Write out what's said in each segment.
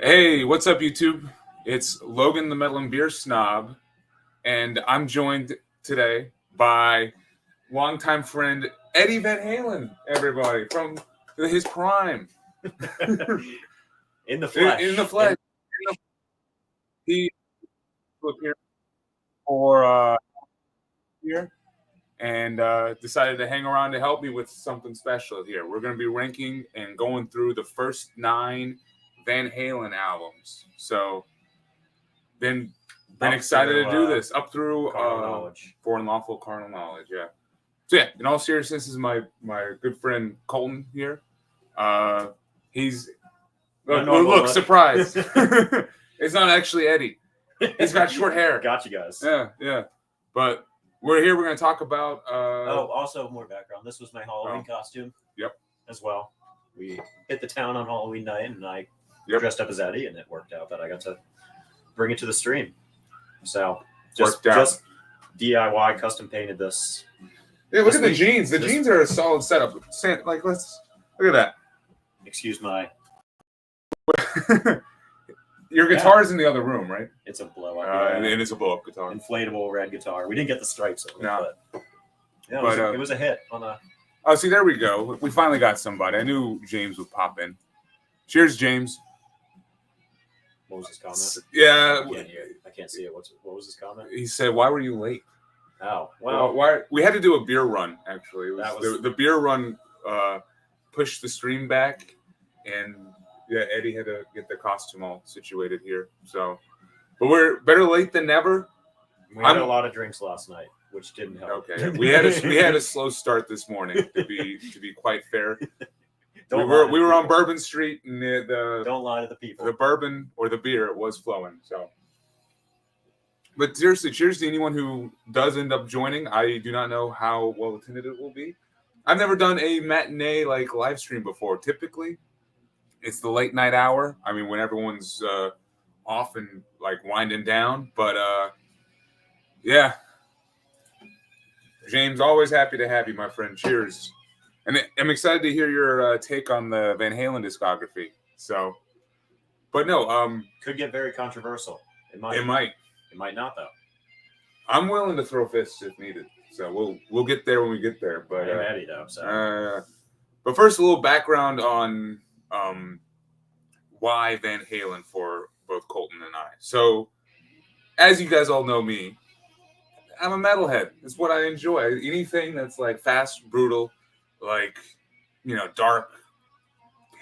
Hey, what's up, YouTube? It's Logan the Metal and Beer Snob, and I'm joined today by longtime friend Eddie Van Halen, everybody, from his prime. In the flesh. In the flesh. He was here for here and decided to hang around to help me with something special here. We're going to be ranking and going through the first 9 Van Halen albums. So, been excited to do this up through for unlawful carnal knowledge. Yeah. So yeah, in all seriousness, this is my good friend Colton here. He's look surprised. It's not actually Eddie. He's got short hair. Got you guys. Yeah. But we're here. We're going to talk about. Also more background. This was my Halloween costume. Yep. As well, we hit the town on Halloween night, and I dressed up as Eddie, and it worked out that I got to bring it to the stream. So just DIY custom painted this. Yeah, look at the jeans. The jeans are a solid setup. Like, let's look at that. Excuse my. Your guitar's in the other room, right? It's a blow-up. And it's a blow-up guitar. Inflatable red guitar. We didn't get the stripes over it, but it was a hit on a. Oh, see, there we go. We finally got somebody. I knew James would pop in. Cheers, James. What was his comment? Yeah. I can't see it. What was his comment? He said, "Why were you late?" Oh, well. Why? We had to do a beer run, actually. It was the beer run pushed the stream back, and yeah, Eddie had to get the costume all situated here. So, but we're better late than never. We had a lot of drinks last night, which didn't help. Okay, we had a slow start this morning. To be quite fair, we were on Bourbon Street, and don't lie to the people. The bourbon or the beer was flowing. So, but seriously, cheers to anyone who does end up joining. I do not know how well attended it will be. I've never done a matinee like live stream before. Typically, it's the late night hour. I mean, when everyone's off and like winding down. But yeah, James, always happy to have you, my friend. Cheers. And I'm excited to hear your take on the Van Halen discography. So, but no, could get very controversial. It might. It might not, though. I'm willing to throw fists if needed. So we'll get there when we get there. But I'm ready though. So. But first, a little background on why Van Halen for both Colton and I. So, as you guys all know me, I'm a metalhead. It's what I enjoy. Anything that's like fast, brutal, like, dark,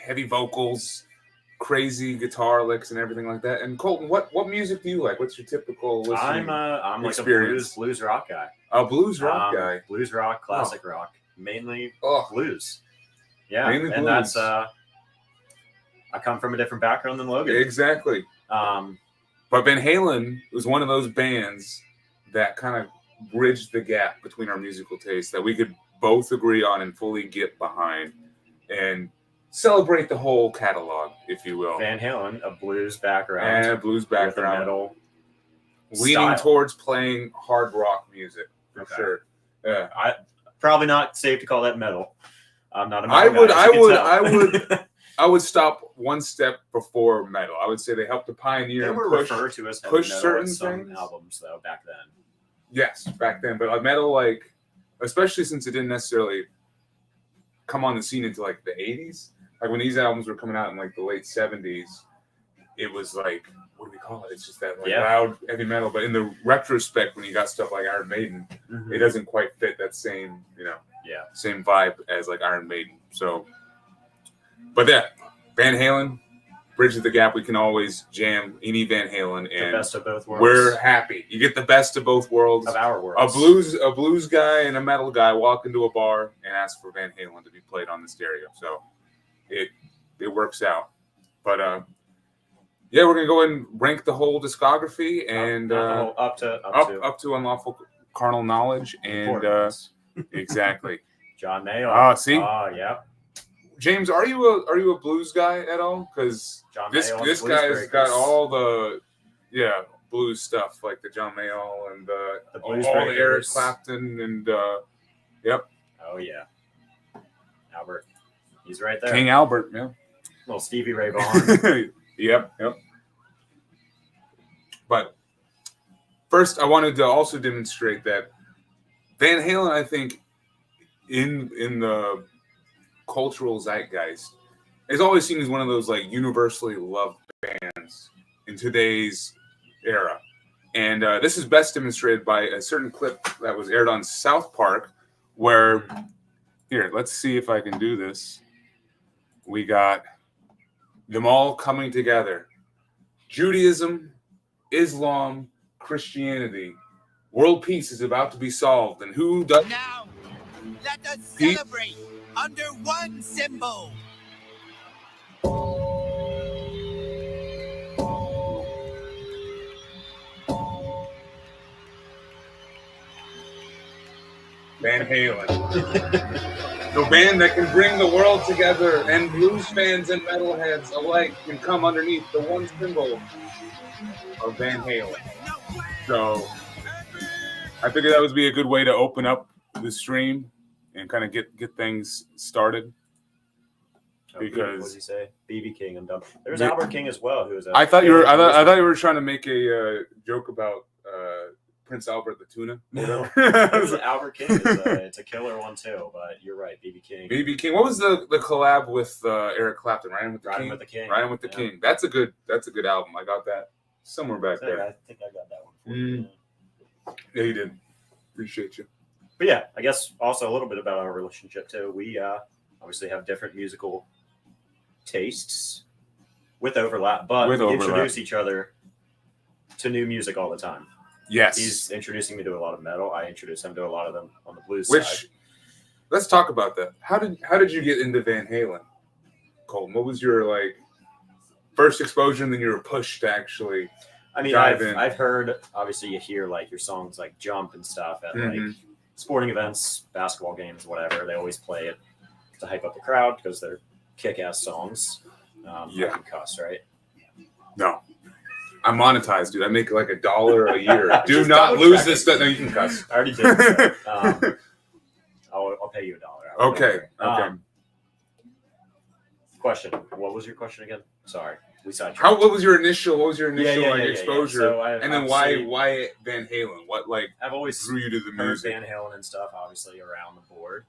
heavy vocals, crazy guitar licks and everything like that. And Colton, what music do you like? What's your typical listening I'm like experience? A blues rock guy. A blues rock guy. Blues rock, classic rock, mainly blues. Yeah, mainly and blues. That's I come from a different background than Logan. Exactly. But Van Halen was one of those bands that kind of bridged the gap between our musical tastes that we could both agree on and fully get behind and celebrate the whole catalog, if you will. Van Halen, a blues background. And a blues background. Metal leaning towards playing hard rock music, for sure. Yeah. Probably not safe to call that metal. I'm not a metal guy, I would stop one step before metal. I would say they helped to pioneer and push, referred to as push metal certain some things. Albums though back then. Yes, back then. But metal, like, especially since it didn't necessarily come on the scene until like the 80s. Like when these albums were coming out in like the late 70s, it was like, what do we call it? It's just that like loud heavy metal. But in the retrospect, when you got stuff like Iron Maiden, it doesn't quite fit that same, same vibe as like Iron Maiden. So, but Van Halen bridges the gap. We can always jam any Van Halen, and the best of both worlds. We're happy. You get the best of both worlds. Of our worlds. A blues guy and a metal guy walk into a bar and ask for Van Halen to be played on the stereo. So it works out. But yeah, we're gonna go ahead and rank the whole discography and up to unlawful carnal knowledge and exactly. John Mayall. See. Yeah. James, are you a blues guy at all? Because this guy's got all the blues stuff like the John Mayall and all the Eric Clapton and yep. Oh yeah, Albert, he's right there. King Albert, yeah. Little Stevie Ray Vaughan. Yep. But first, I wanted to also demonstrate that Van Halen, I think, in the cultural zeitgeist, is always seen as one of those like universally loved bands in today's era. And this is best demonstrated by a certain clip that was aired on South Park, where, here, let's see if I can do this. We got them all coming together. Judaism, Islam, Christianity. World peace is about to be solved. And who does... Now, let us celebrate under one symbol. Van Halen. The band that can bring the world together, and blues fans and metalheads alike can come underneath the one symbol of Van Halen. So I figured that would be a good way to open up the stream and kind of get things started. Because what did he say? BB King, I'm done. There's Albert King as well, who is. I thought you were trying to make a joke about Prince Albert the tuna. No, Albert King is it's a killer one too. But you're right, BB King. BB King. What was the collab with Eric Clapton? Riding with the King. Riding with the King. That's a good album. I got that somewhere back there. I think I got that one for you. Yeah, you did. Appreciate you. But yeah, I guess also a little bit about our relationship too. We obviously have different musical tastes with overlap, but we introduce each other to new music all the time. Yes. He's introducing me to a lot of metal. I introduce him to a lot of them on the blues side. Let's talk about that. How did you get into Van Halen, Colton? What was your like first exposure, and then you were pushed to actually? I mean, I've heard, obviously you hear like your songs like Jump and stuff at like sporting events, basketball games, whatever. They always play it to hype up the crowd because they're kick-ass songs. You can cuss, right? No. I'm monetized, dude. I make like $1 a year. Do not lose this stuff. No, you can cuss. I already did. I'll pay you $1. Okay. Question. What was your question again? Sorry. What was your initial exposure? So and then why Van Halen? What like I've always drew you to the music? Van Halen and stuff, obviously around the board.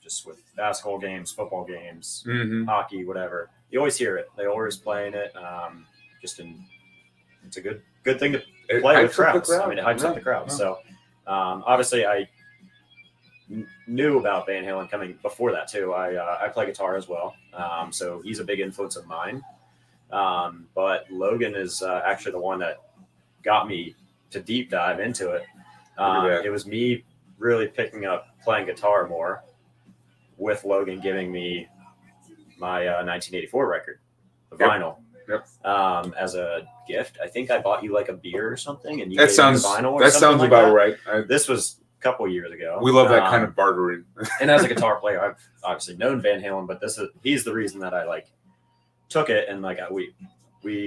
Just with basketball games, football games, hockey, whatever. You always hear it. They always playing it. It's a good thing to play with crowds. I mean, it hypes up the crowd. Yeah. So obviously I knew about Van Halen coming before that too. I play guitar as well. So he's a big influence of mine. But Logan is actually the one that got me to deep dive into it. It was me really picking up playing guitar more, with Logan giving me my 1984 record, the vinyl, as a gift. I think I bought you like a beer or something, and you gave me a vinyl or something. That sounds about right. This was a couple of years ago. We love that kind of bartering. And as a guitar player, I've obviously known Van Halen, but he's the reason that I like took it, and like we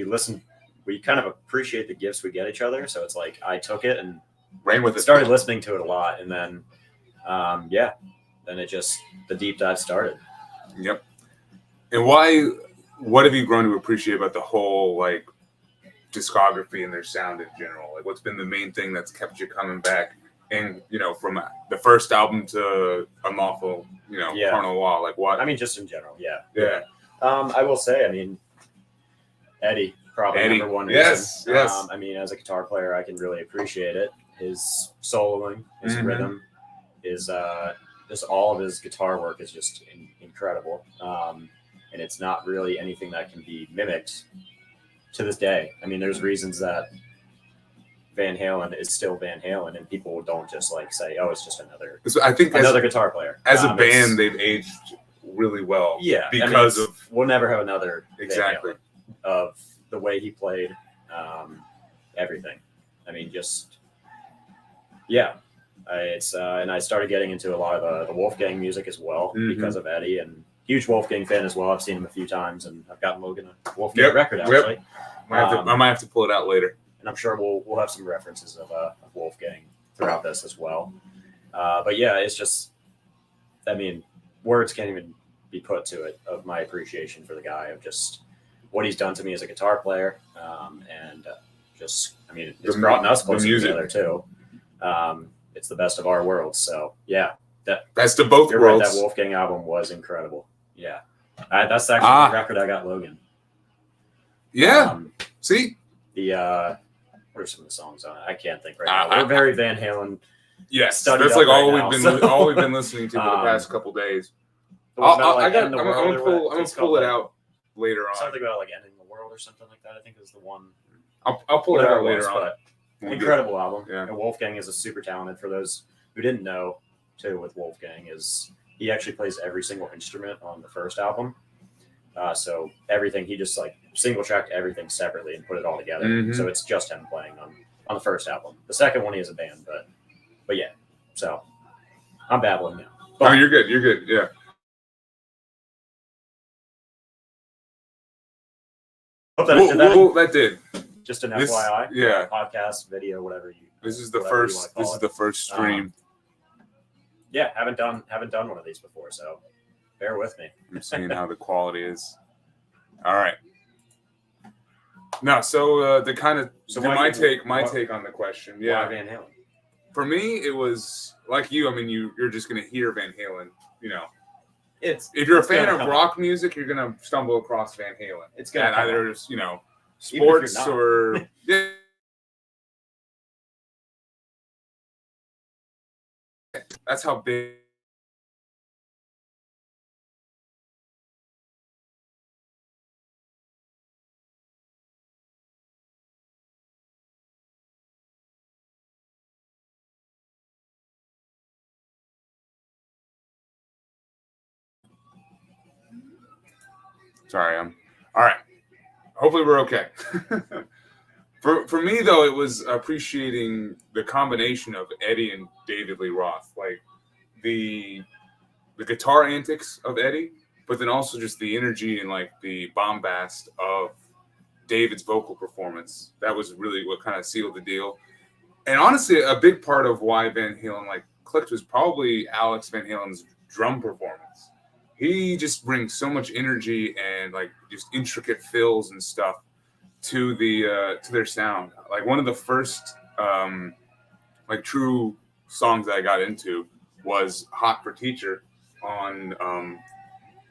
listen, we kind of appreciate the gifts we get each other. So it's like I took it and ran with it, started listening to it a lot, and then then it just the deep dive started. Yep. And what have you grown to appreciate about the whole like discography and their sound in general? Like what's been the main thing that's kept you coming back? And from the first album to Unlawful, Carnal Law, like what? I mean, just in general, yeah. I will say, I mean, Eddie, probably number one reason. Yes. I mean, as a guitar player, I can really appreciate it. His soloing, his rhythm, just all of his guitar work is just incredible. And it's not really anything that can be mimicked to this day. I mean, there's reasons that Van Halen is still Van Halen, and people don't just like say, "Oh, it's just another." I think another guitar player. As a band, they've aged really well. Yeah, because we'll never have another exactly of the way he played, everything. I mean, just and I started getting into a lot of the Wolfgang music as well because of Eddie, and huge Wolfgang fan as well. I've seen him a few times, and I've gotten Logan a Wolfgang record actually. I might have to pull it out later. And I'm sure we'll have some references of Wolfgang throughout this as well. But yeah, it's just, I mean, words can't even be put to it of my appreciation for the guy, of just what he's done to me as a guitar player, and just, I mean, it's brought us closer together too. It's the best of our worlds. So yeah, that best of both worlds. Right, that Wolfgang album was incredible. Yeah, that's actually the record I got Logan. Yeah. See the what are some of the songs on it? I can't think right now. We're very Van Halen. Yes, that's like all we've been listening to for the past couple days. I'm gonna pull it out later on. Something about like ending the world or something like that. I think is the one. I'll pull it out later on. Incredible album. Yeah. And Wolfgang is a super talented. For those who didn't know, too, with Wolfgang is he actually plays every single instrument on the first album. So everything he just like single tracked everything separately and put it all together. Mm-hmm. So it's just him playing on the first album. The second one he has a band, but yeah. So I'm babbling now. But, you're good. You're good. Yeah. Hope that did. Just an FYI. Yeah. Podcast, video, whatever you. This is the first. This is the first stream. Yeah, haven't done one of these before, so bear with me. I'm seeing how the quality is. All right. No, so the kind of my take on the question. Yeah. Why Van Halen? For me, it was like you. I mean, you're just gonna hear Van Halen. You know, if you're a fan of rock music, you're gonna stumble across Van Halen. It's gonna either sports or yeah. That's how big. Sorry, all right. Hopefully we're okay. For me though, it was appreciating the combination of Eddie and David Lee Roth, like the guitar antics of Eddie, but then also just the energy and like the bombast of David's vocal performance. That was really what kind of sealed the deal. And honestly, a big part of why Van Halen like clicked was probably Alex Van Halen's drum performance. He just brings so much energy and like just intricate fills and stuff to their sound. Like one of the first like true songs that I got into was Hot for Teacher on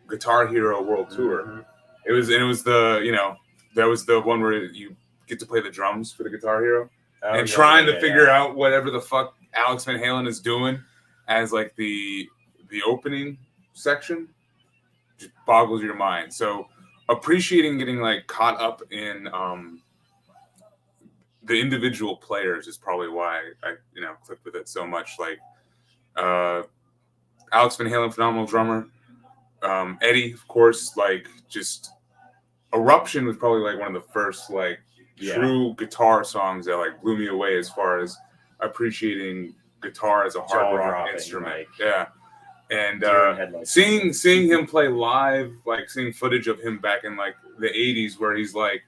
Guitar Hero World Tour. Mm-hmm. It was the that was the one where you get to play the drums for the Guitar Hero and trying to figure out whatever the fuck Alex Van Halen is doing as like the opening section just boggles your mind. So appreciating getting like caught up in the individual players is probably why I clicked with it so much. Like Alex Van Halen, phenomenal drummer. Eddie, of course, like just Eruption was probably like one of the first like true guitar songs that like blew me away as far as appreciating guitar as a hard rock instrument. Like, yeah. And seeing him play live, like seeing footage of him back in like the 80s where he's like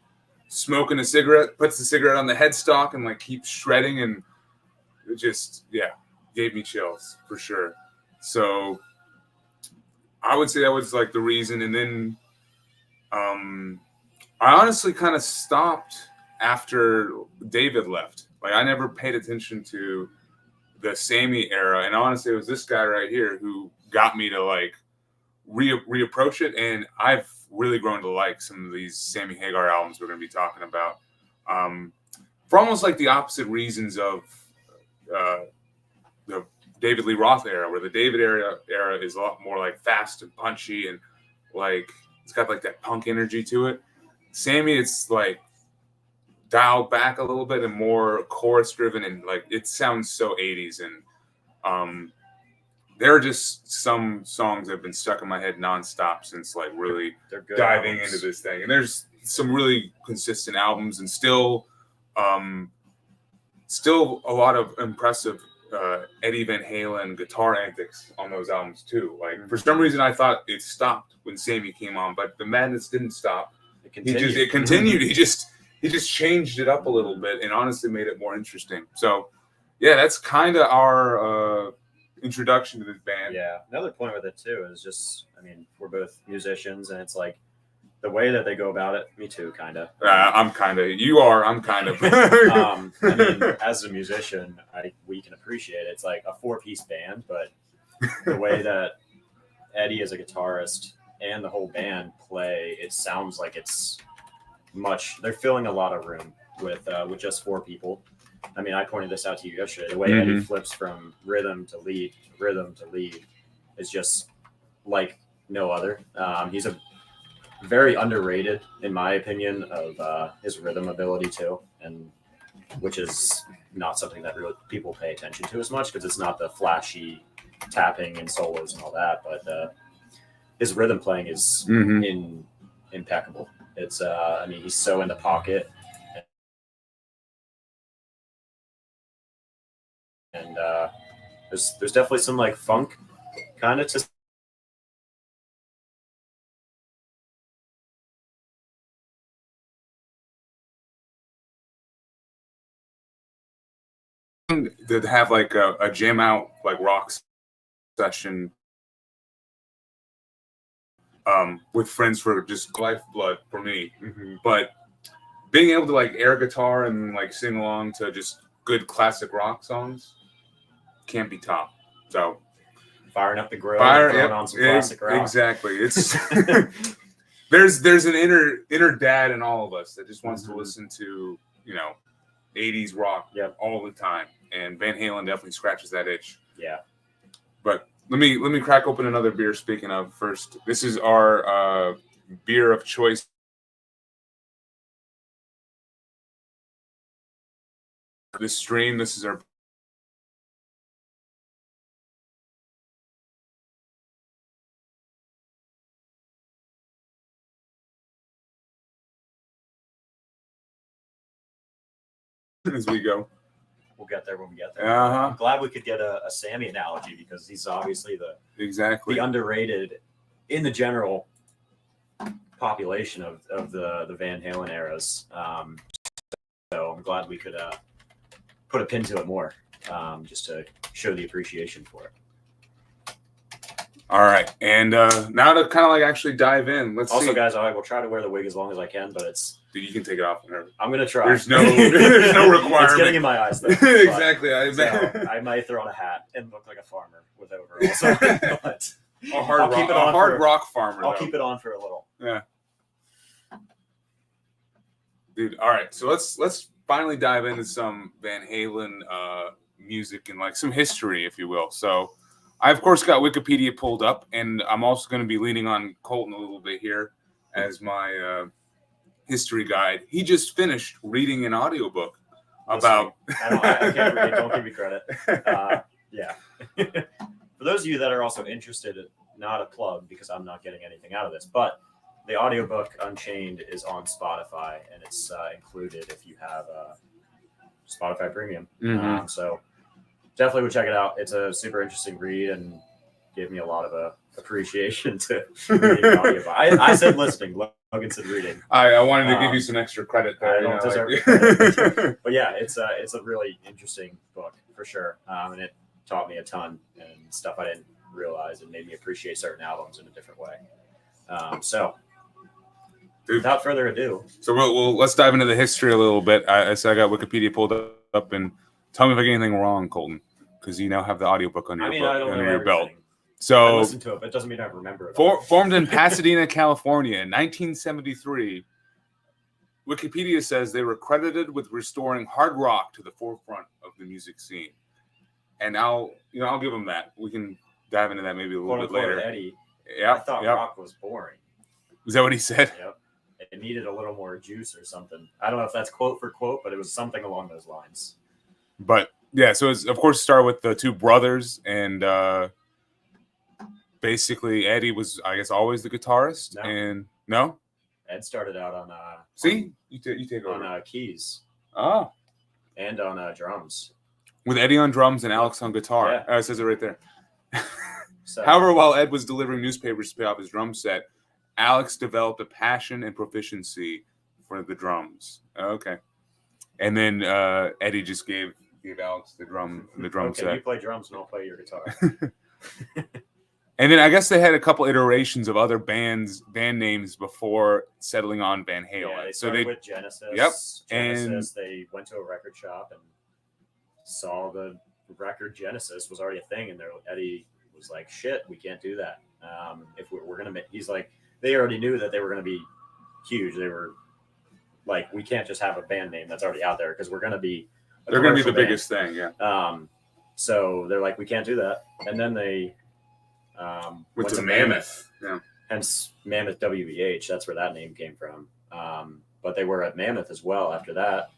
smoking a cigarette, puts the cigarette on the headstock and like keeps shredding, and it just gave me chills for sure. So I would say that was like the reason. And then I honestly kind of stopped after David left. Like I never paid attention to the Sammy era, and honestly, it was this guy right here who got me to like reapproach it. And I've really grown to like some of these Sammy Hagar albums we're going to be talking about, for almost like the opposite reasons of the David Lee Roth era, where the David era is a lot more like fast and punchy and like it's got like that punk energy to it. Sammy, it's like dialed back a little bit and more chorus driven, and like it sounds so 80s. And there are just some songs that have been stuck in my head nonstop since like really diving into this thing. And there's some really consistent albums, and still a lot of impressive Eddie Van Halen guitar antics on those albums too. Like for some reason I thought it stopped when Sammy came on, but the madness didn't stop. It continued. He just changed it up a little bit and honestly made it more interesting. So yeah, that's kind of our introduction to this band. Yeah. Another point with it too is just, I mean, we're both musicians, and it's like the way that they go about it, me too, kind of. I'm kind of. You are. I'm kind of. I mean, as a musician, we can appreciate it. It's like a 4-piece band, but the way that Eddie as a guitarist and the whole band play, it sounds like it's they're filling a lot of room with just 4 people. I mean, I pointed this out to you yesterday. The way Eddie flips from rhythm to lead is just like no other. He's a very underrated, in my opinion, of his rhythm ability too, and which is not something that really people pay attention to as much because it's not the flashy tapping and solos and all that. But his rhythm playing is impeccable. It's I mean, he's so in the pocket, and there's definitely some like funk kind of to. To have like a jam out like rock session with friends for just lifeblood for me. But being able to like air guitar and like sing along to just good classic rock songs can't be topped. So firing up the grill, throwing on some classic rock. Exactly. It's there's an inner dad in all of us that just wants to listen to 80s rock all the time, and Van Halen definitely scratches that itch. Yeah. But let me crack open another beer. Speaking of, first, this is our beer of choice. This stream. This is our. As we go. We'll get there when we get there. Uh-huh. I'm glad we could get a Sammy analogy because he's obviously the underrated in the general population of the Van Halen eras. So I'm glad we could put a pin to it more, just to show the appreciation for it. All right, and now to kind of like actually dive in. Let's also, see. guys, I will try to wear the wig as long as I can, but it's. Dude, you can take it off whenever. I'm gonna try. There's no requirement. It's getting in my eyes, though. Exactly. So I might throw on a hat and look like a farmer with overalls. So, but a hard rock farmer. I'll keep it on for a little. Yeah. Dude, all right. So let's finally dive into some Van Halen music and like some history, if you will. So I of course got Wikipedia pulled up, and I'm also going to be leaning on Colton a little bit here as my history guide. He just finished reading an audiobook about. I can't read. Don't give me credit. Yeah. For those of you that are also interested, not a plug because I'm not getting anything out of this, but the audiobook Unchained is on Spotify, and it's included if you have Spotify Premium. So definitely would check it out. It's a super interesting read and gave me a lot of appreciation to reading the audiobook. I said listening. Logan said reading. I wanted to give you some extra credit there. I don't deserve it. But yeah, it's a really interesting book for sure, and it taught me a ton and stuff I didn't realize, and made me appreciate certain albums in a different way. So, without further ado, so we'll let's dive into the history a little bit. I got Wikipedia pulled up, and tell me if I get anything wrong, Colton, because you now have the audiobook under your belt. So I listen to it, but it doesn't mean I remember it. Formed in Pasadena, California in 1973, Wikipedia says they were credited with restoring hard rock to the forefront of the music scene. And I'll give them that. We can dive into that maybe a little bit later. Eddie, I thought rock was boring. Was that what he said? Yep. It needed a little more juice or something. I don't know if that's quote for quote, but it was something along those lines. But yeah, so it's of course started with the two brothers, and basically Eddie was, I guess, always the guitarist. No? Ed started out on you take over on keys. Oh. And on drums. With Eddie on drums and Alex on guitar. Yeah. It says it right there. So, however, while Ed was delivering newspapers to pay off his drum set, Alex developed a passion and proficiency for the drums. Okay. And then Eddie just gave Alex the drum okay, set. you play drums and I'll play your guitar. And then I guess they had a couple iterations of other band names before settling on Van Halen. Yeah, they started with Genesis. Yep. Genesis, they went to a record shop and saw the record Genesis was already a thing, and Eddie was like, "Shit, we can't do that. If we're gonna make," he's like, they already knew that they were gonna be huge. They were like, we can't just have a band name that's already out there because we're gonna be. They're gonna be the biggest thing, yeah. So they're like, we can't do that, and then they went to Mammoth. Yeah. Hence Mammoth WBH. That's where that name came from. But they were at Mammoth as well after that.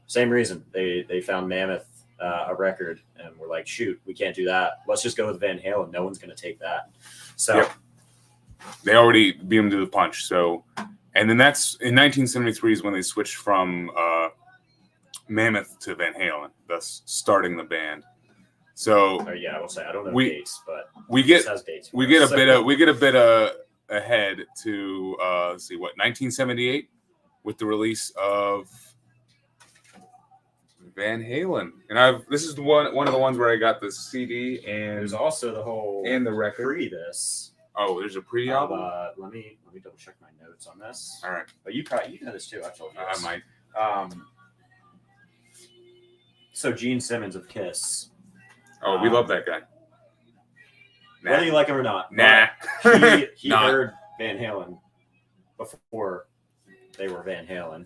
Same reason. They found Mammoth a record and we're like, shoot, we can't do that. Let's just go with Van Halen. No one's going to take that. So yep. They already beat him to the punch. So, and then that's in 1973 is when they switched from Mammoth to Van Halen, thus starting the band. So yeah, I will say I don't know dates, but we get a bit ahead to let's see, what, 1978 with the release of Van Halen, and this is one of the ones where I got the CD, and there's also the whole and the record pre this. Oh, there's a pre album. Let me double check my notes on this. All right, but you know this too. I told you this. I might. So Gene Simmons of Kiss. Oh, we love that guy. Nah. Whether you like him or not. Nah. He heard Van Halen before they were Van Halen.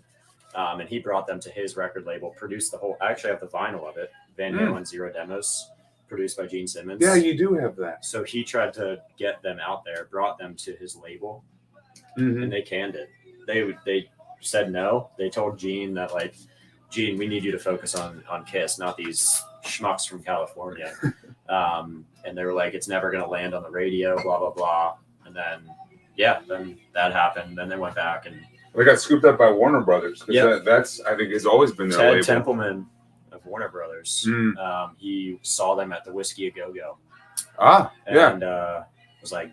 And he brought them to his record label, produced the whole. I actually have the vinyl of it. Van Halen Zero Demos, produced by Gene Simmons. Yeah, you do have that. So he tried to get them out there, brought them to his label, and they canned it. They said no. They told Gene that, like, Gene, we need you to focus on Kiss, not these schmucks from California. And they were like, it's never going to land on the radio, blah, blah, blah. And then that happened. Then they went back and they got scooped up by Warner Brothers. That's, I think, has always been their label. Ted Templeman of Warner Brothers. He saw them at the Whiskey A Go Go. And was like,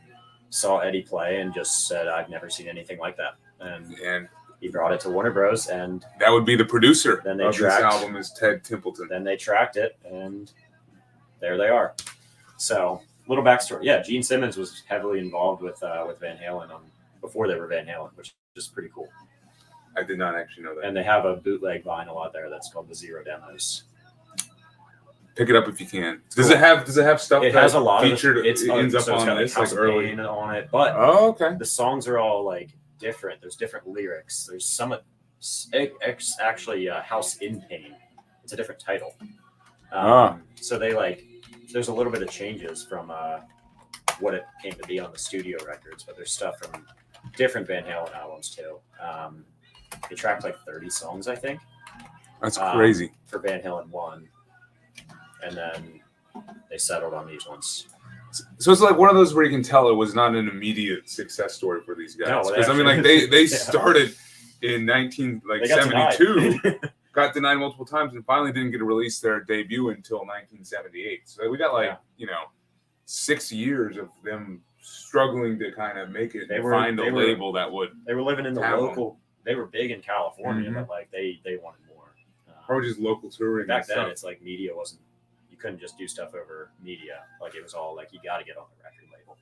saw Eddie play and just said, I've never seen anything like that. And he brought it to Warner Bros. And that would be the producer of this album is Ted Templeton. Then they tracked it, and there they are. So, little backstory. Yeah, Gene Simmons was heavily involved with Van Halen before they were Van Halen, which is pretty cool. I did not actually know that. And they have a bootleg vinyl out there that's called the Zero Demos. Pick it up if you can. Does it have stuff? It has a lot featured, of it ends up on this like early on it, but okay. The songs are all like different. There's different lyrics. There's some actually House in Pain. It's a different title. So they there's a little bit of changes from what it came to be on the studio records, but there's stuff from different Van Halen albums too. They tracked like 30 songs, I think. That's crazy. For Van Halen 1. And then they settled on these ones. So it's like one of those where you can tell it was not an immediate success story for these guys. Because I mean, like they started in 1972, got denied multiple times, and finally didn't get to release their debut until 1978. So we got 6 years of them struggling to kind of make it find a label that would. They were living in the local. They were big in California, but they wanted more. Probably just local touring. Back then, it's like media wasn't. You couldn't just do stuff over media. Like it was all like you got to get on the record label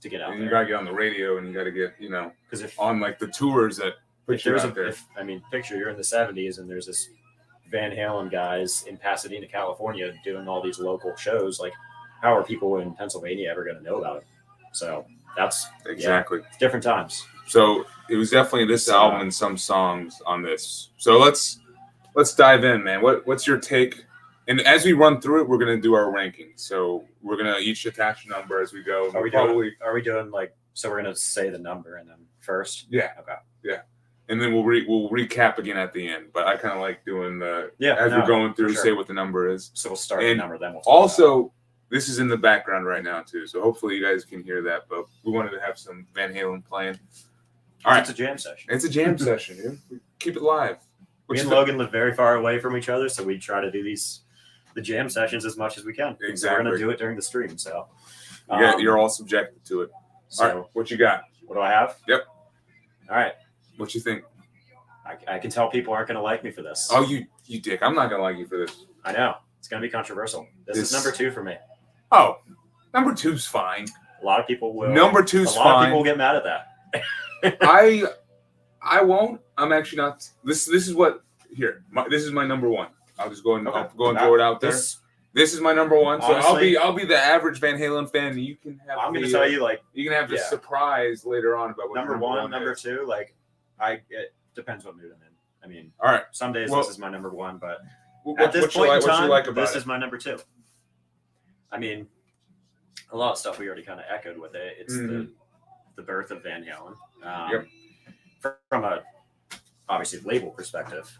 to get out. And you got to get on the radio, and you got to get because if on like the tours that put you out there. Picture you're in the 70s and there's this Van Halen guys in Pasadena, California, doing all these local shows. Like, how are people in Pennsylvania ever going to know about it? So that's exactly different times. So it was definitely this album and some songs on this. So let's dive in, man. What's your take? And as we run through it, we're gonna do our rankings. So we're gonna each attach a number as we go. Are we doing like so? We're gonna say the number and then first. Yeah. Okay. Yeah. And then we'll recap again at the end. But I kind of like doing we're going through, say what the number is. So we'll start the number, then we'll also. This is in the background right now too, so hopefully you guys can hear that. But we wanted to have some Van Halen playing. All right, it's a jam session. It's a jam session, dude. We keep it live. Me and Logan live very far away from each other, so we try to do the jam sessions as much as we can. Exactly. So we're gonna do it during the stream. So you're all subjected to it. So all right, what you got? What do I have? Yep. All right. What you think? I can tell people aren't gonna like me for this. Oh, you dick! I'm not gonna like you for this. I know it's gonna be controversial. This is number 2 for me. Oh, number 2's fine. A lot of people will. Number two's fine. A lot of people will get mad at that. I won't. I'm actually not. This is what here. This is my number one. I'll just go and throw it out there. This is my number one. So honestly, I'll be the average Van Halen fan. You can have. I'm going to tell you, like, you can have the surprise later on about what number one, number two. Like, it depends what mood I'm in. I mean, all right. Some days this is my number one, but at this point in time, this is my number two. I mean, a lot of stuff we already kind of echoed with it. It's the birth of Van Halen. From a obviously label perspective,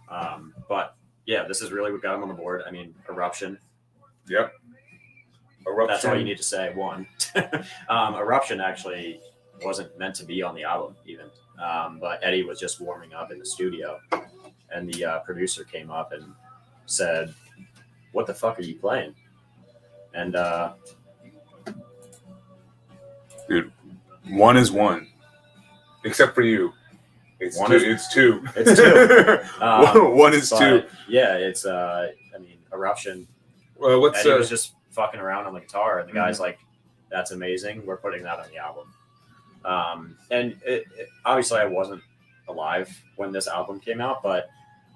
but yeah, this is really what got him on the board. I mean, Eruption. Yep. Eruption. That's all you need to say. One. Eruption actually wasn't meant to be on the album even, but Eddie was just warming up in the studio, and the producer came up and said, "What the fuck are you playing?" And dude, one is one, except for you. It's two. It's two. One is two. Yeah, it's I mean, Eruption. Well, Eddie was just fucking around on the guitar, and the guy's like, "That's amazing. We're putting that on the album." And obviously, I wasn't alive when this album came out, but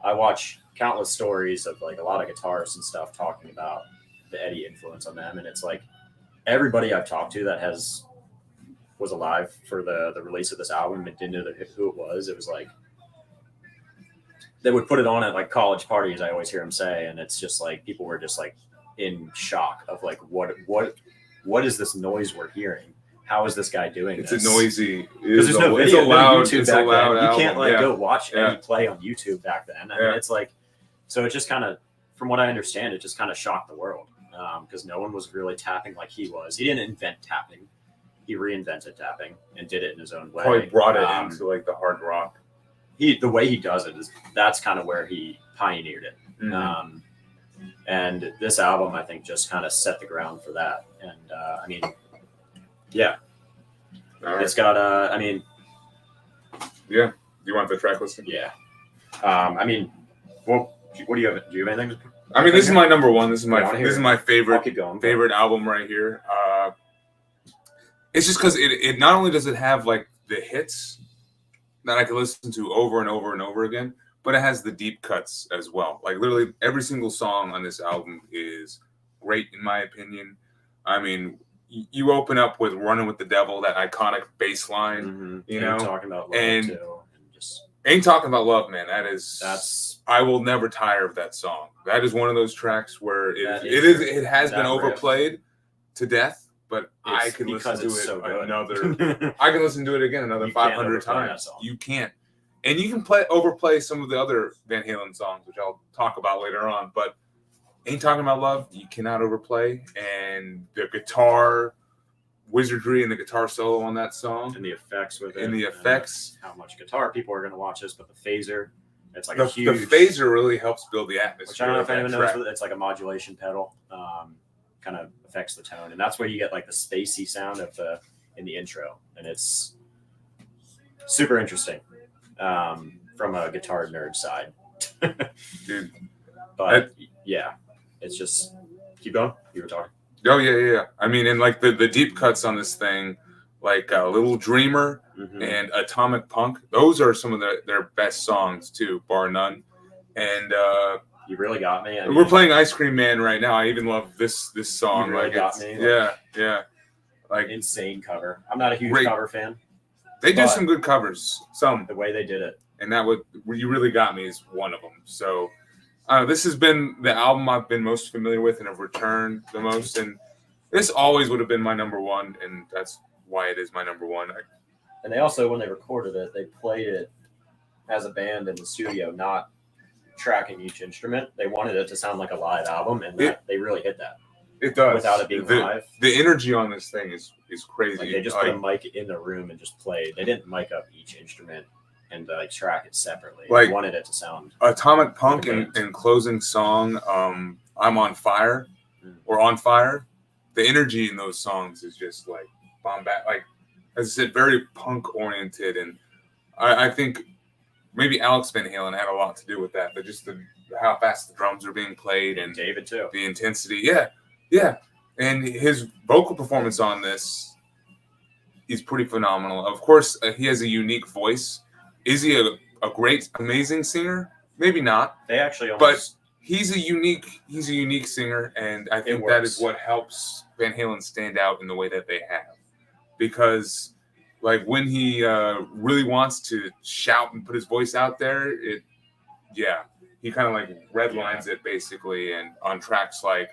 I watch countless stories of like a lot of guitarists and stuff talking about the Eddie influence on them, and it's like everybody I've talked to that was alive for the release of this album and didn't know who it was. It was like they would put it on at like college parties. I always hear them say, and it's just like people were just like in shock of like what is this noise we're hearing? How is this guy doing this? It's a noisy. Because there's no video, no YouTube back then. You can't like go watch Eddie play on YouTube back then. I mean, it's like, so it just kind of, from what I understand, it just kind of shocked the world because no one was really tapping like he was. He didn't invent tapping. He reinvented tapping and did it in his own way. Probably brought it into like the hard rock. The way he does it that's kind of where he pioneered it. Mm-hmm. And this album, I think, just kind of set the ground for that. And I mean, yeah, it's got I mean, yeah. Do you want the track listing? Yeah. I mean, well, what do you have? Do you have anything? I mean, this is my number one. This is my favorite album right here. It's just because it not only does it have like the hits that I could listen to over and over and over again, but it has the deep cuts as well. Like literally every single song on this album is great in my opinion. I mean, you open up with "Running with the Devil," that iconic bass line, you know, talking about love and too, and just ain't talking about love, man. That's I will never tire of that song. That is one of those tracks where it has been overplayed to death. But I can listen to it I can listen to it again another 500 times. You can't. And you can overplay some of the other Van Halen songs, which I'll talk about later on. But Ain't Talking About Love, you cannot overplay. And the guitar wizardry and the guitar solo on that song. And the effects with it. And the effects. How much guitar people are going to watch this, but the phaser. It's like the phaser really helps build the atmosphere. Which I don't know if anyone knows. It's like a modulation pedal. Kind of affects the tone, and that's where you get like the spacey sound of in the intro, and it's super interesting from a guitar nerd side. Dude, but yeah, it's just keep going. You were talking. Oh yeah. I mean, and like the deep cuts on this thing, like Little Dreamer and Atomic Punk. Those are some of their best songs too, bar none. And you really got me. I mean, we're playing Ice Cream Man right now. I even love this song. You really got me. Yeah. Like insane cover. I'm not a huge cover fan. They do some good covers. Some the way they did it, and You Really Got Me is one of them. So this has been the album I've been most familiar with and have returned the most. And this always would have been my number one, and that's why it is my number one. And they also, when they recorded it, they played it as a band in the studio, not tracking each instrument. They wanted it to sound like a live album, and they really hit that. It does. Without it being live. The energy on this thing is crazy. Like they just put a mic in the room and just played. They didn't mic up each instrument and track it separately. Like, they wanted it to sound Atomic Punk and closing song, I'm on Fire or On Fire. The energy in those songs is just like bombast. Like as I said, very punk oriented, and I think maybe Alex Van Halen had a lot to do with that, but just how fast the drums are being played and David too. The intensity. Yeah. And his vocal performance on this is pretty phenomenal. Of course, he has a unique voice. Is he a great, amazing singer? Maybe not. They actually but he's a unique singer, and I think that is what helps Van Halen stand out in the way that they have. Because like when he really wants to shout and put his voice out there, he kind of like redlines it basically, and on tracks like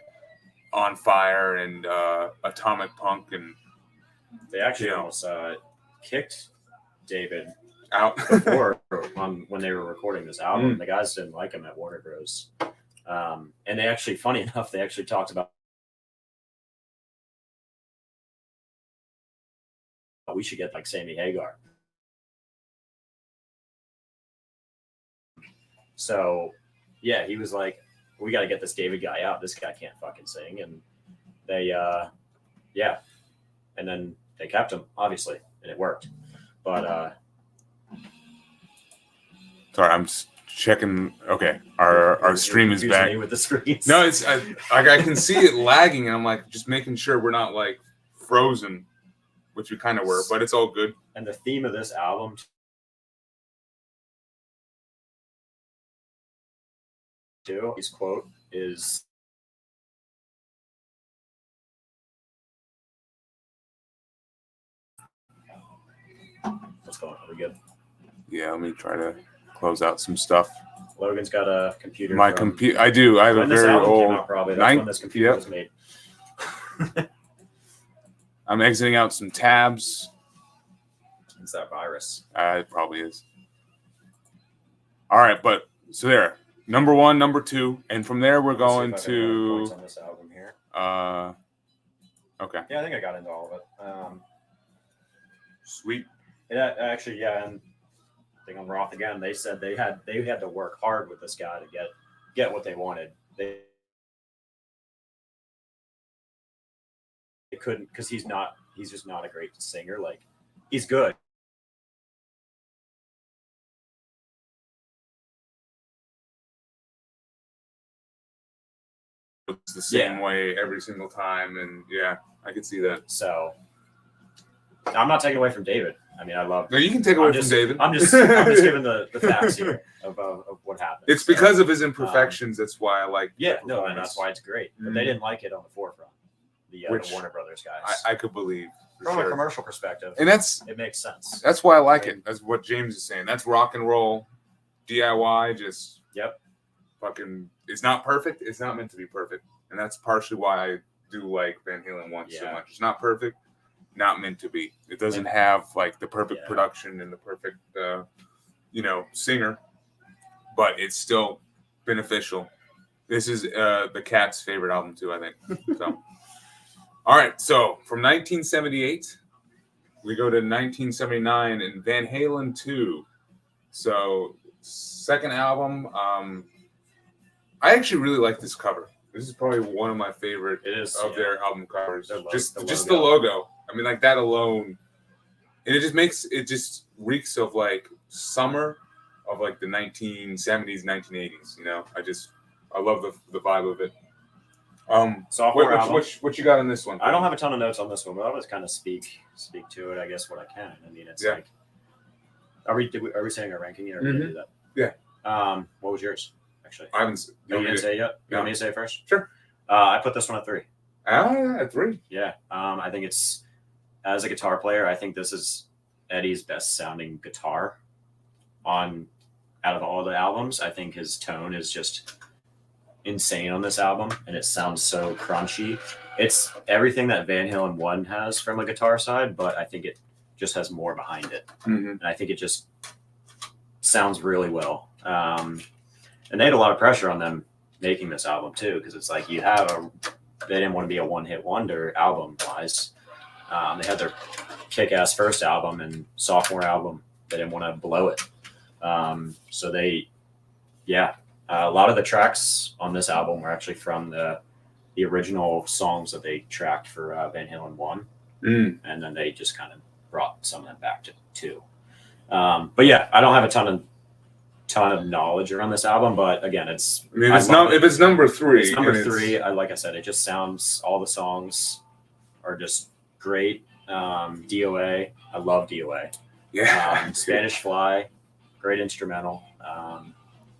On Fire and Atomic Punk, and they actually almost kicked David out before when they were recording this album. The guys didn't like him at Warner Bros. And they actually, funny enough, they actually talked about we should get like Sammy Hagar. So yeah, he was like, we got to get this David guy out. This guy can't fucking sing. And they, and then they kept him, obviously, and it worked. But sorry, I'm just checking. Okay, our stream is back. With the screens. No, it's I can see it lagging, and I'm like just making sure we're not like frozen, which we kind of were, but it's all good. And the theme of this album, too, his quote is, what's going on? Are we good? Yeah, let me try to close out some stuff. Logan's got a computer. My computer. I do. I have a very old. Out, probably. That's when this computer was made. I'm exiting out some tabs. It's that virus. It probably is. All right, but so there. Number 1, number 2, and from there we're going to. On this album here. Okay. Yeah, I think I got into all of it. Sweet. Yeah, actually, yeah, and I think on Roth again, they said they had to work hard with this guy to get what they wanted. They couldn't, because he's just not a great singer. Like, he's good. It's the same way every single time, and I could see that. So I'm not taking away from David. I mean, I love. No, you can take away from David. I'm just giving the facts here of what happened. It's because of his imperfections. That's why I like. Yeah, no, and that's why it's great. But they didn't like it on the forefront. The Warner Brothers guys. I could believe. From a commercial perspective, and it makes sense. That's why I like it. That's what James is saying. That's rock and roll, DIY. Just fucking. It's not perfect. It's not meant to be perfect, and that's partially why I do like Van Halen 1 so much. It's not perfect. Not meant to be. It doesn't have like the perfect production and the perfect, singer, but it's still beneficial. This is the Cat's favorite album too, I think. So, all right. So from 1978, we go to 1979 and Van Halen 2. So second album. I actually really like this cover. This is probably one of my favorite of their album covers. Just the logo. I mean, like that alone, and it just reeks of like summer of like the 1970s, 1980s. I love the vibe of it. Sophomore album. What you got on this one? I don't have a ton of notes on this one, but I'll just kind of speak to it. I guess what I can. I mean, it's like, are we saying our ranking yet? Or did we do that? Yeah. What was yours? Actually, I haven't. You want me to say it yet? You want me to say it first? Sure. I put this one at 3. At 3. Yeah. I think it's, as a guitar player, I think this is Eddie's best sounding guitar out of all the albums. I think his tone is just insane on this album, and it sounds so crunchy. It's everything that Van Halen 1 has from a guitar side, but I think it just has more behind it. Mm-hmm. And I think it just sounds really well. And they had a lot of pressure on them making this album too, because it's like they didn't want to be a one-hit wonder album-wise. They had their kick-ass first album and sophomore album. They didn't want to blow it. So a lot of the tracks on this album were actually from the original songs that they tracked for Van Halen 1. And then they just kind of brought some of them back to 2. But yeah, I don't have a ton of knowledge around this album, but again, if it's number 3. It's number 3. Like I said, it just sounds, all the songs are just great. DOA. I love DOA. Yeah. Spanish Fly, great instrumental.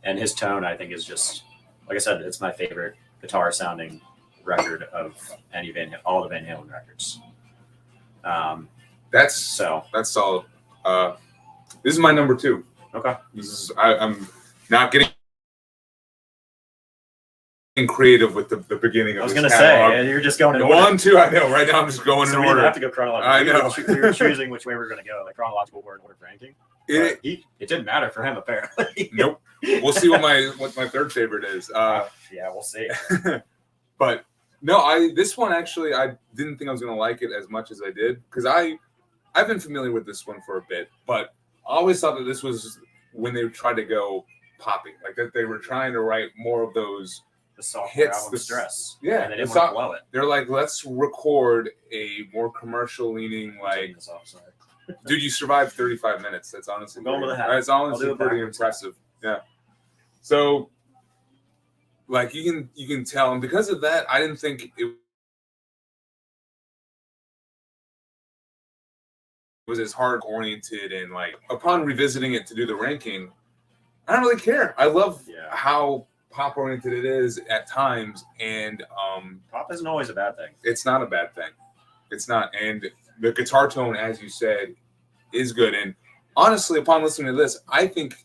And his tone, I think, is just, like I said, it's my favorite guitar sounding record of all the Van Halen records. That's solid. This is my number 2. Okay. I'm not getting creative with the beginning of. I was going to say, you're just going in order. 1, 2. I know. Right now, I'm just going in order. We have to go chronological. I know. We were choosing which way we were going to go, like chronological order ranking. It didn't matter for him apparently. Nope. We'll see what my third favorite is. Yeah, we'll see. But no, this one actually, I didn't think I was going to like it as much as I did, because I've been familiar with this one for a bit, but I always thought that this was when they tried to go poppy, like that they were trying to write more of those the software hits, album Stress. Yeah, and they didn't want to blow it. They're like, let's record a more commercial leaning, like. Dude, you survived 35 minutes. That's honestly that's honestly pretty impressive. Yeah. So, like, you can tell, and because of that, I didn't think it was as hard oriented, and like upon revisiting it to do the ranking, I don't really care. I love how pop oriented it is at times, and pop isn't always a bad thing. It's not a bad thing. It's not, and the guitar tone, as you said, is good. And honestly, upon listening to this, I think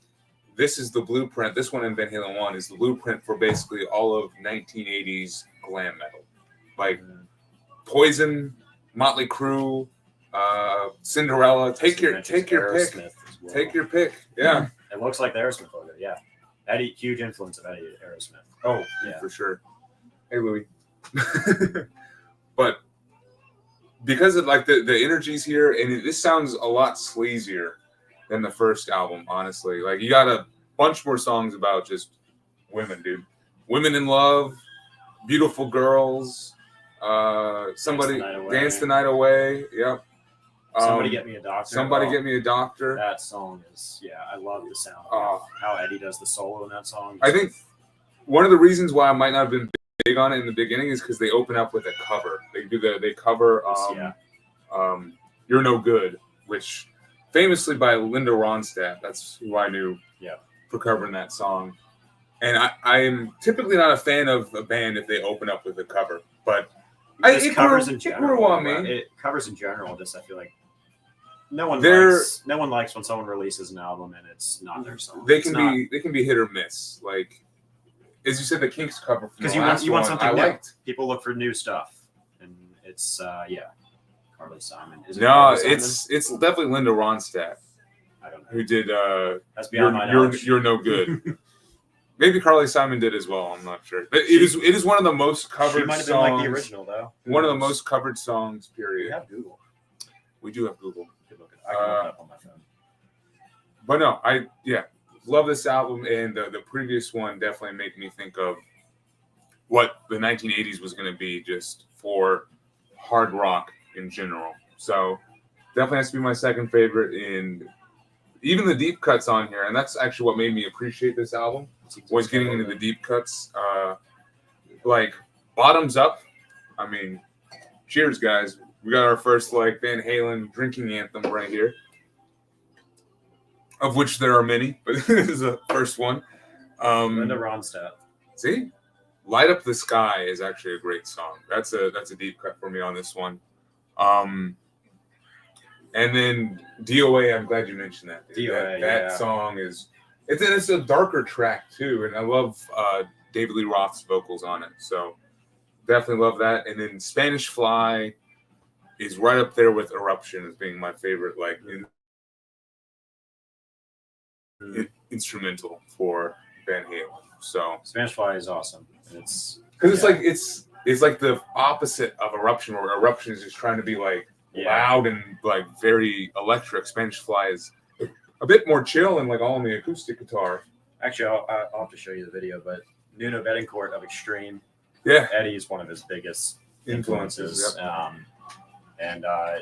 this is the blueprint. This one in Van Halen 1 is the blueprint for basically all of 1980s glam metal, like Poison, Motley Crue, Cinderella. Take your pick. Well. Take your pick. Yeah. It looks like the Aerosmith logo. Yeah. Eddie, huge influence of Eddie Aerosmith. Oh, yeah, for sure. Hey, Louis. But because of like the energies here, and this sounds a lot sleazier than the first album, honestly. Like, you got a bunch more songs about just women, dude. Women in love, beautiful girls, somebody dance the night away. Yep. Somebody Get Me a Doctor. Somebody Get Me a Doctor. That song is, I love the sound. How Eddie does the solo in that song. I think one of the reasons why I might not have been big on it in the beginning is because they open up with a cover. They cover You're No Good, which famously by Linda Ronstadt. That's who I knew for covering that song. And I am typically not a fan of a band if they open up with a cover, but it covers in general. On me. It covers in general. Just I feel like no one likes when someone releases an album and it's not their song. They can be hit or miss. Like, as you said, the Kinks cover because you want something new. People look for new stuff, and it's Carly Simon. Is it it's definitely Linda Ronstadt. I don't know who did. That's beyond my knowledge. You're No Good. Maybe Carly Simon did as well. I'm not sure. But it is one of the most covered songs. She might have been like the original, though. One of the most covered songs, period. We have Google. We do have Google. I can look it up on my phone. But no, I love this album, and the previous one definitely made me think of what the 1980s was going to be just for hard rock in general. So definitely has to be my second favorite, and even the deep cuts on here, and that's actually what made me appreciate this album, was getting into the deep cuts. Like, Bottoms Up, I mean, cheers, guys. We got our first, like, Van Halen drinking anthem right here, of which there are many, but this is the first one. Linda Ronstadt. See? Light Up the Sky is actually a great song. That's a deep cut for me on this one. And then DOA, I'm glad you mentioned that. DOA, that song is it's a darker track too, and I love David Lee Roth's vocals on it. So definitely love that. And then Spanish Fly is right up there with Eruption as being my favorite, like instrumental for Van Halen. So Spanish Fly is awesome. It's because it's like the opposite of Eruption, where Eruption is just trying to be like loud and like very electric. Spanish Fly is a bit more chill and like all on the acoustic guitar. Actually, I'll have to show you the video, but Nuno Bettencourt of Extreme. Yeah. Eddie is one of his biggest influences. Yep. And I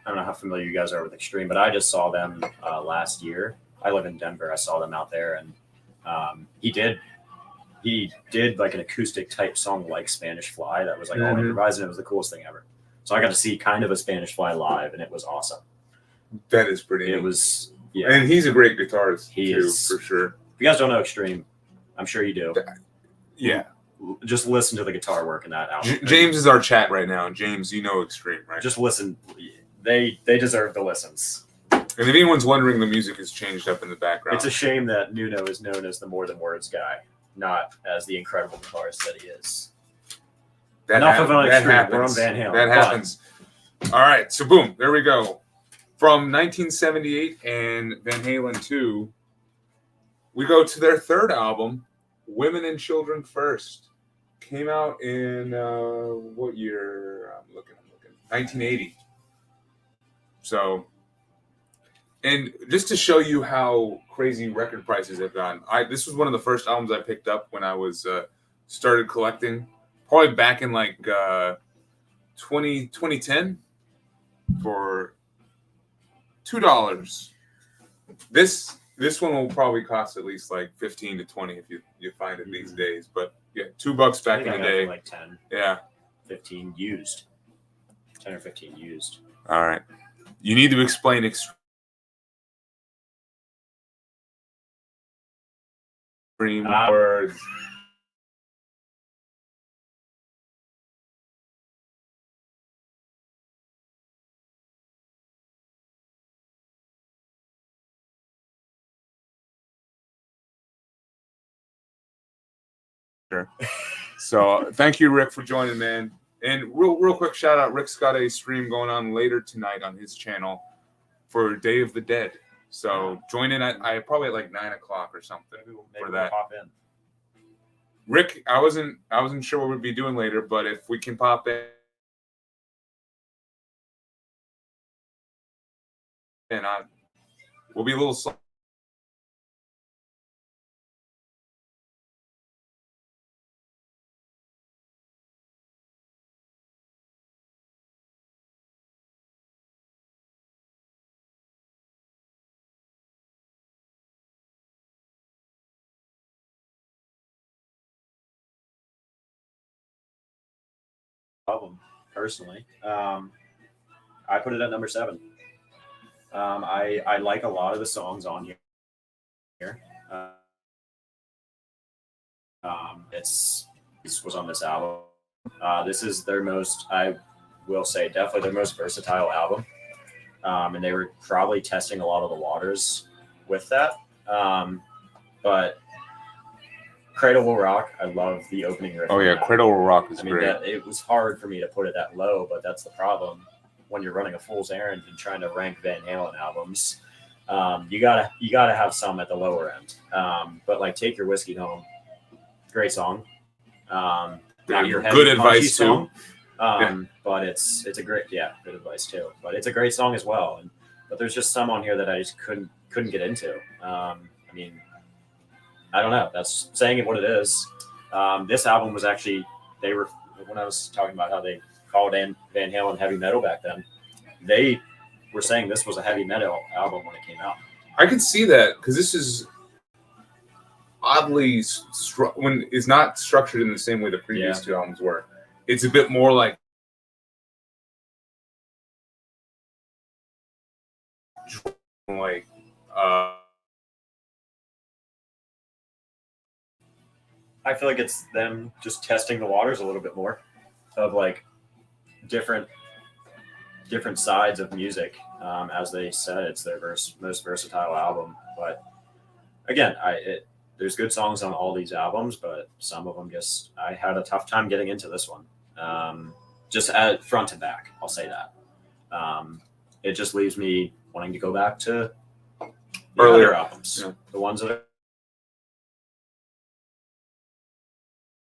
don't know how familiar you guys are with Extreme, but I just saw them last year. I live in Denver. I saw them out there, and he did like an acoustic type song like Spanish Fly that was like all improvised, and it was the coolest thing ever. So I got to see kind of a Spanish Fly live, and it was awesome. That is pretty neat. It was, yeah. And he's a great guitarist, He too, is. for sure. If you guys don't know Extreme, I'm sure you do. Yeah. Just listen to the guitar work in that album. James is our chat right now. James, you know Extreme, right? Just listen. They deserve the listens. And if anyone's wondering, the music has changed up in the background. It's a shame that Nuno is known as the More Than Words guy, not as the incredible guitarist that he is. Enough of an Extreme. We're on Van Halen. That happens. All right, so boom, there we go. From 1978 and Van Halen 2, we go to their third album, Women and Children First. Came out in what year? I'm looking. 1980. So, and just to show you how crazy record prices have gone, this was one of the first albums I picked up when I was started collecting, probably back in like 2010 for $2. This one will probably cost at least like 15 to 20 if you find it these days. But yeah, $2 back in the day. Like 10. Yeah. 15 used. 10 or 15 used. All right. You need to explain Extreme words. So thank you, Rick, for joining, man. And real quick shout out, Rick's got a stream going on later tonight on his channel for Day of the Dead. So join in I probably at like 9 o'clock or something for that. We'll pop in. Rick, I wasn't sure what we'd be doing later, but if we can pop in, we'll be a little slow. Album, personally. I put it at number 7. I like a lot of the songs on here. This was on this album. This is their most, I will say, definitely their most versatile album. And they were probably testing a lot of the waters with that. But Cradle Will Rock, I love the opening riff. Oh yeah, Cradle Will Rock is great. It was hard for me to put it that low, but that's the problem when you're running a fool's errand and trying to rank Van Halen albums. You gotta have some at the lower end. But like Take Your Whiskey Home, great song. Not your heavy, good advice song, too. But it's a great good advice too. But it's a great song as well. But there's just some on here that I just couldn't get into. I don't know. That's saying it what it is. This album was actually, when I was talking about how they called Van Halen heavy metal back then, they were saying this was a heavy metal album when it came out. I can see that because this is oddly when it's not structured in the same way the previous two albums were. It's a bit more like I feel like it's them just testing the waters a little bit more of like different sides of music. As they said, it's their most versatile album. But again, there's good songs on all these albums, but some of them I had a tough time getting into this one. Just at front to back, I'll say that. It just leaves me wanting to go back to the earlier albums, the ones that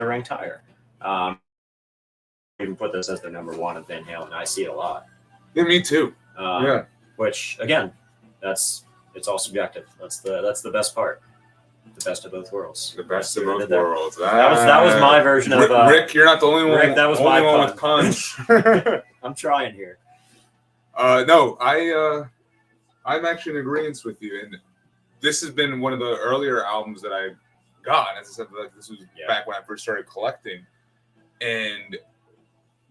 are ranked higher. Even put this as their number 1 of Van Halen. I see it a lot. Yeah, me too. Which again, it's all subjective. That's the best part. The best of both worlds. The best of both worlds. That was my version of Rick. You're not the only one. Rick, that was my one with puns. I'm trying here. No, I'm actually in agreement with you, and this has been one of the earlier albums that I got. As I said, like, this was back when I first started collecting, and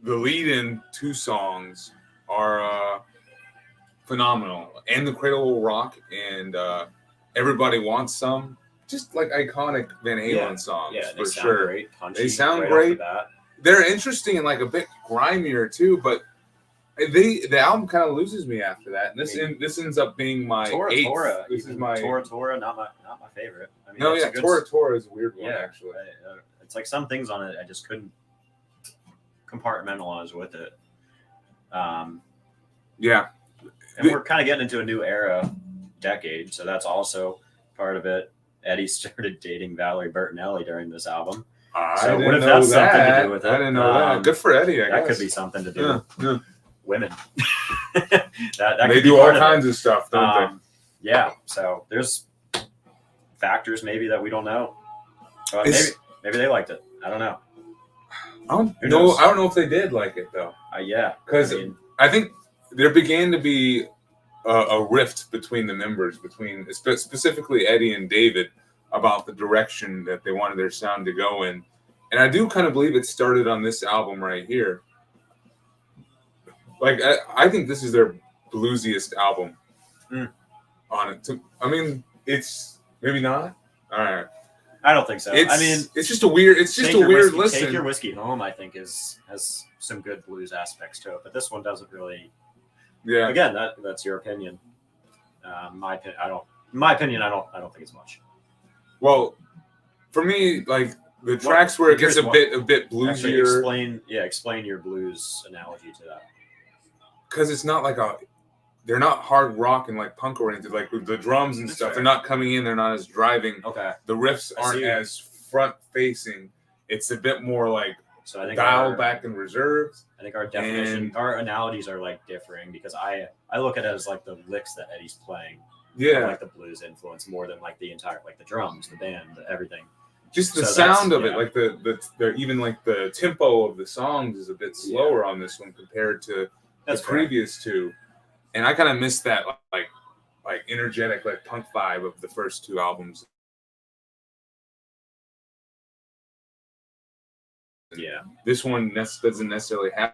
the lead-in 2 songs are phenomenal, and the Cradle Will Rock and Everybody Wants Some, just like iconic Van Halen songs for sure. Great, punchy, they sound right great. Off the bat. They're interesting and like a bit grimier too, but the album kind of loses me after that. And this ends up being my Tora eighth. Tora. This is my Tora, not my favorite. I mean, no, yeah, Tora is a weird one actually. It's like some things on it I just couldn't compartmentalize with it. Yeah, and we're kind of getting into a new decade, so that's also part of it. Eddie started dating Valerie Bertinelli during this album. So what if that's something to do with it? I didn't know that. Good for Eddie, I guess. That could be something to do with women. that they do all kinds of stuff, don't they? Yeah, so there's factors maybe that we don't know. Maybe they liked it. I don't know. I don't know if they did like it though. Yeah, because I think there began to be a rift between the members, specifically Eddie and David, about the direction that they wanted their sound to go in. And I do kind of believe it started on this album right here. Like, I think this is their bluesiest album on it. I mean, it's maybe not. All right. I don't think so. It's just a weird listen. Take Your Whiskey Home, I think, has some good blues aspects to it, but this one doesn't really. Yeah. Again, that's your opinion. My opinion, I don't think it's much. Well, for me, like the tracks where it gets a bit bluesier. Actually, explain your blues analogy to that. Because it's not like they're not hard rock and like punk oriented. Like with the drums and stuff, they're not coming in. They're not as driving. Okay. The riffs aren't as front facing. It's a bit more like dialed back and reserved. I think our definition, our analogies are like differing because I look at it as like the licks that Eddie's playing. Yeah. Like the blues influence more than like the entire, like the drums, the band, everything. Just the sound of it, like the even like the tempo of the songs is a bit slower on this one compared to the previous two. And I kind of missed that like energetic, like punk vibe of the first 2 albums. Yeah. This one doesn't necessarily have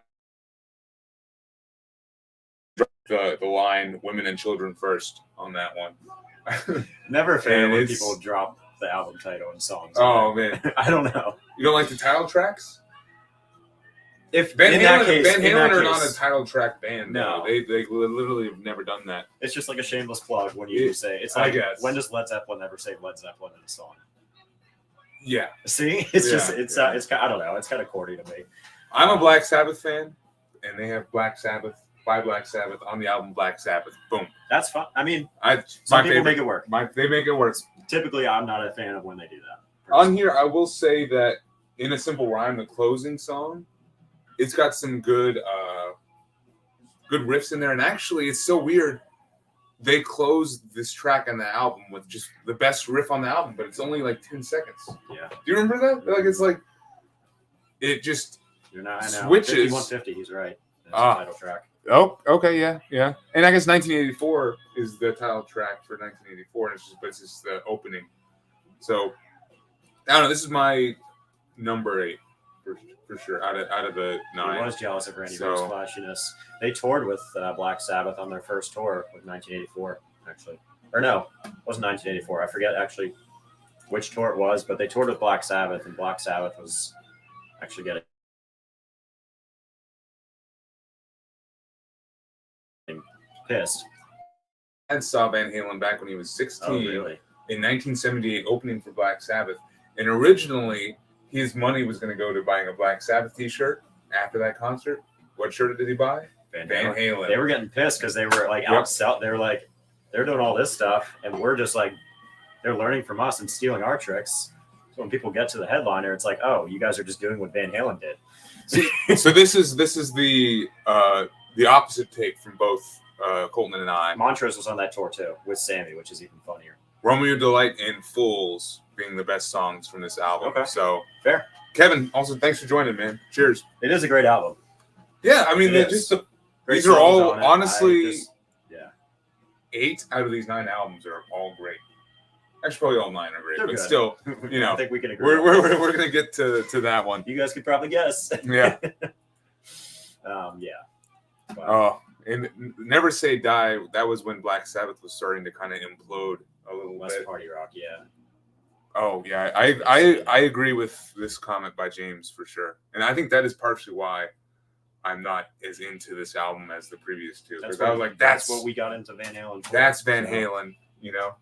the line "women and children first" on that one. Never a fan when people drop the album title and songs. Oh man, I don't know. You don't like the title tracks? If Van Halen are not a title track band. No, they literally have never done that. It's just like a shameless plug when you say it's like, I guess. When does Led Zeppelin ever say Led Zeppelin in a song? Yeah. See, it's I don't know. It's kind of corny to me. I'm a Black Sabbath fan, and they have Black Sabbath by Black Sabbath on the album Black Sabbath. Boom. That's fun. I mean, some people make it work. They make it work. Typically, I'm not a fan of when they do that. On here, I will say that in A Simple Rhyme, the closing song, it's got some good riffs in there, and actually, it's so weird. They closed this track on the album with just the best riff on the album, but it's only like 10 seconds. Yeah. Do you remember that? Like it's like it just switches. 5150, he's right. That's the title track. Oh, okay, yeah. And I guess 1984 is the title track for 1984, and it's just the opening. So I don't know. This is my number 8 for sure out of the 9. I was jealous of Randy Rhoads' flashiness. They toured with Black Sabbath on their first tour with 1984, actually. Or no, it wasn't 1984. I forget actually which tour it was, but they toured with Black Sabbath, and Black Sabbath was actually getting pissed. I saw Van Halen back when he was 16 in 1978, opening for Black Sabbath. And originally, his money was going to go to buying a Black Sabbath T-shirt after that concert. What shirt did he buy? Van Halen. They were getting pissed because they were like outsell. They were like, they're doing all this stuff, and we're just like, they're learning from us and stealing our tricks. So when people get to the headliner, it's like, oh, you guys are just doing what Van Halen did. So this is the opposite take from both Colton and I. Montrose was on that tour too with Sammy, which is even funnier. Romeo Delight and Fools being the best songs from this album. Okay. So fair. Kevin, also thanks for joining, man. Cheers. It is a great album. Yeah, I mean, these are all honestly 8 out of these 9 albums are all great. Actually, probably all 9 are great, but still, I think we can agree. We're gonna get to that one. You guys could probably guess. Yeah. Yeah. But, Oh, and Never Say Die. That was when Black Sabbath was starting to kind of implode a little West bit. Party Rock, yeah. Oh yeah, I agree with this comment by James for sure, and I think that is partially why I'm not as into this album as the previous two. Because I was like, that's what we got into Van Halen for. That's Van Halen, you know.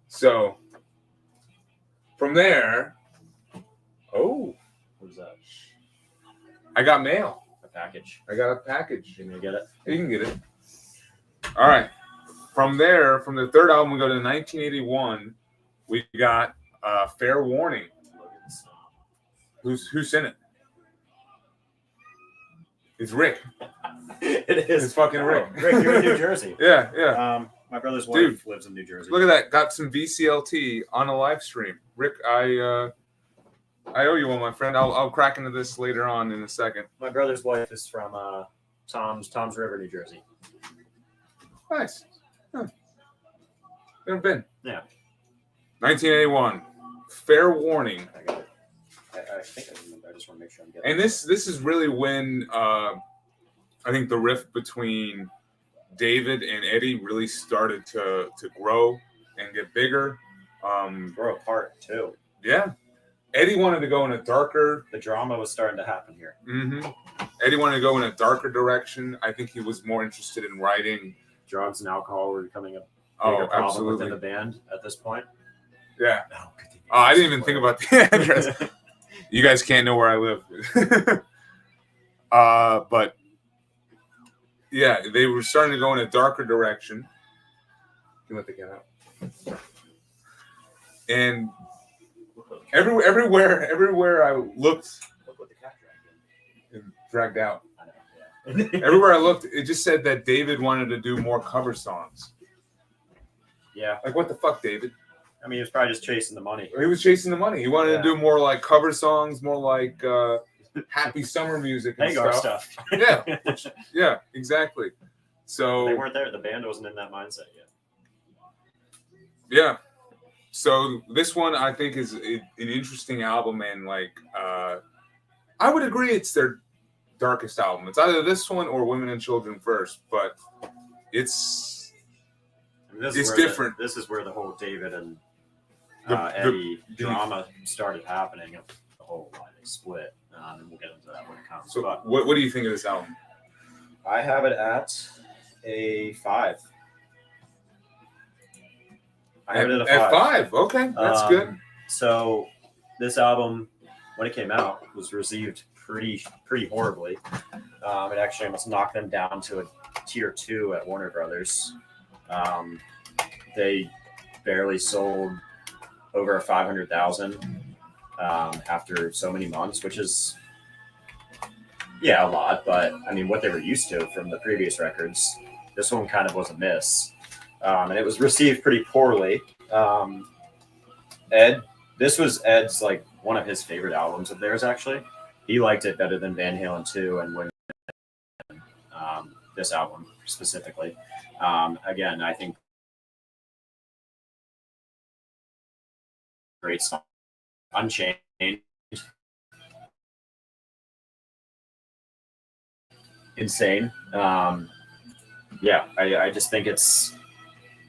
So from there, what was that? I got mail. A package. I got a package. You can get it. You can get it. All right. From there, from the third album, we go to 1981. We got Fair Warning. Who's in it? It's Rick. It is. It's fucking Rick. Rick, you're in New Jersey. Yeah. My brother's wife lives in New Jersey. Look at that. Got some VCLT on a live stream. Rick, I owe you one, my friend. I'll crack into this later on in a second. My brother's wife is from Tom's River, New Jersey. Nice. Huh. Never been. Yeah. 1981. Fair Warning. I got it. I think I remember. I just want to make sure I'm getting And this is really when I think the rift between David and Eddie really started to grow and get bigger. grow apart too. Yeah. Eddie wanted to go in a darker. The drama was starting to happen here. Mm-hmm. Eddie wanted to go in a darker direction. I think he was more interested in writing. Drugs and alcohol were becoming a bigger problem absolutely. within the band at this point. Yeah. I didn't even think about the address. You guys can't know where I live. But yeah, they were starting to go in a darker direction. You let the cat out. And everywhere I looked, Look what the cat dragged out. I know, yeah. Everywhere I looked, it just said that David wanted to do more cover songs. Yeah. Like, what the fuck, David? I mean, he was probably just chasing the money. He was chasing the money. He wanted to do more like cover songs, more like happy summer music and stuff. Yeah, exactly. So they weren't there. The band wasn't in that mindset yet. Yeah. So this one I think is an interesting album, and like I would agree it's their darkest album. It's either this one or Women and Children First, but it's different. This is where the whole David and Eddie drama started happening. The whole why they split, and we'll get into that when it comes. So but what do you think of this album? I have it at a 5. I have it at 5. Okay, that's good. So this album, when it came out, was received pretty horribly. It actually almost knocked them down to a tier 2 at Warner Brothers. They barely sold over 500,000 after so many months, which is a lot. But I mean, what they were used to from the previous records, this one kind of was a miss. And it was received pretty poorly. This was Ed's like one of his favorite albums of theirs. Actually, he liked it better than Van Halen 2 and when this album specifically. Again, I think great song, Unchained. Insane. I just think it's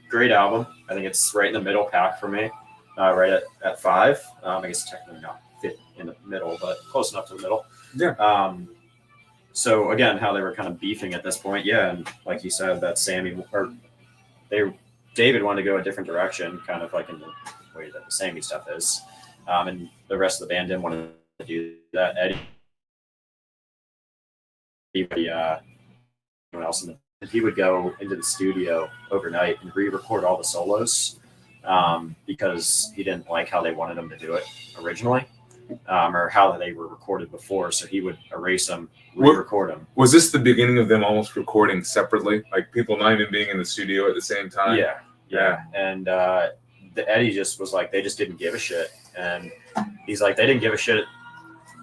great album. I think it's right in the middle pack for me, right at 5. I guess technically not fit in the middle, but close enough to the middle. Yeah. So again, how they were kind of beefing at this point, and like you said, that David wanted to go a different direction, kind of like in the way that the Sammy stuff is, and the rest of the band didn't want to do that. Eddie, anyone else he would go into the studio overnight and re-record all the solos because he didn't like how they wanted him to do it originally, or how they were recorded before. So he would erase them, re-record them. Was this the beginning of them almost recording separately, like people not even being in the studio at the same time? Yeah. And the Eddie just was like, they just didn't give a shit, and he's like, they didn't give a shit.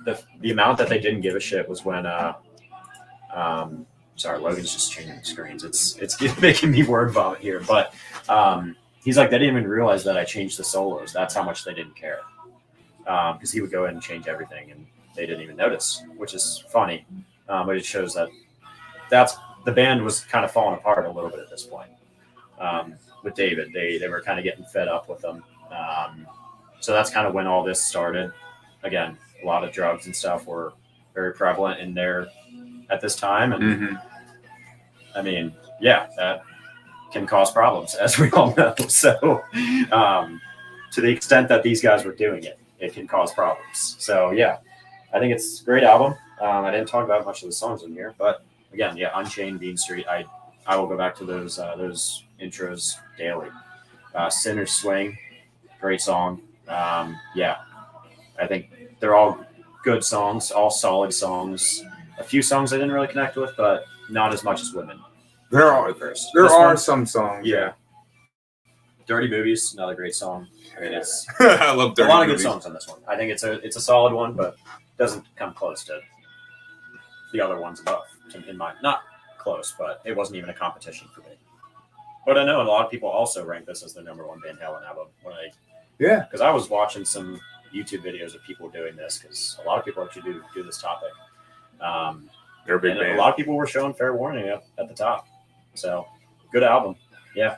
The amount that they didn't give a shit was when sorry, Logan's just changing screens. It's making me word vomit here. But he's like, they didn't even realize that I changed the solos. That's how much they didn't care. Because he would go in and change everything, and they didn't even notice, which is funny. but it shows that's the band was kind of falling apart a little bit at this point. With David, they were kind of getting fed up with them. So that's kind of when all this started. Again, a lot of drugs and stuff were very prevalent in there at this time. And I mean, yeah, that can cause problems, as we all know. So to the extent that these guys were doing it, it can cause problems. So yeah, I think it's a great album. I didn't talk about much of the songs in here, but again, yeah, Unchained, Mean Street. I will go back to those intros daily. Sinner's Swing, great song. Yeah, I think they're all good songs, all solid songs. A few songs I didn't really connect with, but not as much as Women. There are some songs. Yeah. Dirty Movies, another great song. I mean, it's I love Dirty a lot of Movies. good songs on this one. I think it's a solid one, but doesn't come close to the other ones above. In my not close, but it wasn't even a competition for me. But I know a lot of people also rank this as the number one Van Halen album. Because I was watching some YouTube videos of people doing this, because a lot of people actually do this topic. They're a big band. A lot of people were showing Fair Warning up at the top. So good album. Yeah,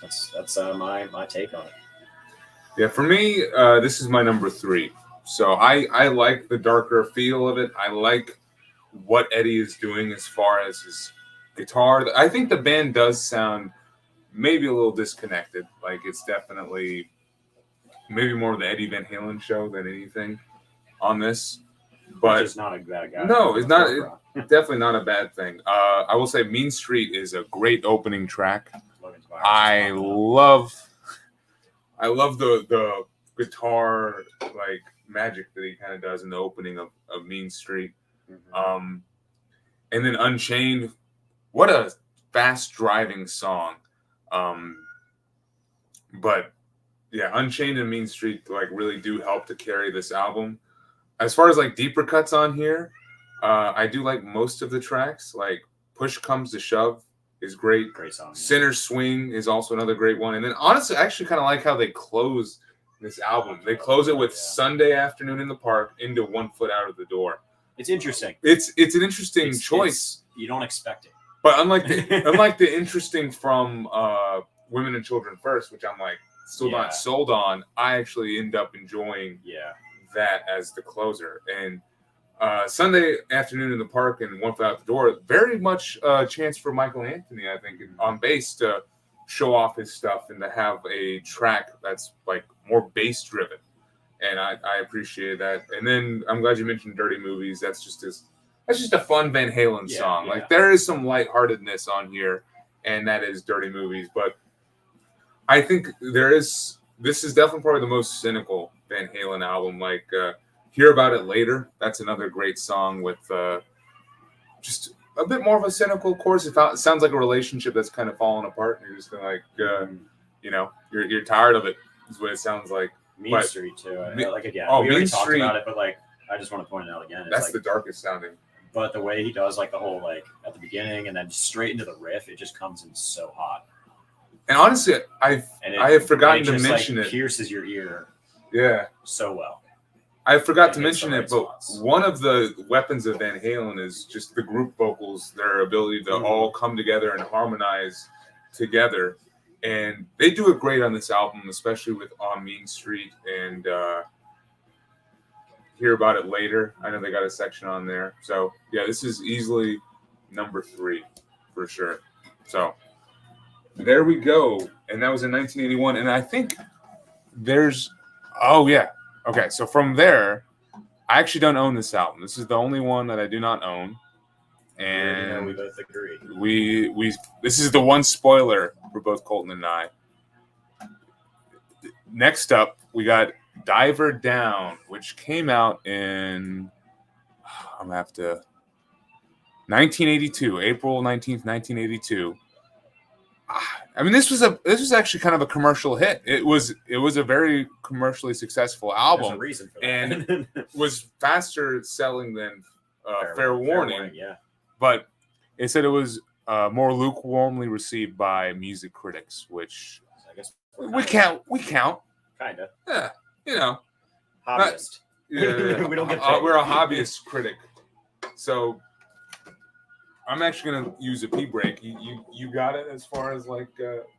that's my take on it. Yeah, for me, this is my number 3. So I like the darker feel of it. I like what Eddie is doing as far as his guitar. I think the band does sound maybe a little disconnected. Like it's definitely maybe more of the Eddie Van Halen show than anything on this. But it's not a bad guy. No, it's not. It's definitely not a bad thing. I will say Mean Street is a great opening track. I love the guitar like magic that he kind of does in the opening of Mean Street. And then Unchained, what a fast driving song. But yeah, Unchained and Mean Street like really do help to carry this album. As far as like deeper cuts on here, I do like most of the tracks. Like Push Comes to Shove is great. Great song. Sinner's Swing is also another great one. And then honestly, I actually kind of like how they close this album. They close it with Sunday Afternoon in the Park into One Foot Out of the Door. It's interesting. It's an interesting choice. You don't expect it. But unlike the interesting from Women and Children First, which I'm like still not sold on, I actually end up enjoying that as the closer. And Sunday Afternoon in the Park and One Foot Out the Door, very much a chance for Michael Anthony, I think, on bass to show off his stuff and to have a track that's like more bass driven. And I appreciate that. And then I'm glad you mentioned Dirty Movies. That's just a fun Van Halen song. Like there is some lightheartedness on here, and that is Dirty Movies. But I think this is definitely probably the most cynical Van Halen album. Like Hear About It Later. That's another great song with just a bit more of a cynical chorus. It sounds like a relationship that's kind of falling apart, and you're just gonna like, you're tired of it. Is what it sounds like. Mean Street too. We already talked about it, but like I just want to point it out again. That's like, the darkest sounding. But the way he does like the whole like at the beginning and then straight into the riff, it just comes in so hot. And honestly, I have forgotten to mention it. Pierces your ear. Yeah. So well. I forgot to mention it, but one of the weapons of Van Halen is just the group vocals, their ability to all come together and harmonize together. And they do it great on this album, especially with On Mean Street and Hear About It Later. I know they got a section on there. So, yeah, this is easily number 3 for sure. So, there we go. And that was in 1981. And I think okay, so from there, I actually don't own this album. This is the only one that I do not own. And we both agree. We this is the one spoiler for both Colton and I. Next up, we got Diver Down, which came out in 1982, April 19th, 1982. I mean, this was actually kind of a commercial hit. It was a very commercially successful album. There's a reason for that. And was faster selling than Fair Warning. Yeah. But it said it was more lukewarmly received by music critics, which I guess we count. Kind of. Yeah, hobbyist. Yeah. We don't get paid. We're a hobbyist critic. So I'm actually gonna use a pee break. You got it as far as like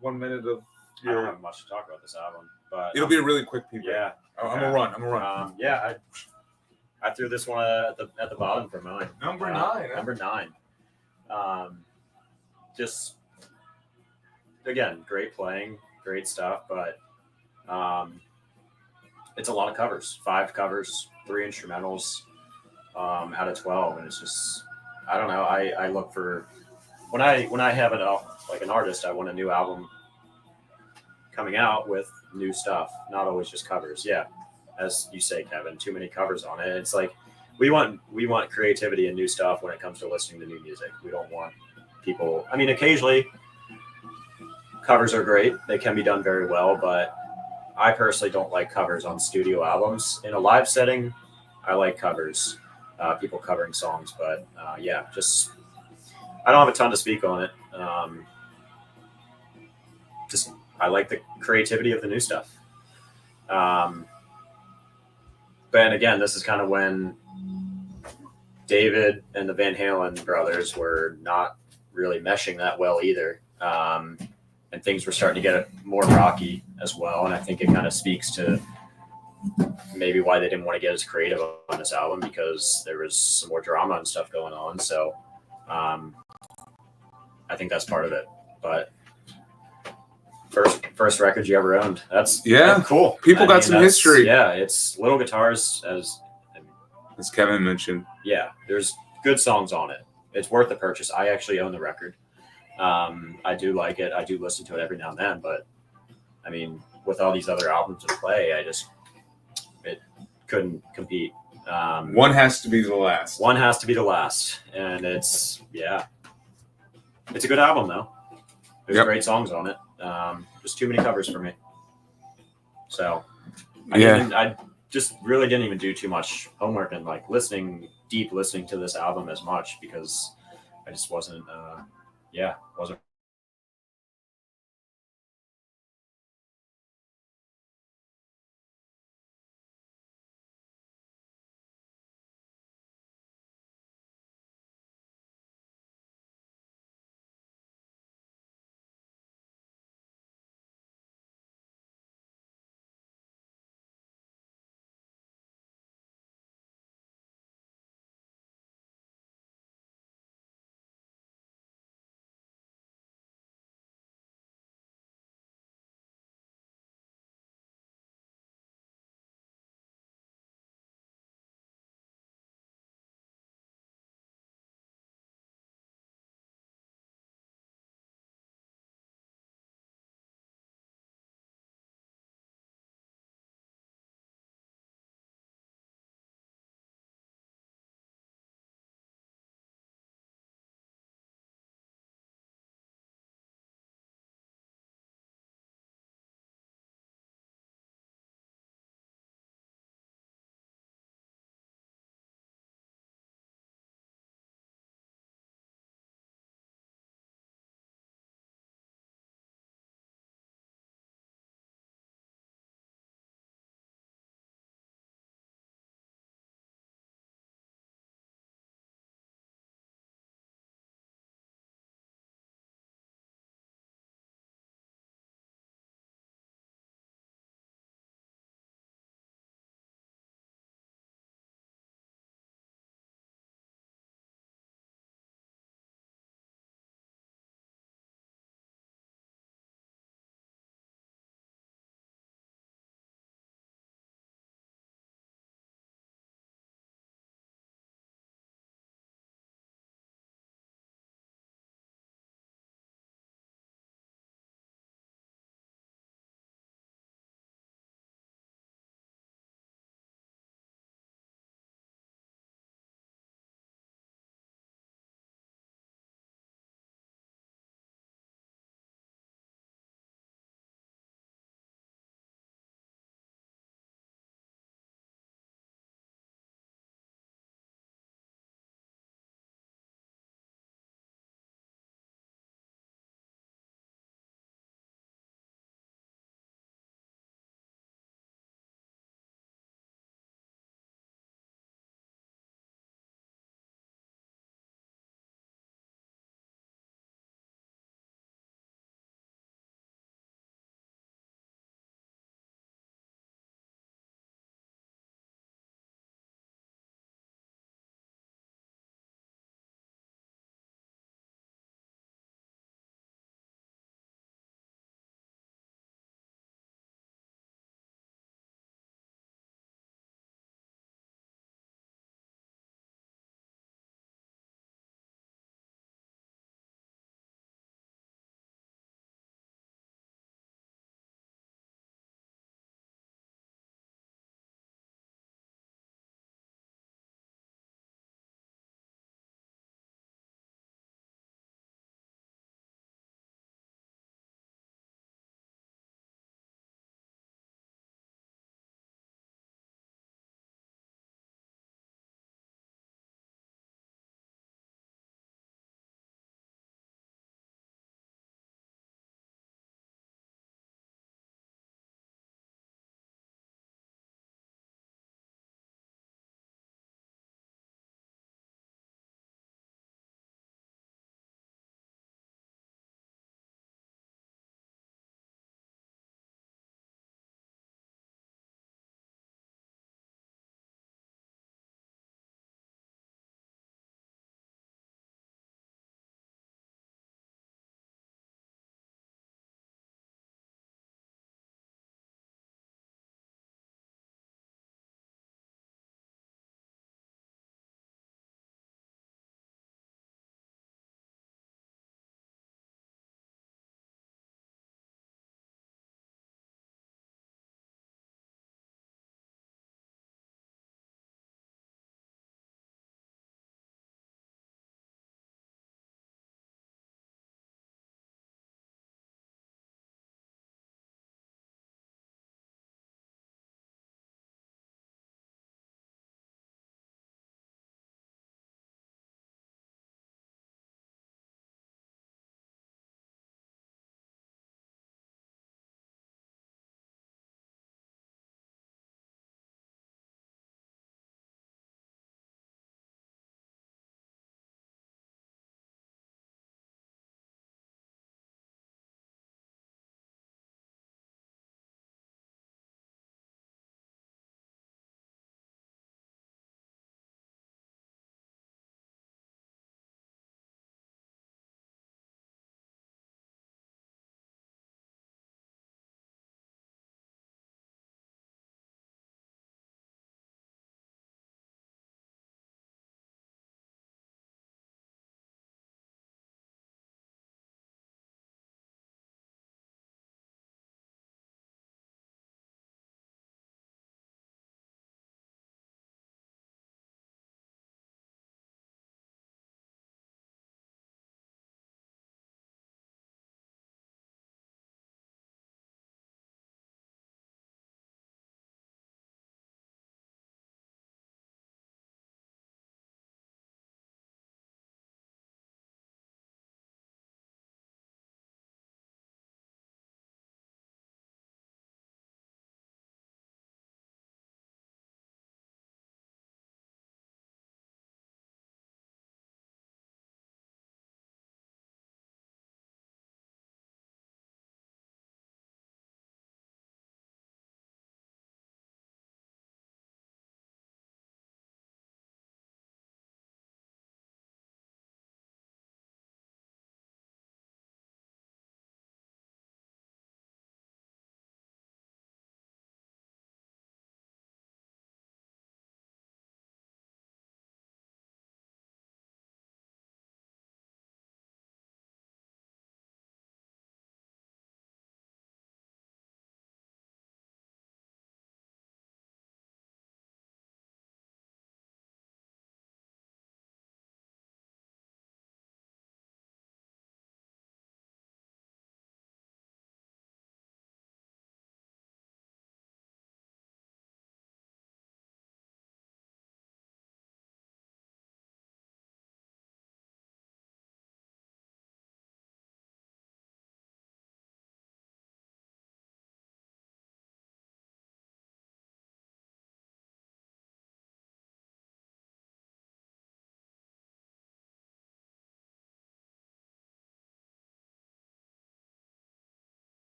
1 minute of I don't your. have much to talk about this album, but It'll be a really quick pee break. Yeah, I'm gonna run. Yeah, I threw this one at the bottom for mine. Number 9. Number 9. Just again, great playing, great stuff, but it's a lot of covers. 5 covers, 3 instrumentals out of 12, and it's just I don't know. I look for when I have an artist, I want a new album coming out with new stuff, not always just covers. Yeah, as you say, Kevin, too many covers on it. It's like we want creativity and new stuff when it comes to listening to new music. We don't want people. I mean, occasionally covers are great; they can be done very well, but I personally don't like covers on studio albums. In a live setting, I like covers, people covering songs, but yeah, just I don't have a ton to speak on it. Just I like the creativity of the new stuff. But again, this is kind of when David and the Van Halen brothers were not really meshing that well either. And things were starting to get more rocky as well. And I think it kind of speaks to maybe why they didn't want to get as creative on this album, because there was some more drama and stuff going on. So I think that's part of it. But first record you ever owned. That's cool. People got some history. Yeah, it's little guitars, as Kevin mentioned. Yeah, there's good songs on it. It's worth the purchase. I actually own the record. I do like it. I do listen to it every now and then, but I mean, with all these other albums to play, it couldn't compete. One has to be the last. One has to be the last, and it's a good album though. There's great songs on it. Just too many covers for me. So I just really didn't even do too much homework and like listening to this album as much, because I just wasn't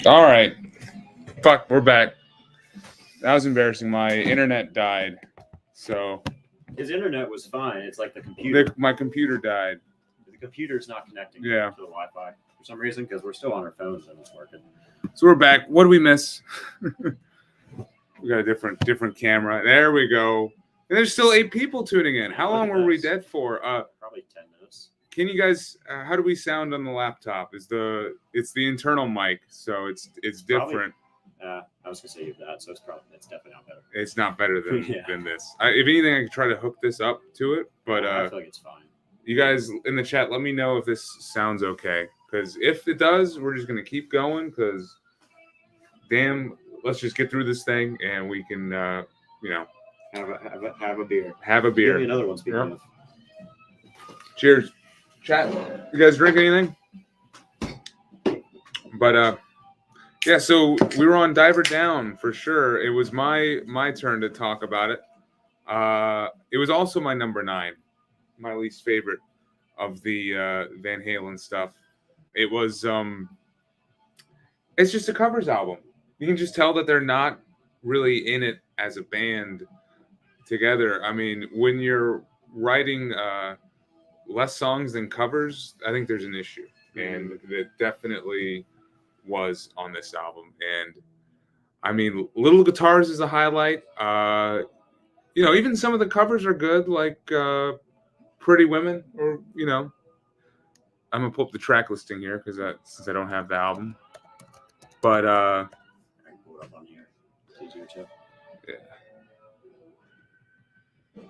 All right. Fuck, we're back. That was embarrassing. My internet died. So his internet was fine. It's like the computer. my computer died. The computer's not connecting to the Wi-Fi for some reason because we're still on our phones and it's working. So we're back. What did we miss? We got a different camera. There we go. And there's still 8 people tuning in. How long were we dead for? Probably 10 minutes. Can you guys? How do we sound on the laptop? It's the internal mic, so it's different. I was gonna say you that, so it's definitely not better. It's not better than this. If anything, I could try to hook this up to it, but I feel like it's fine. You guys in the chat, let me know if this sounds okay. Because if it does, we're just gonna keep going. Because damn, let's just get through this thing, and we can, have a beer. Have a beer. Give me another one. Speaking of. Cheers, chat. You guys drink anything? But yeah, so we were on Diver Down for sure. It was my turn to talk about it. It was also my number 9, my least favorite of the Van Halen stuff. It was it's just a covers album. You can just tell that they're not really in it as a band together. I mean, when you're writing less songs than covers, I think there's an issue, and it definitely was on this album. And I mean, little guitars is a highlight. Even some of the covers are good, like Pretty Women, or I'm gonna pull up the track listing here because since I don't have the album, but I can pull it up on here. It's easier too.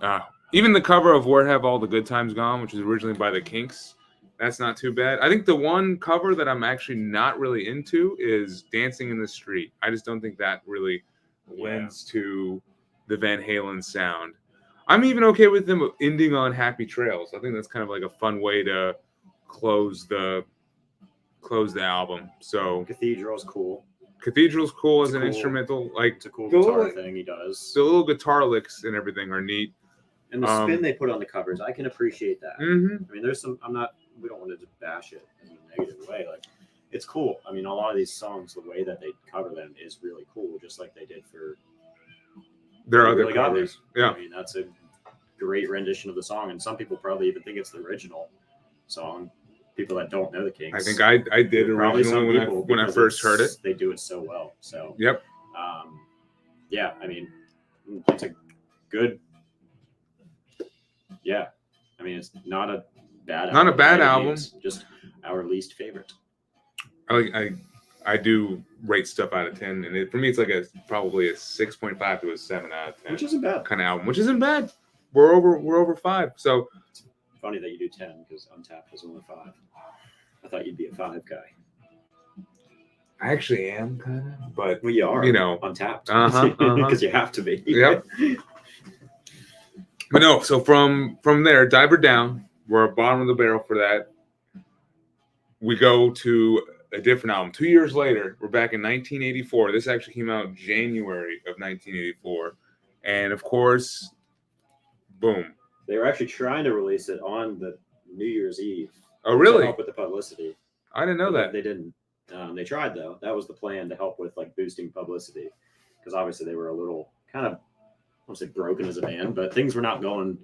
Yeah. Even the cover of Where Have All the Good Times Gone, which was originally by the Kinks, that's not too bad. I think the one cover that I'm actually not really into is Dancing in the Street. I just don't think that really lends to the Van Halen sound. I'm even okay with them ending on Happy Trails. I think that's kind of like a fun way to close the album. So Cathedral's cool. Cathedral's cool as an instrumental. Like it's a cool guitar thing he does. The little guitar licks and everything are neat. And the spin they put on the covers, I can appreciate that. Mm-hmm. I mean, there's some. We don't want to just bash it in a negative way. Like, it's cool. I mean, a lot of these songs, the way that they cover them is really cool, just like they did for their other covers. Yeah, I mean, that's a great rendition of the song, and some people probably even think it's the original song. People that don't know the Kinks. I think I did originally when I first heard it. They do it so well. So yep. Yeah, I mean, it's a good. Yeah, I mean, it's not a bad album. Not a bad album. Just our least favorite. I do rate stuff out of 10, and for me, it's like probably a 6.5 to a 7 out of 10. Which isn't bad. Kind of album, which isn't bad. We're over 5. So it's funny that you do 10 because Untapped is only 5. I thought you'd be a 5 guy. I actually am kind of, but well, you are. Untapped. Because you have to be. Yep. But no, so from there, Diver Down, we're bottom of the barrel for that. We go to a different album. 2 years later, we're back in 1984. This actually came out January of 1984. And of course, boom. They were actually trying to release it on the New Year's Eve. Oh, really? To help with the publicity. I didn't know that. They didn't. They tried, though. That was the plan, to help with like boosting publicity. Because obviously they were a little kind of, I won't say broken as a band, but things were not going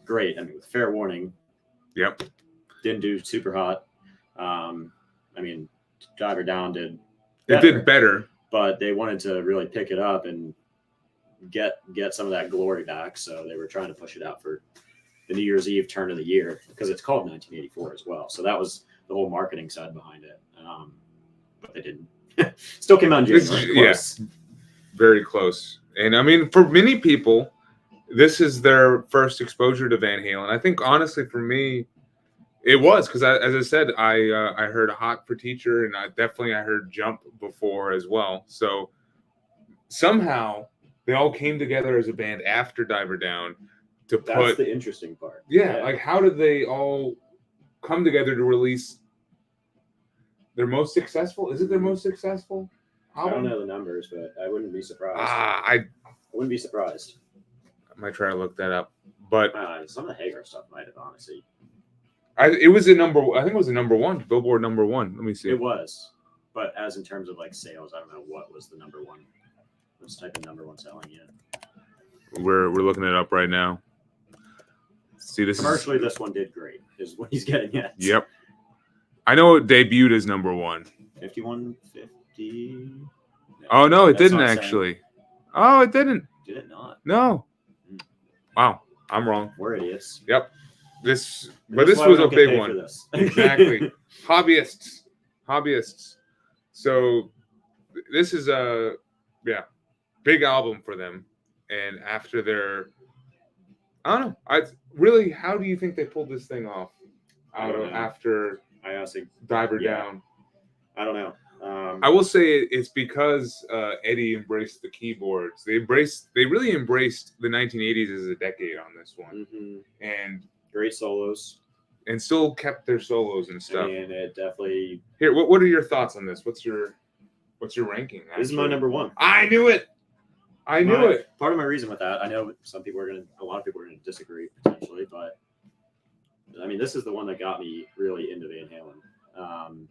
great. I mean, with Fair Warning. Yep. Didn't do super hot. I mean, Diver Down did better. It did better. But they wanted to really pick it up and get some of that glory back. So they were trying to push it out for the New Year's Eve turn of the year, because it's called 1984 as well. So that was the whole marketing side behind it. But they didn't. Still came out in January. Yes. Yeah, very close. And I mean, for many people, this is their first exposure to Van Halen. I think, honestly, for me, it was because, as I said, I heard Hot for Teacher, and I heard Jump before as well. So somehow they all came together as a band after Diver Down to put. That's the interesting part. Yeah, like how did they all come together to release their most successful? Is it their most successful album? I don't know the numbers, but I wouldn't be surprised. I wouldn't be surprised. I might try to look that up, but some of the Hagar stuff might have, honestly. It was a number. I think it was a number 1, Billboard number 1. Let me see. It was. But as in terms of like sales, I don't know what was the number one. Let's type in number one selling. Yeah. We're looking it up right now. See, Commercially, this one did great. Is what he's getting at. Yep. I know it debuted as number one. 5150. Oh no, it didn't actually. Oh, it didn't. Did it not? No. Wow, I'm wrong. We're idiots. Yep. This was a big one. This. Exactly. Hobbyists. So this is a big album for them. And after their, I don't know. How do you think they pulled this thing off? After I honestly Diver Down. I don't know. I will say it's because Eddie embraced the keyboards. They really embraced the 1980s as a decade on this one, and great solos, and still kept their solos and stuff. And it definitely. Here, what are your thoughts on this? What's your ranking? Actually? This is my number one. I knew it. I knew it. Part of my reason with that, I know a lot of people are going to disagree potentially, but I mean, this is the one that got me really into Van Halen.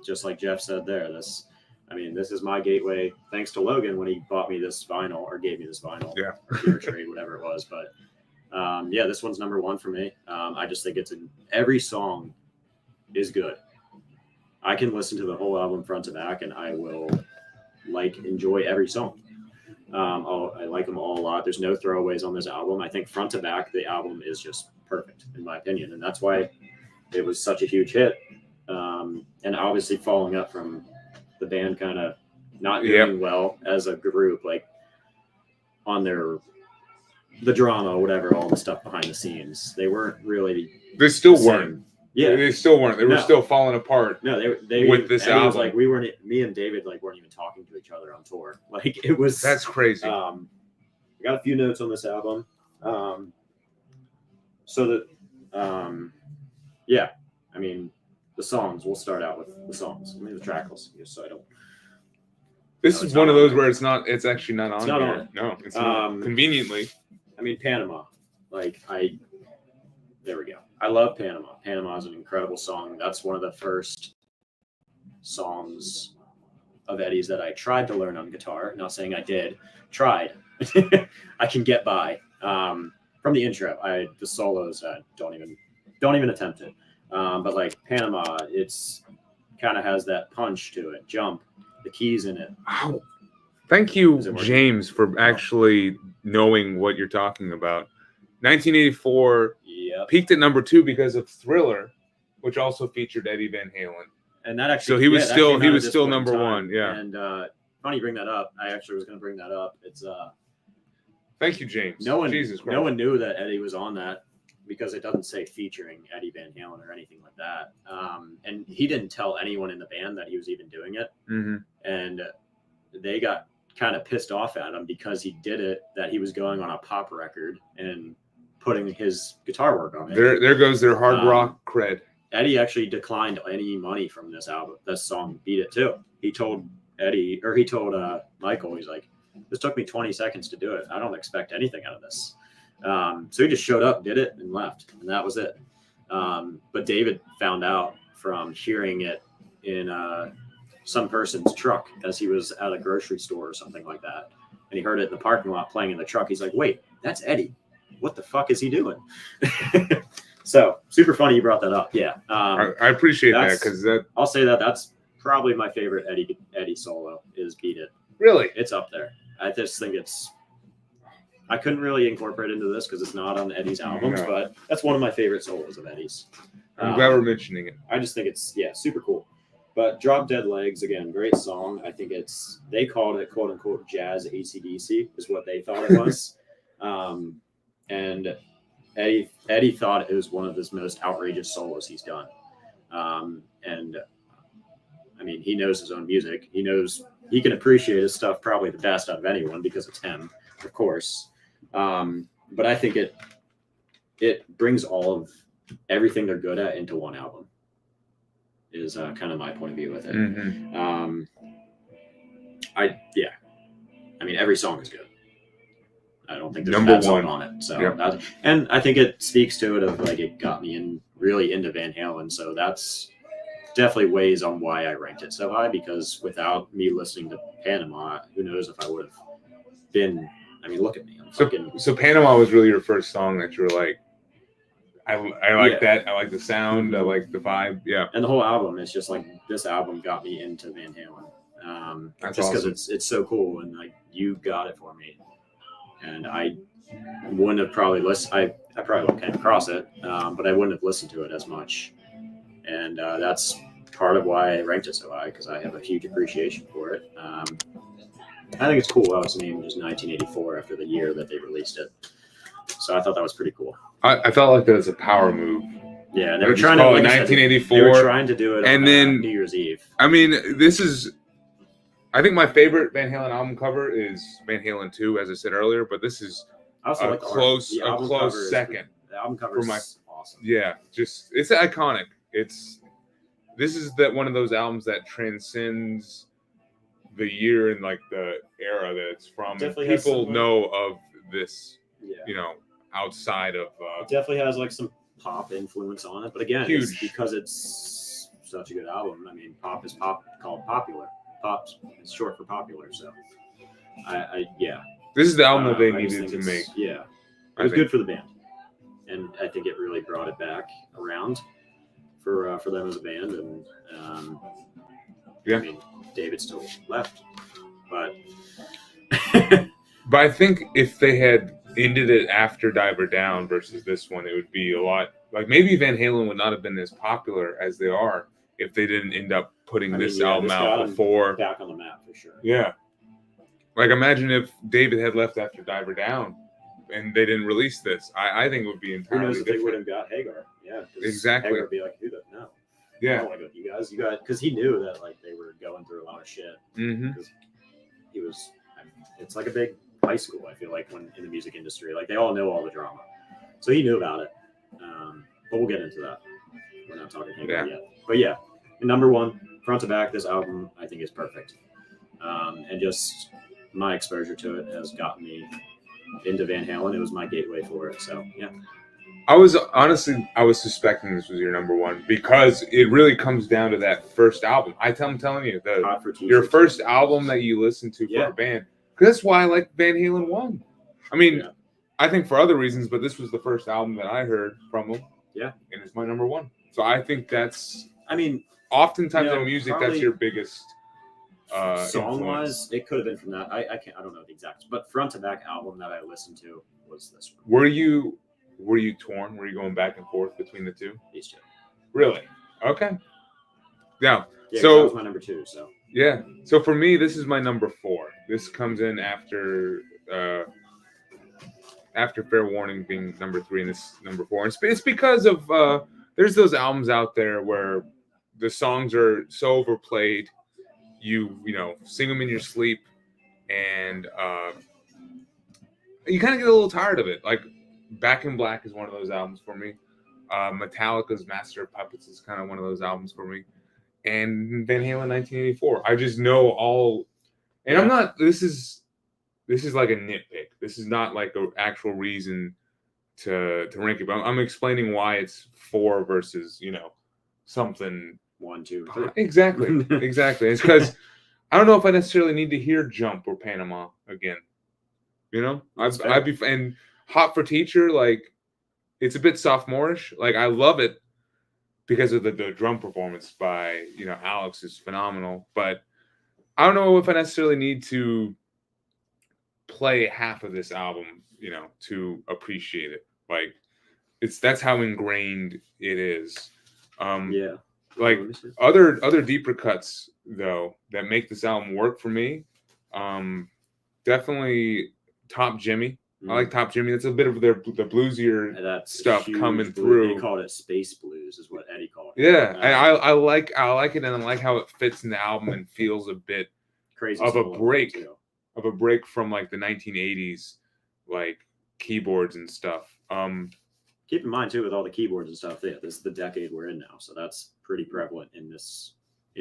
Just like Jeff said there, this is my gateway. Thanks to Logan when he bought me this vinyl or gave me this vinyl, or trade, whatever it was. But this one's number one for me. I just think every song is good. I can listen to the whole album front to back, and I will enjoy every song. I like them all a lot. There's no throwaways on this album. I think front to back, the album is just perfect in my opinion, and that's why it was such a huge hit. And obviously following up from the band kind of not doing well as a group, like on the drama, whatever, all the stuff behind the scenes. They weren't really. They still weren't. Yeah, they still weren't. They were still falling apart. No, they with this album. Was like me and David weren't even talking to each other on tour. Like it was. That's crazy. I got a few notes on this album. I mean, the songs. We'll start out with the songs. I mean, the track list, just so I don't. This is one of those where it's not. It's actually not on it's not here. On. No, it's not. Conveniently. I mean, Panama. There we go. I love Panama. Panama is an incredible song. That's one of the first songs of Eddie's that I tried to learn on guitar. Not saying I did. Tried. I can get by. From the intro, the solos don't even attempt it. But Panama, it's kind of has that punch to it. Jump, the keys in it. Wow. Thank you, James, for actually knowing what you're talking about. 1984 peaked at number 2 because of Thriller, which also featured Eddie Van Halen. And that actually, so he was still number 1. Yeah. And funny you bring that up. I actually was going to bring that up. It's thank you, James. No one knew that Eddie was on that because it doesn't say featuring Eddie Van Halen or anything like that. And he didn't tell anyone in the band that he was even doing it. Mm-hmm. And they got kind of pissed off at him because he did it, that he was going on a pop record and putting his guitar work on it. There goes their hard rock cred. Eddie actually declined any money from this album. This song Beat It too. He told Michael, he's like, this took me 20 seconds to do it. I don't expect anything out of this. So he just showed up, did it, and left. And that was it. But David found out from hearing it in some person's truck as he was at a grocery store or something like that. And he heard it in the parking lot playing in the truck. He's like, wait, that's Eddie. What the fuck is he doing? So super funny you brought that up. Yeah. I appreciate that because I'll say that's probably my favorite Eddie solo is Beat It. Really? It's up there. I just think I couldn't really incorporate into this because it's not on Eddie's albums, but that's one of my favorite solos of Eddie's. I'm glad we're mentioning it. I just think it's super cool. But Drop Dead Legs, again, great song. I think they called it quote unquote jazz AC/DC is what they thought it was. And Eddie thought it was one of his most outrageous solos he's done. And I mean, he knows his own music. He knows he can appreciate his stuff probably the best out of anyone because it's him, of course. But I think it brings all of everything they're good at into one album is kind of my point of view with it. Mm-hmm. I mean, every song is good. I don't think there's number a bad one song on it. So and I think it speaks to it of it got me really into Van Halen. So that's definitely weighs on why I ranked it so high, because without me listening to Panama, who knows if I would have been. I mean, look at me. So Panama was really your first song that you were like, I like that. I like the sound. I like the vibe. Yeah. And the whole album is just like, this album got me into Van Halen. Just because it's so cool, and like you got it for me, and I wouldn't have probably listened. I probably came across it, but I wouldn't have listened to it as much, and that's part of why I ranked it so high, because I have a huge appreciation for it. I think it's cool how it's named just 1984 after the year that they released it. So I thought that was pretty cool. I felt like that was a power move. Yeah, they were trying to, like 1984. They were trying to do it and on then New Year's Eve. I mean, this is. I think my favorite Van Halen album cover is Van Halen 2, as I said earlier, but this is a close second. The album cover is awesome. Yeah, just it's iconic. This is one of those albums that transcends the year and like the era that it's from. People know of this, outside of. It definitely has like some pop influence on it, but again, it's because it's such a good album. I mean, pop is called popular. Pop is short for popular, so yeah. This is the album that they needed to make. Yeah, it was good for the band, and I think it really brought it back around for them as a band. And I mean, David still left, but but I think if they had ended it after Diver Down versus this one, it would be a lot like maybe Van Halen would not have been as popular as they are if they didn't end up putting this album out before. Back on the map for sure. Yeah. Like imagine if David had left after Diver Down and they didn't release this. I think it would be entirely different. Who knows if they would have got Hagar? Yeah. Exactly. Hagar would be like, who the no. Yeah. I don't want to go with you guys. Because he knew that like they were going through a lot of shit. Mm-hmm. He was. It's like a big high school. I feel like when in the music industry, like they all know all the drama, so he knew about it. But we'll get into that. We're not talking Hagar yet. But yeah, number one, front to back, this album I think is perfect, and just my exposure to it has gotten me into Van Halen. It was my gateway for it. So yeah. I was suspecting this was your number one because it really comes down to that first album. I'm telling you, your first album that you listen to for a band. Because that's why I like Van Halen 1. I mean, I think for other reasons, but this was the first album that I heard from them. Yeah. And it's my number one. So I think that's. I mean, oftentimes in music, that's your biggest. Song-wise, it could have been from that. I don't know the exact, but front to back album that I listened to was this one. Were you torn? Were you going back and forth between the two? These two. Really? Okay. Yeah. So that was my number 2. So. Yeah. So for me, this is my number 4. This comes in after Fair Warning being number 3 and this number 4. And it's because of there's those albums out there where the songs are so overplayed, you sing them in your sleep, and you kind of get a little tired of it. Like Back in Black is one of those albums for me. Metallica's Master of Puppets is kind of one of those albums for me. And Van Halen 1984. I just know all, and I'm not. This is like a nitpick. This is not like an actual reason to rank it. But I'm explaining why it's 4 versus something 1, 2, 3. Exactly. It's because I don't know if I necessarily need to hear Jump or Panama again. I'd be and Hot for Teacher, like it's a bit sophomorish. Like I love it because of the drum performance by Alex is phenomenal, but I don't know if I necessarily need to play half of this album to appreciate it. Like that's how ingrained it is. Like other deeper cuts though that make this album work for me, definitely Top Jimmy. I like Top Jimmy. That's a bit of the bluesier stuff coming through. They called it space blues, is what Eddie called it. Yeah, and I like it, and I like how it fits in the album and feels a bit crazy of a break from like the 1980s, like keyboards and stuff. Keep in mind too, with all the keyboards and stuff, this is the decade we're in now, so that's pretty prevalent in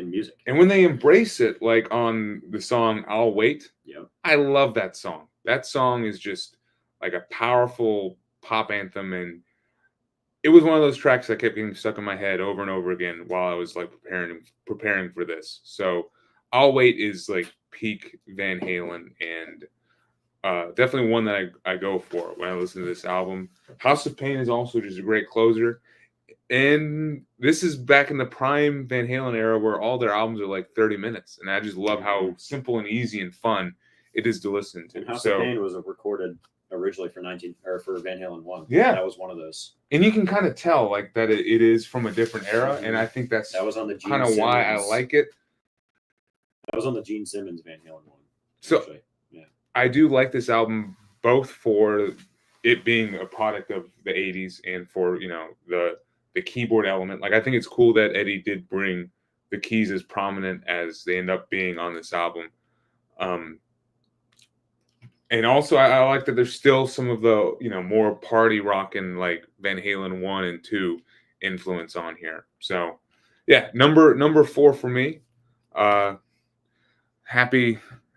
music. And when they embrace it, like on the song "I'll Wait," I love that song. That song is just like a powerful pop anthem, and it was one of those tracks that kept getting stuck in my head over and over again while I was like preparing for this. So I'll Wait is like peak Van Halen, and definitely one that I go for when I listen to this album. House of Pain is also just a great closer. And this is back in the prime Van Halen era where all their albums are like 30 minutes. And I just love how simple and easy and fun it is to listen to. And House of Pain was recorded originally for Van Halen 1. Yeah. That was one of those. And you can kind of tell like that it is from a different era. And I think that was on the kind of why I like it. That was on the Gene Simmons Van Halen 1. So actually. Yeah. I do like this album both for it being a product of the 80s and for, you know, the keyboard element. Like, I think it's cool that Eddie did bring the keys as prominent as they end up being on this album. And also I like that there's still some of the, you know, more party rockin' like Van Halen 1 and 2 influence on here. So yeah, number 4 for me. Happy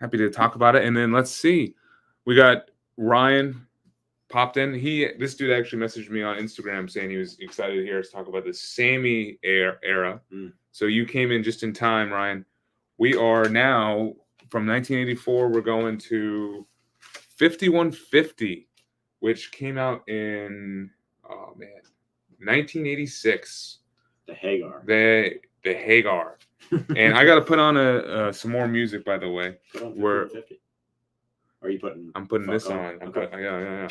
to talk about it. And then let's see. We got Ryan popped in. This dude actually messaged me on Instagram saying he was excited to hear us talk about the Sammy era. So you came in just in time, Ryan. We are now from 1984. We're going to 5150, which came out in 1986. The Hagar. The Hagar. And I got to put on some more music, by the way. Put on 5150. Are you putting? I'm putting this on. Okay. Yeah.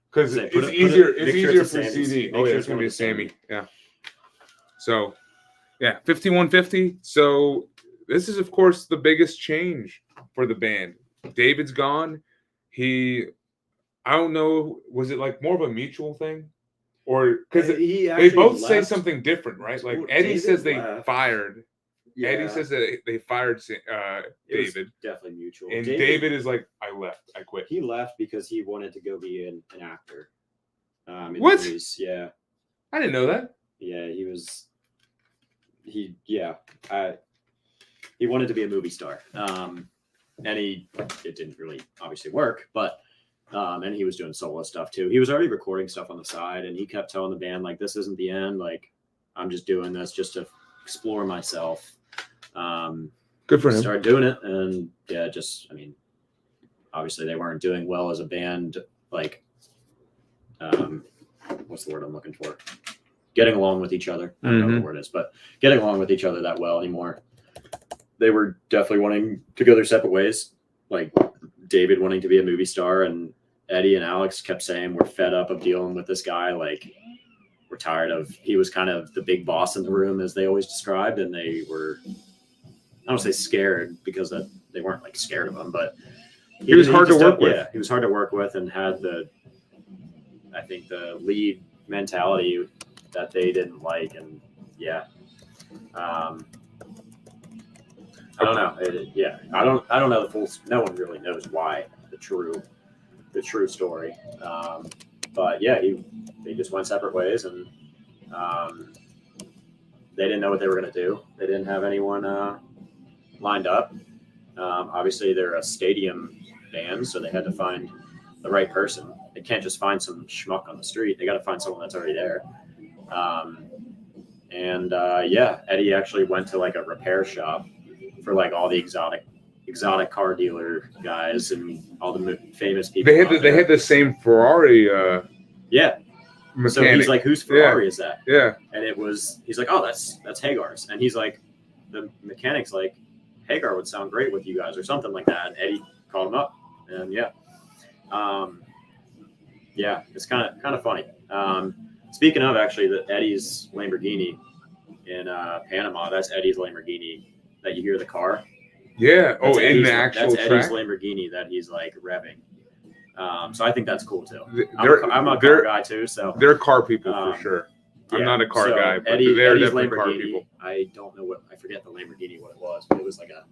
Because it's easier. It's easier for CD. Oh yeah, it's gonna be a Sammy. Yeah. So, yeah, 5150. So this is, of course, the biggest change for the band. David's gone. I don't know. Was it like more of a mutual thing, or because they both say something different, right? Like Eddie says they fired. Yeah. Eddie says that they fired David. Definitely mutual. And David is like, I left. I quit. He left because he wanted to go be an actor. What? Movies. Yeah. I didn't know that. Yeah, he wanted to be a movie star. And it didn't really obviously work, but and he was doing solo stuff too. He was already recording stuff on the side, and he kept telling the band, like, this isn't the end. Like, I'm just doing this just to explore myself. Good for him. Started doing it, and yeah, obviously they weren't doing well as a band. Like, what's the word I'm looking for? Getting along with each other. I don't know what the word is, but getting along with each other that well anymore. They were definitely wanting to go their separate ways. Like David wanting to be a movie star, and Eddie and Alex kept saying, we're fed up of dealing with this guy. Like, we're tired of, he was kind of the big boss in the room, as they always described, and they were, I don't say scared, because they weren't like scared of him, but he was hard to work with. Yeah, he was hard to work with, and had the lead mentality that they didn't like, and yeah, I don't know. I don't know the full. No one really knows why the true story. But yeah, they just went separate ways, and they didn't know what they were going to do. They didn't have anyone lined up. Obviously, they're a stadium band, so they had to find the right person. They can't just find some schmuck on the street. They got to find someone that's already there. Eddie actually went to like a repair shop for like all the exotic car dealer guys and all the famous people. They had the same Ferrari. Mechanic. So he's like, whose Ferrari is that? Yeah. And he's like, oh, that's Hagar's. And he's like, the mechanic's like, Hagar would sound great with you guys, or something like that. And Eddie called him up, and it's kind of funny. Speaking of, actually, Eddie's Lamborghini in Panama, that's Eddie's Lamborghini that you hear the car. Yeah. In the actual track? That's Eddie's Lamborghini that he's like revving. So I think that's cool too. I'm a car guy too, so they're car people for sure. I'm not a car guy, but they're definitely car people. I don't know I forget the Lamborghini what it was, but it was like a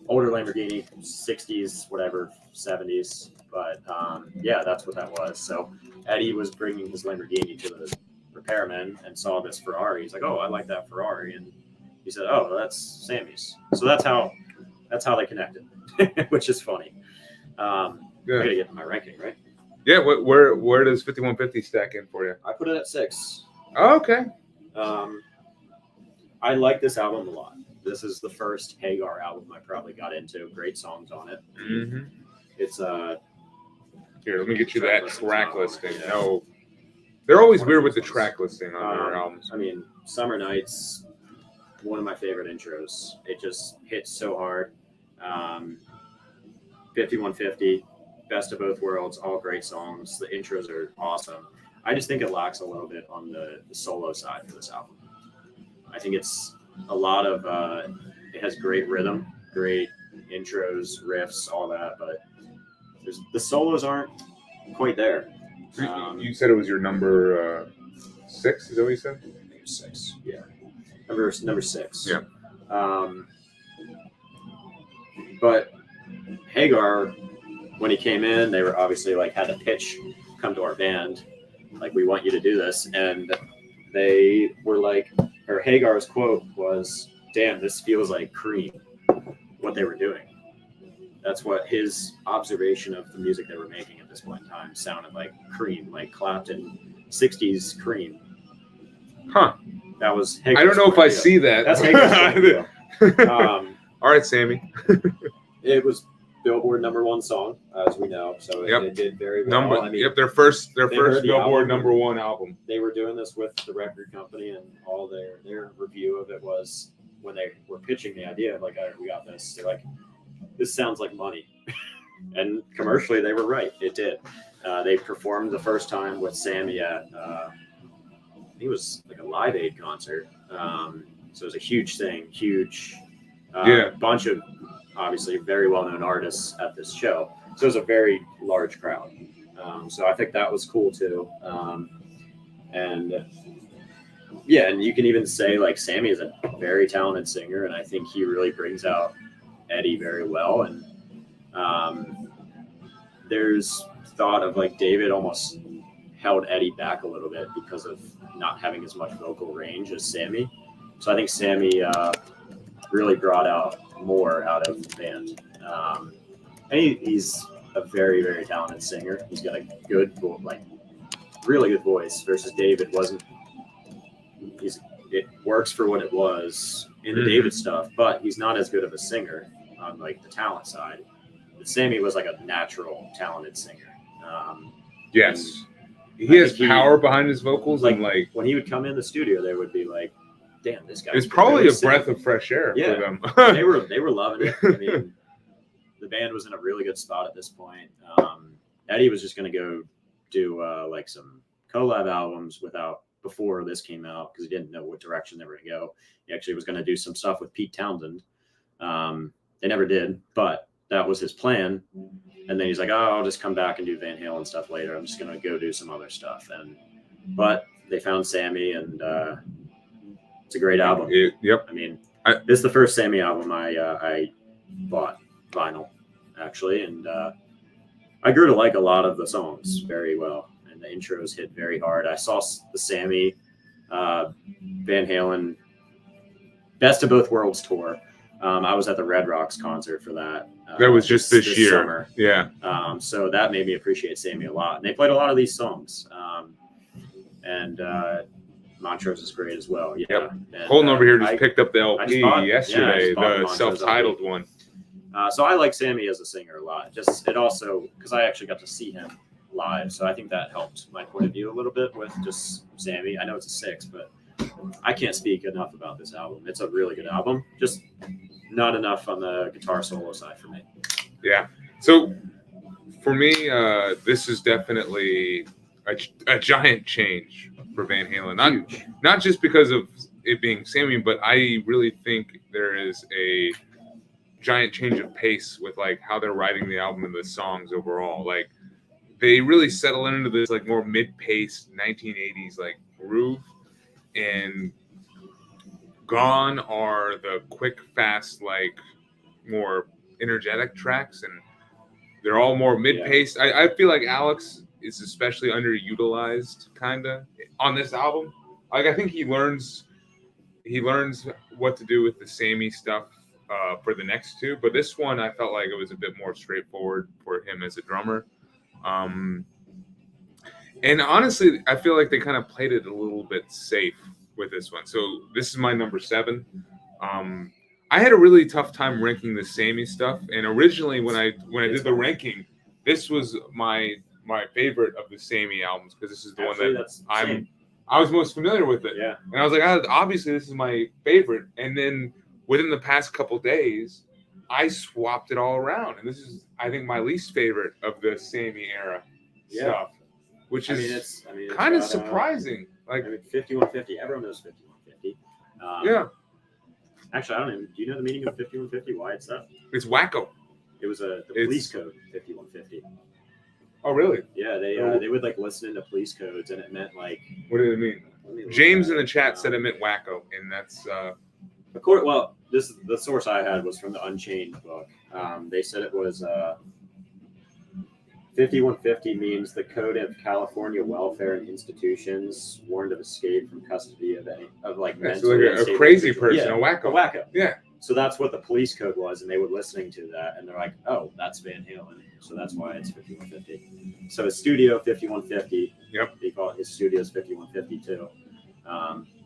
older Lamborghini, 60s, whatever, 70s. But that's what that was. So Eddie was bringing his Lamborghini to the repairman and saw this Ferrari. He's like, oh, I like that Ferrari. And he said, oh, that's Sammy's. So that's how they connected, which is funny. I gotta get to my ranking, right? Yeah, where does 5150 stack in for you? I put it at 6. Oh, okay. I like this album a lot. This is the first Hagar album I probably got into. Great songs on it. Mm-hmm. It's here, let me get you that track listing. Yeah. No, they're always weird with the track listing on their albums. I mean, Summer Nights, one of my favorite intros. It just hits so hard. 5150, Best of Both Worlds, all great songs. The intros are awesome. I just think it lacks a little bit on the solo side for this album. I think it's a lot of it has great rhythm, great intros, riffs, all that, but the solos aren't quite there. You said it was your number 6. Is that what you said? I think it was 6. Yeah, number 6. Yeah. But Hagar, when he came in, they were obviously like had a pitch, come to our band, like we want you to do this, and they were like, or Hagar's quote was, "Damn, this feels like Cream." What they were doing. That's what his observation of the music they were making at this point in time sounded like. Cream, like Clapton, 60s Cream. Huh. That was Hagar's I don't know if I see that. That's Hagar's point of view. All right, Sammy. It was Billboard #1 song, as we know, so it did very well. I mean, their first Billboard #1 album. They were doing this with the record company, and all their review of it was when they were pitching the idea of like, all right, we got this. They're like, this sounds like money, and commercially they were right. It did. They performed the first time with Sammy at he was like a Live Aid concert, so it was a huge thing, bunch of obviously very well-known artists at this show. So it was a very large crowd. So I think that was cool too. And you can even say like Sammy is a very talented singer, and I think he really brings out Eddie very well. And there's thought of like David almost held Eddie back a little bit because of not having as much vocal range as Sammy. So I think Sammy really brought out more out of the band. And he's a very, very talented singer. He's got a good, really good voice. Versus David wasn't. It works for what it was in the David stuff, but he's not as good of a singer on like the talent side. But Sammy was like a natural, talented singer. Yes, he has power behind his vocals, and like when he would come in the studio, they would be like, "Damn, this guy." It's probably really a breath of fresh air for them. they were loving it. I mean, the band was in a really good spot at this point. Eddie was just going to go do like some collab albums before this came out because he didn't know what direction they were going to go. He actually was going to do some stuff with Pete Townsend. They never did, but that was his plan. And then he's like, "Oh, I'll just come back and do Van Halen stuff later. I'm just going to go do some other stuff." But they found Sammy, and it's a great album. Yep. I mean, this is the first Sammy album I bought vinyl, actually, and I grew to like a lot of the songs very well, and the intros hit very hard. I saw the Sammy Van Halen Best of Both Worlds tour. I was at the Red Rocks concert for that. That was just this year. Summer. Yeah. So that made me appreciate Sammy a lot. And they played a lot of these songs. And Montrose is great as well. Yeah. Yep. Colton over here just picked up the LP yesterday, the self-titled one. So I like Sammy as a singer a lot. It also, because I actually got to see him live. So I think that helped my point of view a little bit with just Sammy. I know it's a 6, but I can't speak enough about this album. It's a really good album. Just not enough on the guitar solo side for me. Yeah. So for me, this is definitely a giant change for Van Halen. Not just because of it being Sammy, but I really think there is a giant change of pace with like how they're writing the album and the songs overall. Like they really settle into this like more mid-paced 1980s like groove, and gone are the quick, fast, like more energetic tracks, and they're all more mid-paced. Yeah. I feel like Alex is especially underutilized kind of on this album. Like I think he learns what to do with the Sammy stuff for the next two, but this one I felt like it was a bit more straightforward for him as a drummer. And honestly, I feel like they kind of played it a little bit safe with this one. So this is my number 7. I had a really tough time ranking the Sammy stuff, and originally when I did the ranking, this was my favorite of the Sammy albums because this is the one that I was most familiar with it. Yeah. And I was like, obviously this is my favorite. And then within the past couple days, I swapped it all around, and this is I think my least favorite of the Sammy era stuff, which is it's kind of surprising. Like 5150, everyone knows 5150. Yeah. Actually, I don't even. Do you know the meaning of 5150? Why it's that? It's wacko. It was the police code 5150. Oh, really? Yeah, they would like listen into police codes, and it meant like. What did it mean? James in the chat said it meant wacko, and that's. Well, this the source I had was from the Unchained book. They said it was 5150 means the Code of California Welfare and Institutions warned of escape from custody of like mentally like a crazy person, a wacko. A wacko. Yeah. So that's what the police code was, and they were listening to that, and they're like, "Oh, that's Van Halen." So that's why it's 5150. So his studio 5150. Yep. They call it his studio's 5150 too.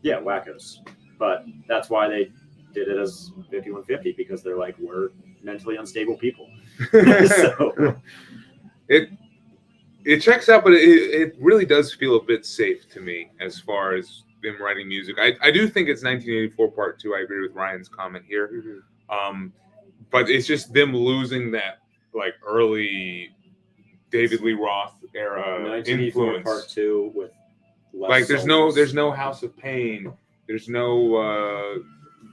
Yeah, wackos. But that's why they did it as 5150 because they're like, we're mentally unstable people. So it checks out, but it really does feel a bit safe to me as far as them writing music. I do think it's 1984 Part 2. I agree with Ryan's comment here. Mm-hmm. But it's just them losing that like early David Lee Roth era influence. Part 2 with like there's no House of Pain. There's no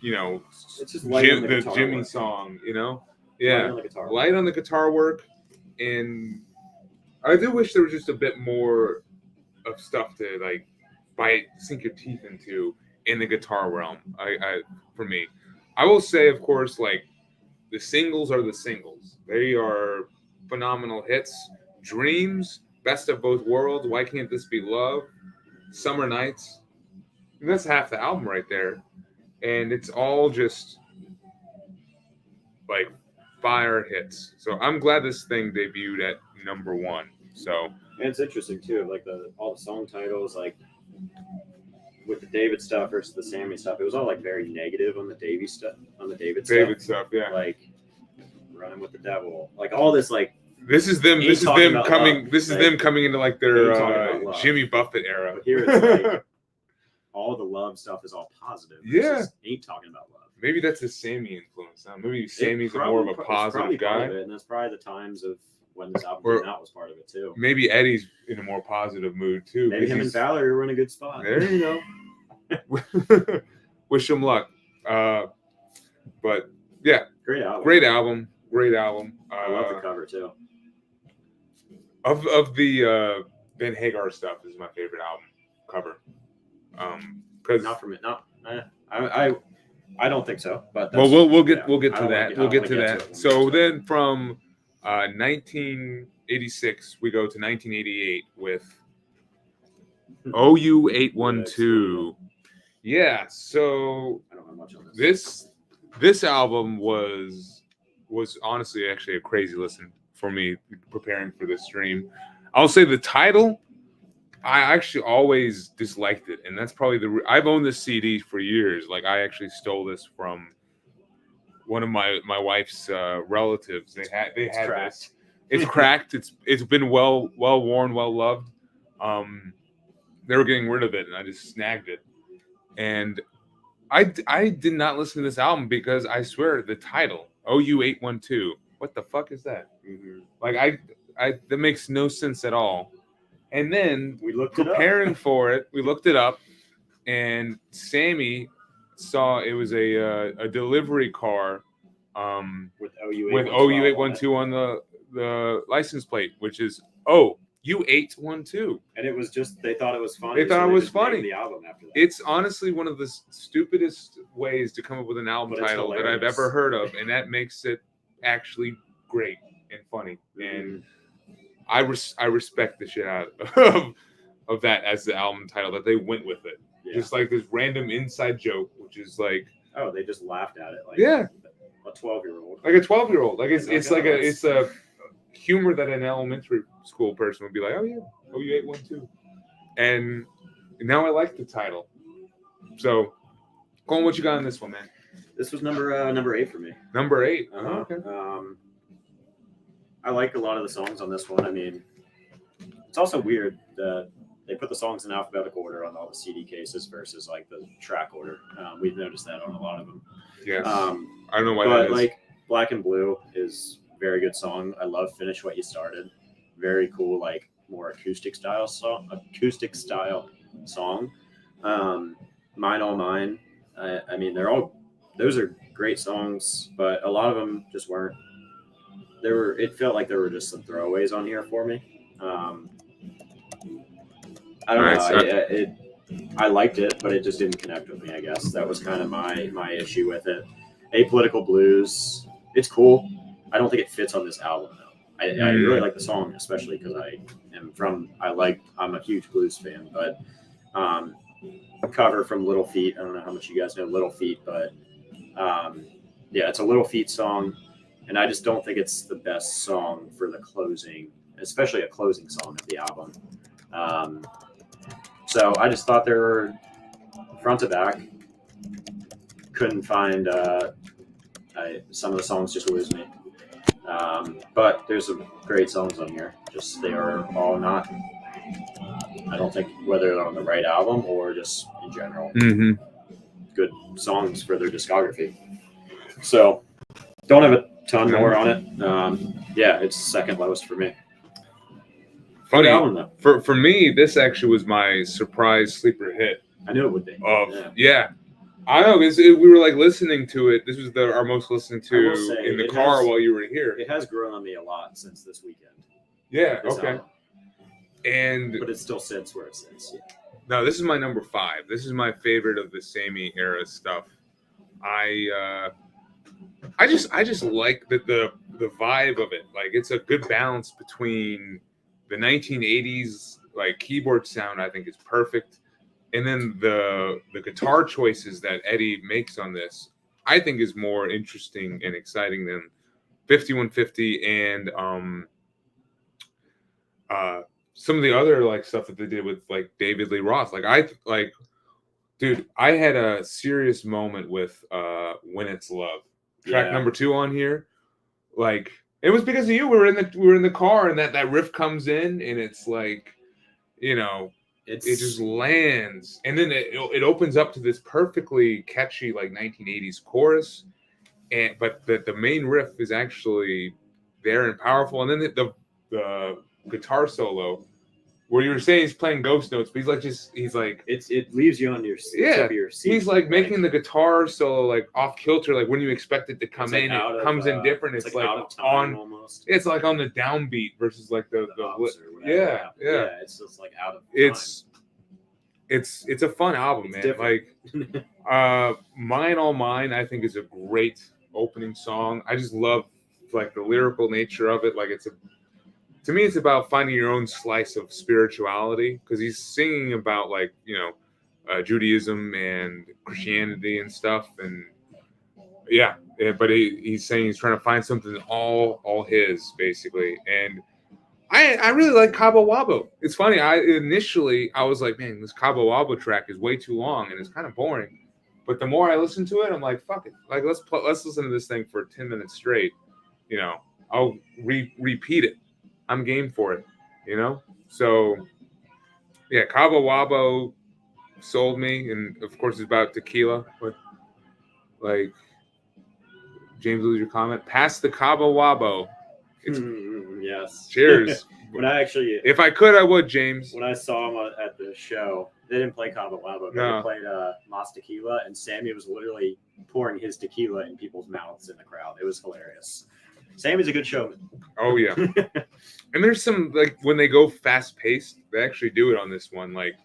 it's just the Jimmy song, Yeah. Light on the guitar work. And I do wish there was just a bit more of stuff to like sink your teeth into in the guitar realm. For me, I will say, of course, like the singles are the singles. They are phenomenal hits. Dreams, Best of Both Worlds, Why Can't This Be Love, Summer Nights. And that's half the album right there, and it's all just like fire hits. So I'm glad this thing debuted at number 1. So and it's interesting too, like all the song titles, like with the David stuff versus the Sammy stuff, it was all like very negative on the David stuff. Yeah. Like Running with the Devil, like all this, like this is them coming. Love, this is them coming into like their Jimmy Buffett era. But here it's like all the love stuff is all positive. Yeah, ain't talking about love. Maybe that's a Sammy influence. Maybe Sammy's more of a positive guy. And that's probably the times of when this album came out was part of it too. Maybe Eddie's in a more positive mood too. Maybe him and Valerie were in a good spot. There you go. Wish him luck. But yeah, great album. I love the cover too. Of the Ben Hagar stuff, this is my favorite album cover. Because not for me. No, I don't think so. But we'll get to that. We'll get to that. So then from 1986 we go to 1988 with OU 812. Yeah. So I don't know much on this. This album was honestly actually a crazy listen for me preparing for this stream. I'll say the title, I actually always disliked it, and that's probably I've owned this CD for years. Like I actually stole this from one of my wife's relatives. They had this. It's cracked. It's been well worn, well loved. They were getting rid of it, and I just snagged it. And I did not listen to this album because I swear the title OU 812. What the fuck is that? Mm-hmm. Like that makes no sense at all. And then we looked preparing for it, we looked it up, and Sammy saw it was a delivery car with OU 812 on the license plate, which is U812. And it was just they thought it was funny. They thought it was funny. The album after that. It's honestly one of the stupidest ways to come up with an album title that I've ever heard of, and that makes it actually great and funny. Mm-hmm. And I respect the shit out of that as the album title, that they went with it. Yeah. Just like this random inside joke, which is like, oh, they just laughed at it like a 12-year-old. Like a 12-year-old. Like it's a humor that an elementary school person would be like, oh yeah, OU812. And now I like the title. So, Colton, what you got on this one, man? This was number 8 for me. Number 8. Okay. I like a lot of the songs on this one. I mean, it's also weird that they put the songs in alphabetical order on all the CD cases versus like the track order. We've noticed that on a lot of them. Yes. I don't know why but that is. Like Black and Blue is a very good song. I love Finish What You Started. Very cool, like more acoustic style song. Mine All Mine. I mean, those are great songs, but a lot of them just weren't. It felt like there were just some throwaways on here for me. I don't know. I liked it, but it just didn't connect with me. I guess that was kind of my issue with it. Apolitical Blues, it's cool. I don't think it fits on this album though. I really like the song, especially because I'm a huge blues fan. But a cover from Little Feat. I don't know how much you guys know Little Feat, but yeah, it's a Little Feat song, and I just don't think it's the best song for the closing, especially a closing song of the album. So I just thought they were front to back. Couldn't find some of the songs just lose me. But there's some great songs on here. Just they are all not. I don't think whether they're on the right album or just in general. Good songs for their discography. So don't have a ton more on it. Yeah, it's second lowest for me. Funny album, though. For me, this actually was my surprise sleeper hit. I knew it would be. Yeah. I know, because we were like listening to it. This was our most listened to in the car while you were here. It has grown on me a lot since this weekend. Yeah, okay. But it still sits where it sits. Yeah. No, this is my number 5. This is my favorite of the Sammy era stuff. I just like the vibe of it. Like, it's a good balance between the 1980s like keyboard sound. I think is perfect, and then the guitar choices that Eddie makes on this, I think, is more interesting and exciting than 5150 and some of the other like stuff that they did with like David Lee Roth. Dude, I had a serious moment with When It's Love, track number 2 on here. Like, it was because of you. We were in the car, and that riff comes in, and it's like, you know, it just lands, and then it opens up to this perfectly catchy like 1980s chorus, but the main riff is actually there and powerful, and then the guitar solo, where you were saying he's playing ghost notes, but he's like it leaves you on your tip of your seat. He's like making the guitar solo like off kilter, like when you expect it to come in, it comes in different. It's like out of time almost. It's like on the downbeat versus like the yeah. It's just like out of time. It's a fun album, man. Different. Like Mine All Mine, I think, is a great opening song. I just love like the lyrical nature of it. Like, to me, it's about finding your own slice of spirituality, because he's singing about like, you know, Judaism and Christianity and stuff, and but he's saying he's trying to find something all his, basically. And I really like Cabo Wabo. It's funny. Initially I was like, man, this Cabo Wabo track is way too long and it's kind of boring. But the more I listen to it, I'm like, fuck it. Like, let's listen to this thing for 10 minutes straight. You know, I'll repeat it. I'm game for it, you know? So, yeah, Cabo Wabo sold me. And, of course, it's about tequila. But, like, James, what was your comment? Pass the Cabo Wabo. Yes. Cheers. If I could, I would, James. When I saw him at the show, they didn't play Cabo Wabo. They played Mas Tequila, and Sammy was literally pouring his tequila in people's mouths in the crowd. It was hilarious. Sammy's a good showman. Oh, yeah. And there's some, like, when they go fast-paced, they actually do it on this one, like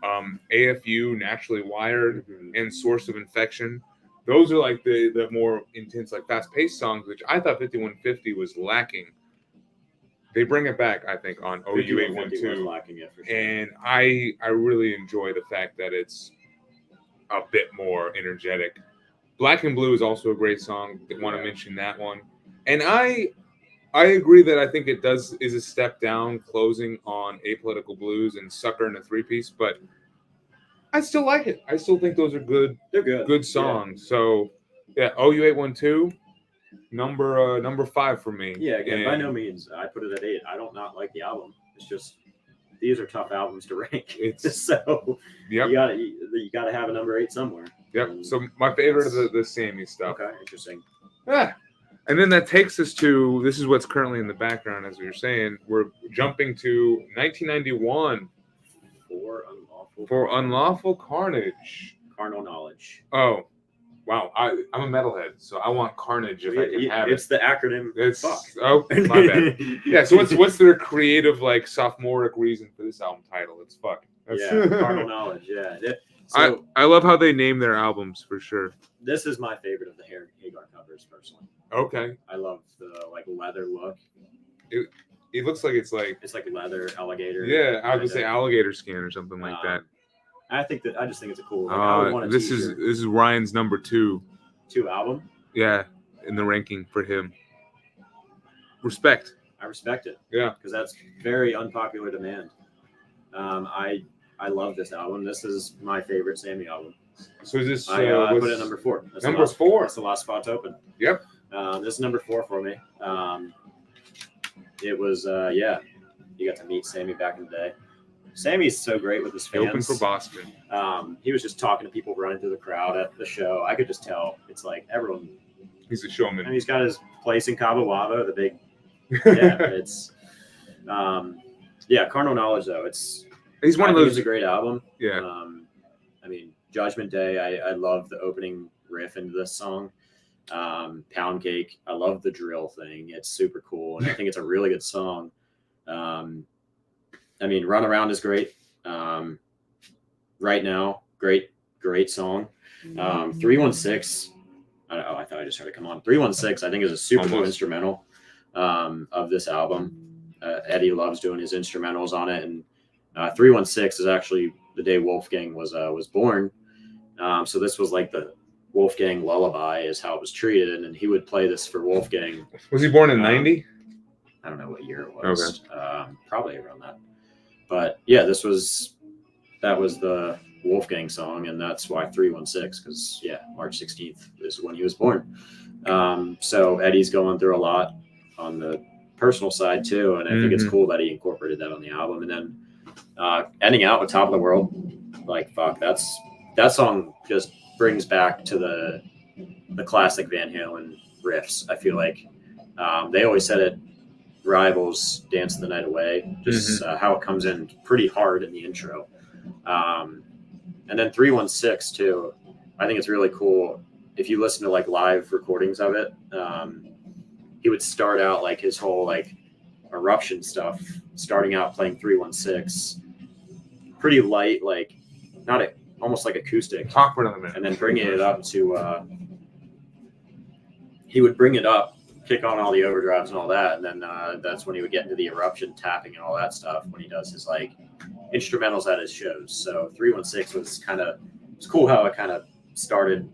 AFU, Naturally Wired, and Source of Infection. Those are, like, the more intense, like, fast-paced songs, which I thought 5150 was lacking. They bring it back, I think, on OU812. Lacking it for sure. And I really enjoy the fact that it's a bit more energetic. Black and Blue is also a great song. I want to mention that one. And I agree that I think it is a step down, closing on Apolitical Blues and Sucker in a 3-piece, but I still like it. I still think those are good. They're good Songs. Yeah. So yeah, OU812, number 5 for me. Yeah, again, by no means I put it at 8. I don't not like the album. It's just these are tough albums to rank. So yep. you gotta have a number 8 somewhere. Yep. So my favorite is the Sammy stuff. Okay, interesting. Yeah. And then that takes us to, this is what's currently in the background, as we were saying. We're jumping to 1991 for Unlawful Carnage. Carnal Knowledge. Oh, wow. I'm a metalhead, so I want Carnage if I can have it. It's the acronym. Fuck. Oh, my bad. Yeah, so what's their creative, like, sophomoric reason for this album title? It's fuck. Carnal Knowledge, yeah. So, I love how they name their albums, for sure. This is my favorite of the Hagar covers, personally. Okay. I love the like leather look. It looks like it's like leather, alligator. Yeah, I would say alligator skin or something like that. I just think it's a cool. Like, this is Ryan's number 2 album. Yeah, in the ranking for him. Respect. I respect it. Yeah, because that's very unpopular demand. I love this album. This is my favorite Sammy album. So is this? I put it at number 4. That's number 4. That's the last spot to open. Yep. This is number 4 for me. It was you got to meet Sammy back in the day. Sammy's so great with his fans. He opened for Boston. He was just talking to people running through the crowd at the show. I could just tell. It's like everyone. He's a showman. And he's got his place in Cabo Wabo, the big. Yeah, it's. Carnal Knowledge though. He's one of those. It's a great album. Yeah. I mean, Judgment Day. I love the opening riff into this song. Pound Cake. I love the drill thing. It's super cool, and I think it's a really good song. I mean, Run Around is great. Right Now, great song. 316. I thought I just heard it come on. 316, I think, is a super cool instrumental of this album. Eddie loves doing his instrumentals on it, and 316 is actually the day Wolfgang was born. So this was like the Wolfgang lullaby is how it was treated, and he would play this for Wolfgang. Was he born in 90? I don't know what year it was. Okay. Probably around that. But yeah, that was the Wolfgang song, and that's why 316, because March 16th is when he was born. So Eddie's going through a lot on the personal side too, and I think it's cool that he incorporated that on the album. And then ending out with Top of the World, like fuck, that song just brings back to the classic Van Halen riffs. I feel like they always said it rivals Dance the Night Away, just how it comes in pretty hard in the intro. And then 316 too, I think it's really cool. If you listen to like live recordings of it, he would start out like his whole like Eruption stuff, starting out playing 316, pretty light, like almost like acoustic. Talk for another minute. And then bringing it up to, he would bring it up, kick on all the overdrives and all that, and then that's when he would get into the Eruption tapping and all that stuff when he does his like instrumentals at his shows. So 316 was it's cool how it kind of started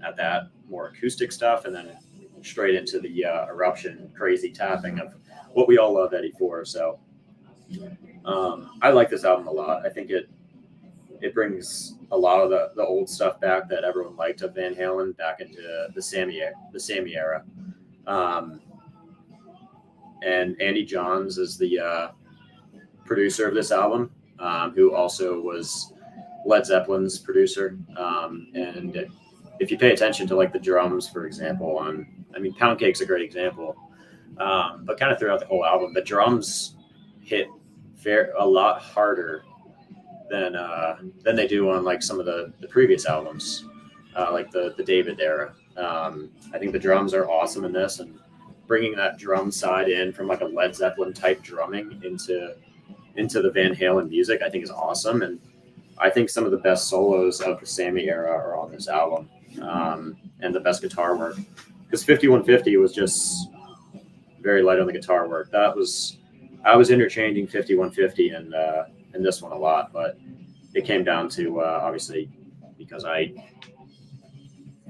at that more acoustic stuff, and then straight into the Eruption crazy tapping of what we all love Eddie for. So I like this album a lot. I think it brings a lot of the old stuff back that everyone liked of Van Halen back into the Sammy era. And Andy Johns is the producer of this album, who also was Led Zeppelin's producer. And if you pay attention to like the drums, for example, Pound Cake's a great example, but kind of throughout the whole album, the drums hit a lot harder than they do on like some of the previous albums, like the David era. I think the drums are awesome in this, and bringing that drum side in from like a Led Zeppelin type drumming into the Van Halen music, I think is awesome. And I think some of the best solos of the Sammy era are on this album, and the best guitar work, because 5150 was just very light on the guitar work. I was interchanging 5150 and this one a lot, but it came down to obviously because I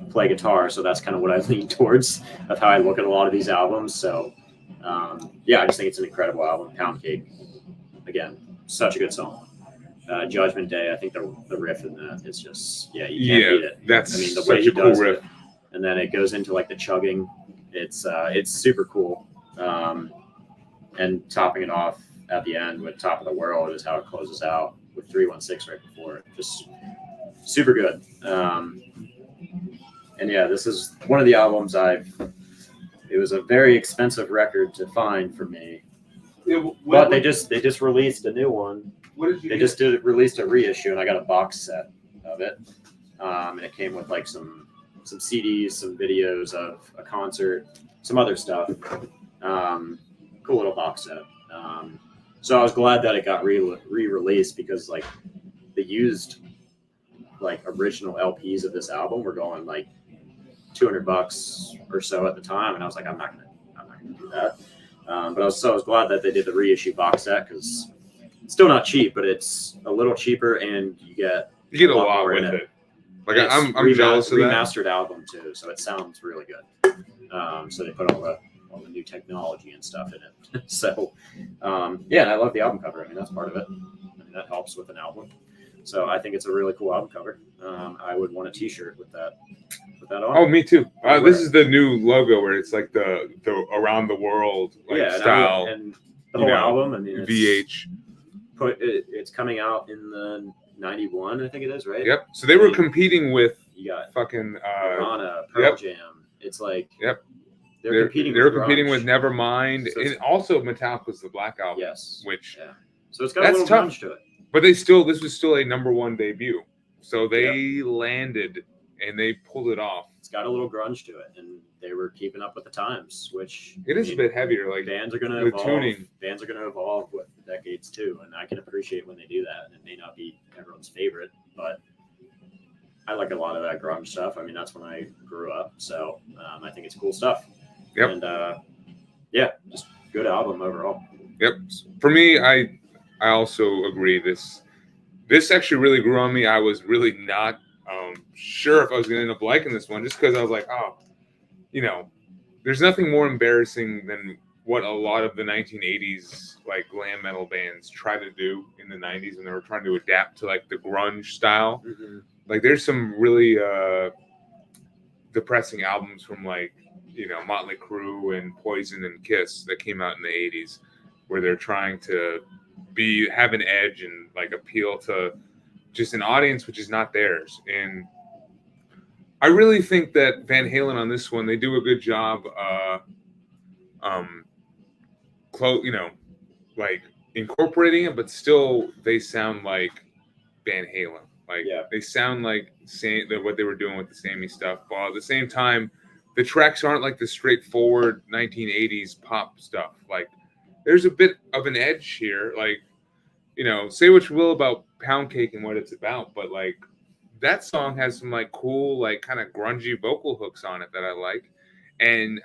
play guitar, so that's kind of what I lean towards of how I look at a lot of these albums. So Yeah, I just think it's an incredible album. Pound Cake, again, such a good song. Judgment Day, I think the riff in that is just you can't beat it. That's the such way he a cool does riff. it, and then it goes into like the chugging. It's super cool. And topping it off at the end with Top of the World is how it closes out with 316 right before it. Just super good. And yeah, this is one of the albums it was a very expensive record to find for me. But they just released a new one. They just released a reissue, and I got a box set of it. And it came with like some CDs, some videos of a concert, some other stuff. Cool little box set. So I was glad that it got re-released because like the used like original LPs of this album were going like $200 or so at the time, and I was like, I'm not gonna do that. But I was glad that they did the reissue box set because it's still not cheap, but it's a little cheaper, and you get a lot with it. Like I'm jealous of that remastered album too, so it sounds really good. So they put all the new technology and stuff in it. So yeah, and I love the album cover. I mean, that's part of it. I mean, that helps with an album. So I think it's a really cool album cover. I would want a T-shirt with that on. Oh, me too. This is the new logo where it's like the around the world style. And the whole album. I mean, VH. It's coming out in the 91, I think it is, right? Yep. So they were competing with you got fucking Nirvana, Pearl Jam. It's like they're competing. They were competing with Nevermind, so and also Metallica's The Black Album. Yes. Which so it's got a little grunge to it. But this was still a #1 debut. So they landed and they pulled it off. It's got a little grunge to it, and they were keeping up with the times, which it is a bit heavier. Like bands are going to evolve. Tuning. Bands are going to evolve with the decades too, and I can appreciate when they do that. And it may not be everyone's favorite, but I like a lot of that grunge stuff. I mean, that's when I grew up, so I think it's cool stuff. Yep. And just good album overall. Yep. For me, I also agree. This actually really grew on me. I was really not sure if I was going to end up liking this one, just because I was like, there's nothing more embarrassing than what a lot of the 1980s like glam metal bands try to do in the 90s when they were trying to adapt to like the grunge style. Mm-hmm. Like there's some really depressing albums from like Motley Crue and Poison and Kiss that came out in the 80s where they're trying to have an edge and like appeal to just an audience which is not theirs. And I really think that Van Halen on this one, they do a good job like incorporating it, but still they sound like Van Halen. Like they sound like what they were doing with the Sammy stuff, while at the same time the tracks aren't like the straightforward 1980s pop stuff. Like there's a bit of an edge here. Like, say what you will about Pound Cake and what it's about, but like that song has some like cool, like kind of grungy vocal hooks on it that I like. And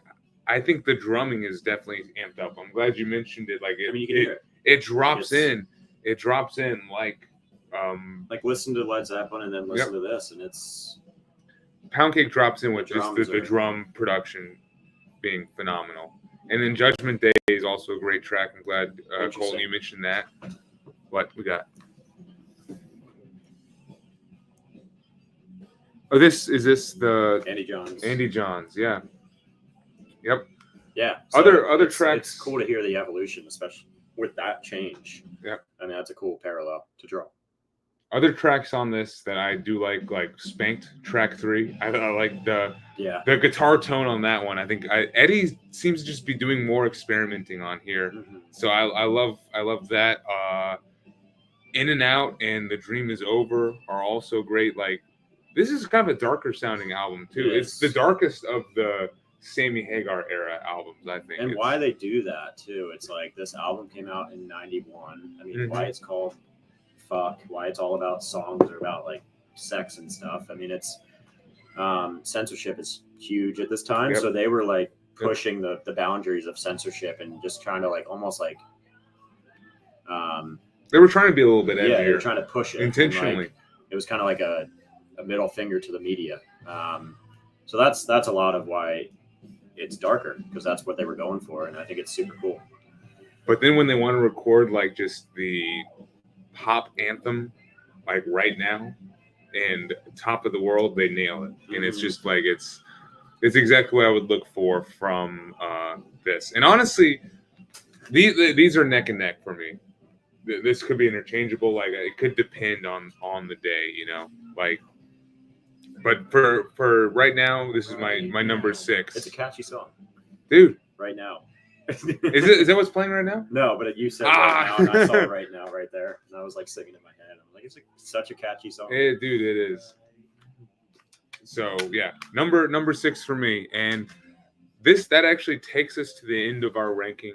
I think the drumming is definitely amped up. I'm glad you mentioned it. Like it drops in. It drops in like listen to Led Zeppelin and then listen to this, and it's Pound Cake drops in with just the drum production being phenomenal. And then Judgment Day is also a great track. I'm glad Colton, you mentioned that. What we got? Oh, is this the Andy Johns? Andy Johns, yeah. Yep. Yeah. So other tracks. It's cool to hear the evolution, especially with that change. Yeah. I mean, that's a cool parallel to draw. Other tracks on this that I do like Spanked, track 3. I like the guitar tone on that one. I think Eddie seems to just be doing more experimenting on here. Mm-hmm. So I love that. In and Out and The Dream Is Over are also great. Like this is kind of a darker sounding album too. Yes. It's the darkest of the Sammy Hagar era albums, I think. And why they do that too. It's like this album came out in 91. I mean, why it's called Fuck, why it's all about songs or about like sex and stuff. I mean, it's censorship is huge at this time. Yep. So they were like pushing the boundaries of censorship and just trying to like almost like they were trying to be a little bit edgier. Yeah, they were trying to push it intentionally. It was kind of like a middle finger to the media. So that's a lot of why it's darker because that's what they were going for, and I think it's super cool. But then when they want to record like just the pop anthem, like right now, and Top of the World, they nail it, and it's just like it's exactly what I would look for from this. And honestly, these are neck and neck for me. This could be interchangeable. Like it could depend on the day, you know. Like, but for right now, this is my number 6. It's a catchy song, dude. Right now. Is that what's playing right now? No, but you said right now, and I saw right now right there, and I was like singing in my head. I'm like, it's such a catchy song. Dude, it is. So yeah, number 6 for me, and that actually takes us to the end of our ranking.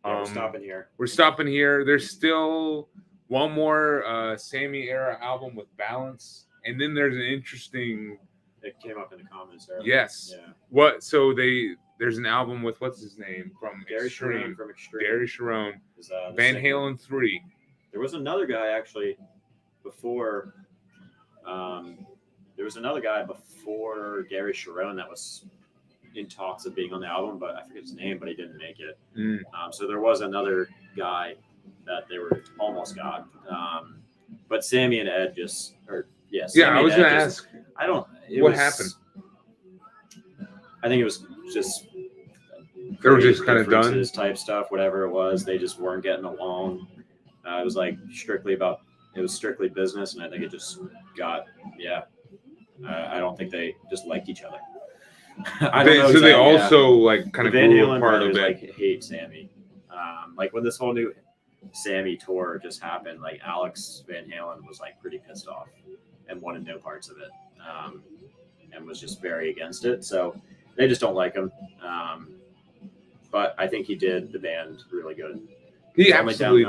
Yeah, we're stopping here. There's still one more Sammy era album with Balance, and then there's an interesting. It came up in the comments there. Yes. Yeah. What? So there's an album with what's his name from Gary Sharon from Extreme. Gary Sharon. The Van Halen 3. There was another guy actually before. There was another guy before Gary Sharon that was in talks of being on the album, but I forget his name, but he didn't make it. So there was another guy that they were almost got. But Sammy and Ed I was going to ask. What happened? I think it was just they were just kind of done type stuff, whatever it was. They just weren't getting along. It was like strictly business, and I think it just got I don't think they just liked each other. They also like kind of Van grew Halen apart brothers a bit. like hate Sammy. Like when this whole new Sammy tour just happened, like Alex Van Halen was like pretty pissed off and wanted no parts of it, and was just very against it. So they just don't like him. But I think he did the band really good. He absolutely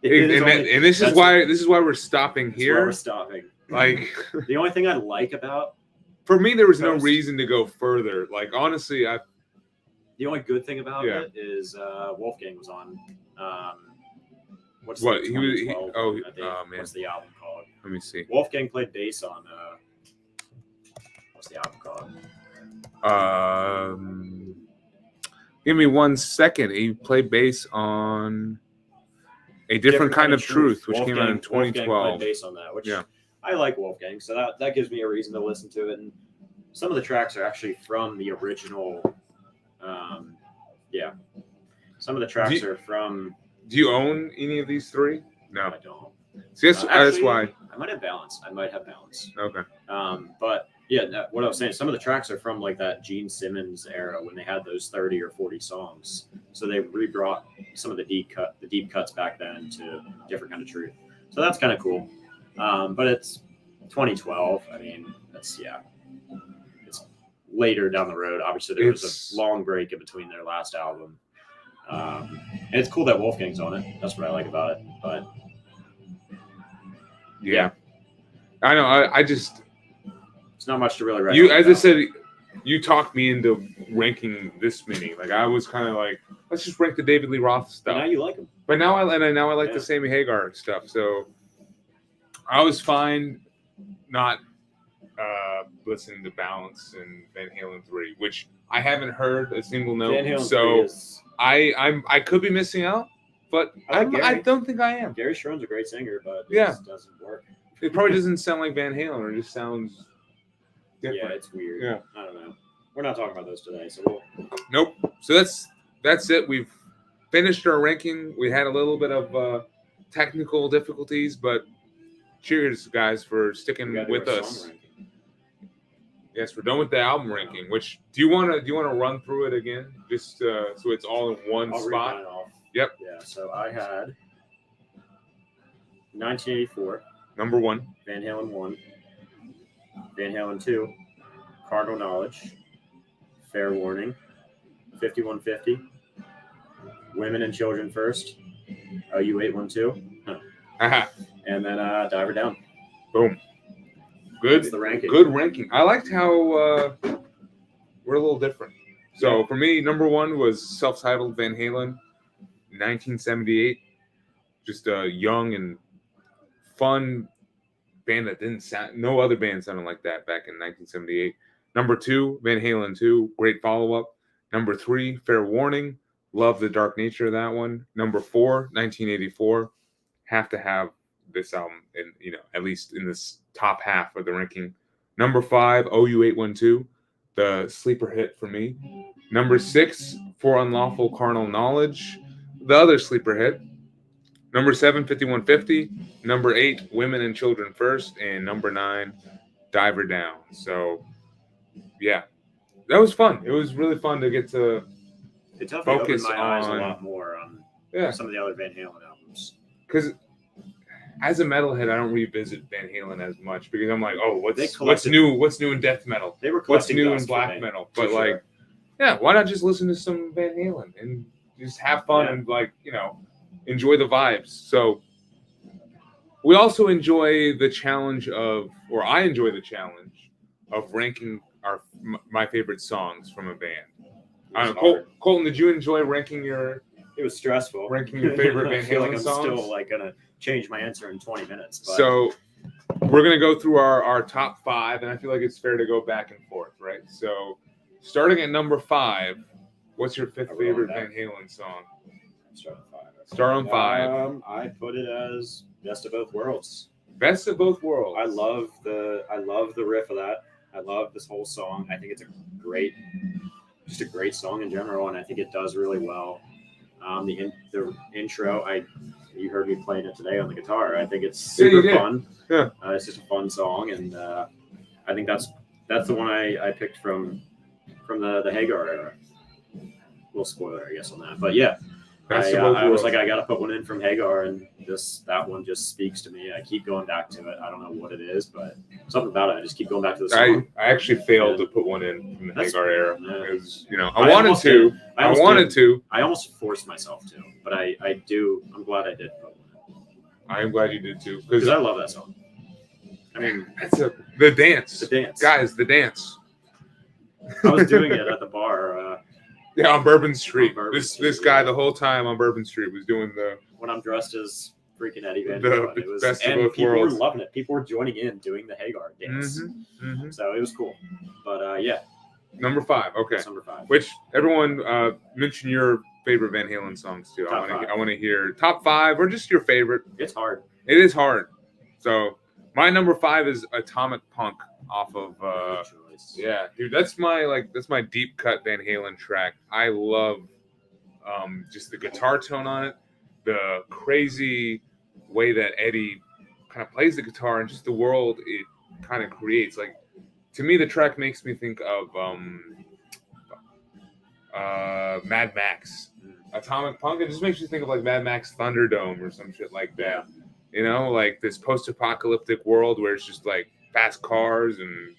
did. And this is why we're stopping here. We're stopping. Like the only thing I like about for me, there was no reason to go further. Like honestly, the only good thing about it is Wolfgang was on. What's the album called? Let me see. Wolfgang played bass on. What's the album called? Give me 1 second. He played bass on A Different Kind of Truth, which came out in 2012. Wolfgang played bass on that, which I like Wolfgang, so that gives me a reason to listen to it. And some of the tracks are actually from the original. Some of the tracks are from. Do you own any of these 3? No, I don't. See, that's why I might have Balance. Okay. But what I was saying, some of the tracks are from like that Gene Simmons era when they had those 30 or 40 songs. So they rebrought some of the deep cuts back then to Different Kind of Truth. So that's kind of cool. But it's 2012. I mean, it's later down the road. Obviously, there was a long break in between their last album. And it's cool that Wolfgang's on it. That's what I like about it. But I know. I just it's not much to really write. As I said, you talked me into ranking this many. Like I was kind of like, let's just rank the David Lee Roth stuff. But now you like him. But now I like the Sammy Hagar stuff. So I was fine not listening to Balance and Van Halen 3, which I haven't heard a single note. So I could be missing out, but I don't think I am. Gary Sharon's a great singer, but it just doesn't work. It probably doesn't sound like Van Halen, or it just sounds different. Yeah, it's weird. Yeah. I don't know. We're not talking about those today, so Nope. So that's it. We've finished our ranking. We had a little bit of technical difficulties, but cheers, guys, for sticking with us. Yes, we're done with the album ranking. Which do you want to run through it again, just so it's all in one spot? Read mine off. Yep. Yeah. So I had 1984. Number 1. Van Halen 1. Van Halen 2. Cardinal Knowledge. Fair Warning. 5150. Women and Children First. U812. And then Diver Down. Boom. Good. That's the ranking. Good ranking. I liked how we're a little different. So for me, number 1 was self-titled Van Halen, 1978. Just a young and fun band that didn't sound. No other band sounded like that back in 1978. Number 2, Van Halen 2, great follow-up. Number 3, Fair Warning. Love the dark nature of that one. Number 4, 1984. Have to have this album, in, at least in this top half of the ranking. Number 5, OU812, the sleeper hit for me. Number 6, For Unlawful Carnal Knowledge, the other sleeper hit. Number 7, 5150. Number 8, Women and Children First. And number 9, Diver Down. So, yeah, that was fun. It was really fun to get to it definitely focus opened my eyes a on lot more on some of the other Van Halen albums. Because as a metalhead, I don't revisit Van Halen as much because I'm like, oh, what's new? What's new in death metal? They were what's new in black metal? But yeah, why not just listen to some Van Halen and just have fun and enjoy the vibes? So we also enjoy the challenge I enjoy the challenge of ranking my favorite songs from a band. I don't know, Colton, did you enjoy ranking your? It was stressful. Ranking your favorite Van Halen songs. I'm still gonna change my answer in 20 minutes. But. So we're gonna go through our top 5, and I feel like it's fair to go back and forth, right? So starting at number 5, what's your 5th favorite Van Halen song? Start on 5. I put it as Best of Both Worlds. Best of Both Worlds. I love the riff of that. I love this whole song. I think it's just a great song in general, and I think it does really well. The intro, you heard me playing it today on the guitar. I think it's super fun. Yeah. It's just a fun song, and I think that's the one I picked from the Hagar era. Little spoiler, I guess, on that, but yeah. I was like, I got to put one in from Hagar, and that one just speaks to me. I keep going back to it. I don't know what it is, but something about it. I just keep going back to the song. I actually failed to put one in from the Hagar era because I wanted to. I almost forced myself to, but I do. I'm glad I did put one in. I'm glad you did too because I love that song. I mean, the dance. The dance, guys. The dance. I was doing it at the bar. Yeah, on Bourbon Street. This guy the whole time on Bourbon Street was doing when I'm dressed as freaking Eddie Van Halen. It was best of both people worlds. were loving it. People were joining in doing the Hagar dance. Mm-hmm. So it was cool. But Number 5. Okay. That's number 5. Which everyone mention your favorite Van Halen songs too. I want to hear top 5 or just your favorite. It's hard. It is hard. So my number 5 is Atomic Punk off of yeah, dude, that's my deep cut Van Halen track. I love just the guitar tone on it, the crazy way that Eddie kind of plays the guitar, and just the world it kind of creates. Like, to me, the track makes me think of Mad Max. Atomic Punk, it just makes you think of like Mad Max Thunderdome or some shit like that. Like this post-apocalyptic world where it's just like fast cars and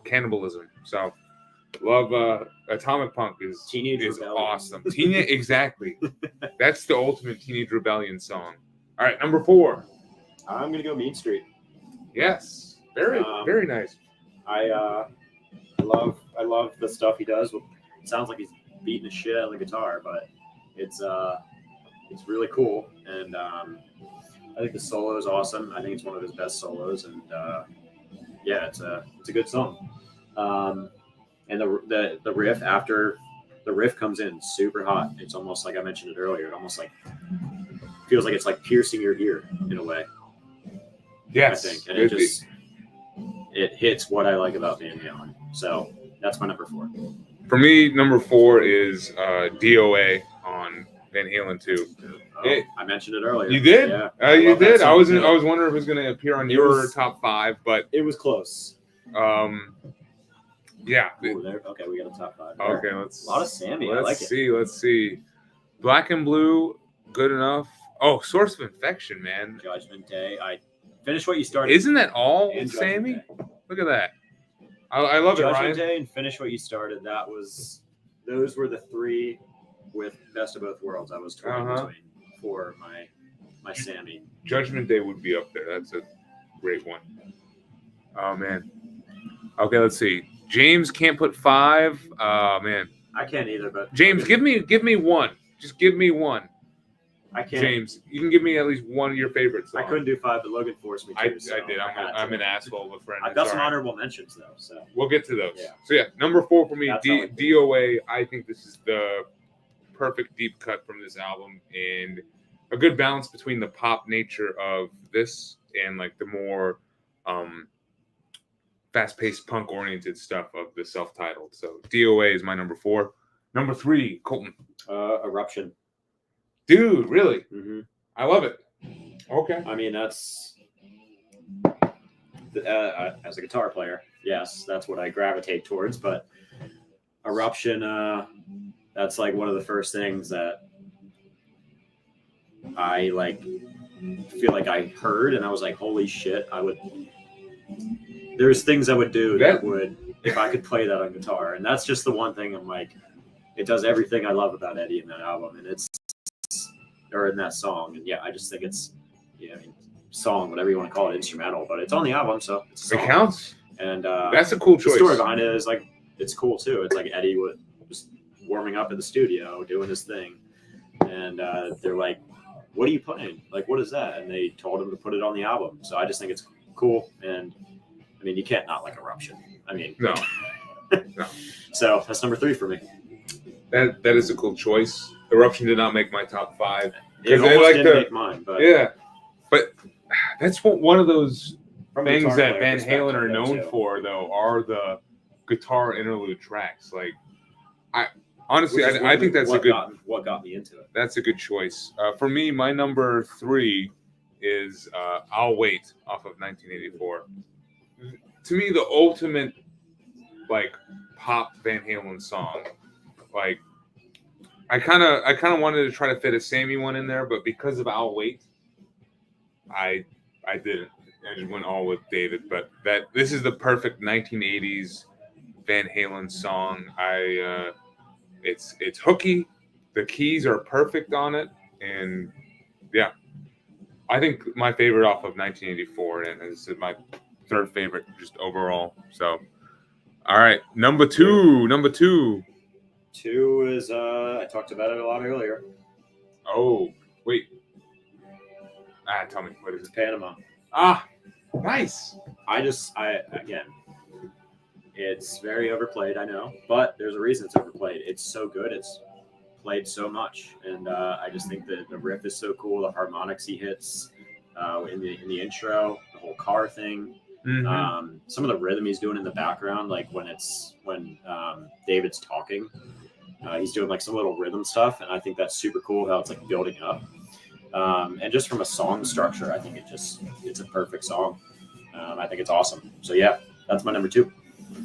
cannibalism. So love Atomic Punk is awesome. Exactly. That's the ultimate Teenage Rebellion song. All right, number 4. I'm gonna go Mean Street. Yes, very nice. I love the stuff he does. It sounds like he's beating the shit out of the guitar, but it's really cool, and I think the solo is awesome. I think it's one of his best solos, and it's a good song. And the riff after the riff comes in super hot. It's almost like I mentioned it earlier. It almost like feels like it's like piercing your ear in a way. Yes, I think, and it hits what I like about Van Halen. So that's my number 4. For me, number 4 is DOA on Van Halen 2. I mentioned it earlier. You did? Yeah. You did? I was wondering if it was going to appear on your top 5, but it was close. Yeah. Okay, we got a top 5. Okay, a lot of Sammy. I like it. Let's see. Black and Blue, good enough. Oh, Source of Infection, man. Judgment Day. I finished what you started. Isn't that all Sammy? Look at that. I love Judgment it, Ryan. Day and Finish What You Started. Those were the 3 with Best of Both Worlds. I was torn between for my Sammy. Judgment Day would be up there. That's a great one. Oh man. Okay, let's see. James can't put 5. Oh man. I can't either, but James, give me one. Just give me one. I can't. James, you can give me at least one of your favorites. I couldn't do 5, but Logan forced me to. I did. I'm to. an asshole of a friend. I've got some honorable mentions though, so we'll get to those. Yeah. So yeah, number 4 for me, That's how I feel. DOA. I think this is the perfect deep cut from this album, and a good balance between the pop nature of this and like the more fast-paced punk-oriented stuff of the self-titled. So DOA is my number 4. Number 3, Colton. Eruption. Dude, really? Mm-hmm. I love it. Okay. I mean, that's as a guitar player, yes, that's what I gravitate towards. But Eruption, that's like one of the first things that I like feel like I heard, and I was like, holy shit! There's things I would do that would, if I could play that on guitar, and that's just the one thing I'm like, it does everything I love about Eddie in that album, and or in that song, and yeah, I just think it's, I mean, song, whatever you want to call it, instrumental, but it's on the album, so it's it counts. And that's a cool choice. The story behind it is like, it's cool too. It's like Eddie was just warming up at the studio, doing his thing, and they're like, "What are you playing? Like, what is that?" And they told him to put it on the album. So I just think it's cool, and I mean, you can't not like Eruption. I mean, no. So that's number 3 for me. That is a cool choice. Eruption did not make my top 5. It almost didn't make mine, but yeah, but that's one of those from things that Van Halen are known for, though, are the guitar interlude tracks. Like, I think that's a good. What got me into it? That's a good choice. For me, my number 3 is "I'll Wait" off of 1984. To me, the ultimate like pop Van Halen song. Like, I kind of wanted to try to fit a Sammy one in there, but because of "I'll Wait," I didn't. I just went all with David. But this is the perfect 1980s Van Halen song. It's hooky. The keys are perfect on it, and yeah, I think my favorite off of 1984, and this is my 3rd favorite just overall. So, all right, number two. 2 is I talked about it a lot earlier. Oh, wait. Tell me, what is it? Panama. Nice. Again, it's very overplayed, I know, but there's a reason it's overplayed. It's so good. It's played so much, and I just think that the riff is so cool. The harmonics he hits in the intro, the whole car thing. Mm-hmm. Some of the rhythm he's doing in the background, like when David's talking, he's doing like some little rhythm stuff, and I think that's super cool how it's like building up. And just from a song structure, I think it's a perfect song. I think it's awesome. So yeah, that's my number 2.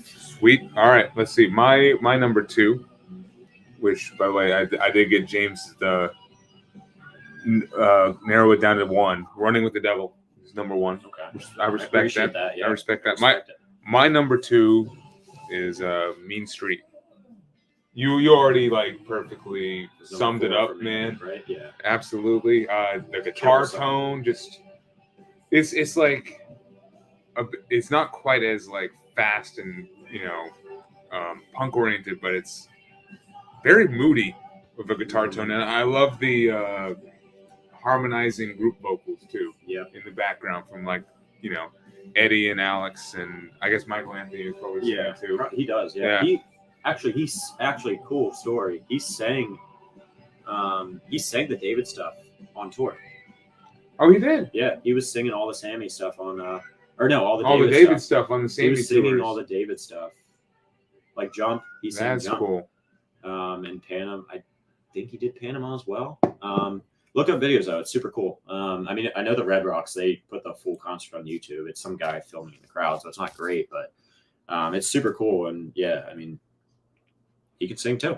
Sweet. All right, let's see. My number 2, which by the way, I did get James to narrow it down to 1. Running with the Devil is number 1. Okay. I respect that. Yeah. I respect that. My number 2 is Mean Street. You already like perfectly summed it up, man. Right? Yeah. Absolutely. The guitar tone, just it's like it's not quite as like fast and punk oriented, but it's very moody with a guitar tone, and I love the harmonizing group vocals too. Yeah. In the background from like Eddie and Alex, and I guess Michael Anthony is probably singing too. He does. Yeah. He's actually cool story. He sang the David stuff on tour. Oh, he did? Yeah, he was singing all the Sammy stuff on all the David stuff on the Sammy. He was singing all the David stuff, like Jump. He sang That's Jump. Cool. And Panama, I think he did Panama as well. Look up videos though; it's super cool. I mean, I know the Red Rocks, they put the full concert on YouTube. It's some guy filming in the crowd, so it's not great, but it's super cool. And yeah, I mean, he could sing too.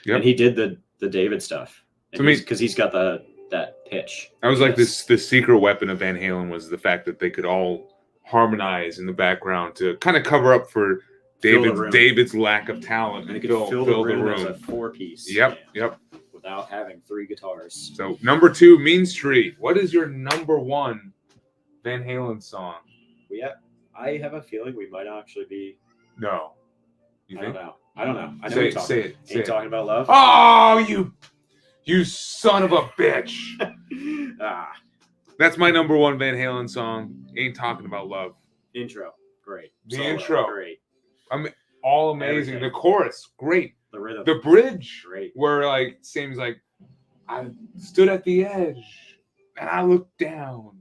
Yep. And he did the David stuff. Because he's got that pitch. I was like, the secret weapon of Van Halen was the fact that they could all harmonize in the background to kind of cover up for David's lack of talent and fill the room as a 4-piece. Yep. Without having 3 guitars. So number 2, Mean Street. What is your number 1 Van Halen song? I have a feeling we might actually be. No. I don't know. I know. Say it. Talking about Love? Oh, You son of a bitch. That's my number one Van Halen song. Ain't Talking About Love. Intro, great. The Solo, intro, great. I mean, all amazing. Everything. The chorus, great. The rhythm, the bridge, great. Where like Sammy's like, I stood at the edge and I looked down,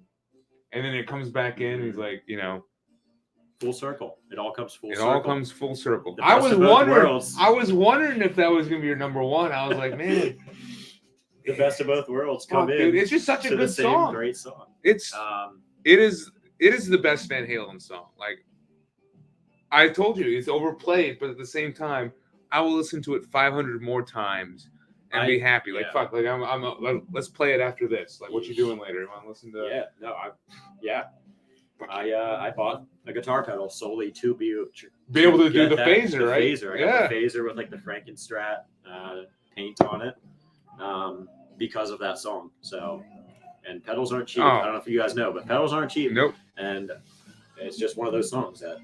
and then it comes back in. He's like, full circle. It all comes full it circle. all comes full circle. The I best was of both wondering. worlds. I was wondering if that was gonna be your number one. I was like, man, The best of both worlds come in. dude, it's just such a to good the same song. Great song. It is the best Van Halen song. Like I told you, it's overplayed, but at the same time, I will listen to it 500 more times and be happy. Like fuck, like let's play it after this. Like what you doing later? You want to listen to? I bought a guitar pedal solely to be able to do the that, phaser, right? Phaser. I got the phaser with like the Franken Strat paint on it because of that song. So, and pedals aren't cheap. I don't know if you guys know, but pedals aren't cheap. Nope. And it's just one of those songs that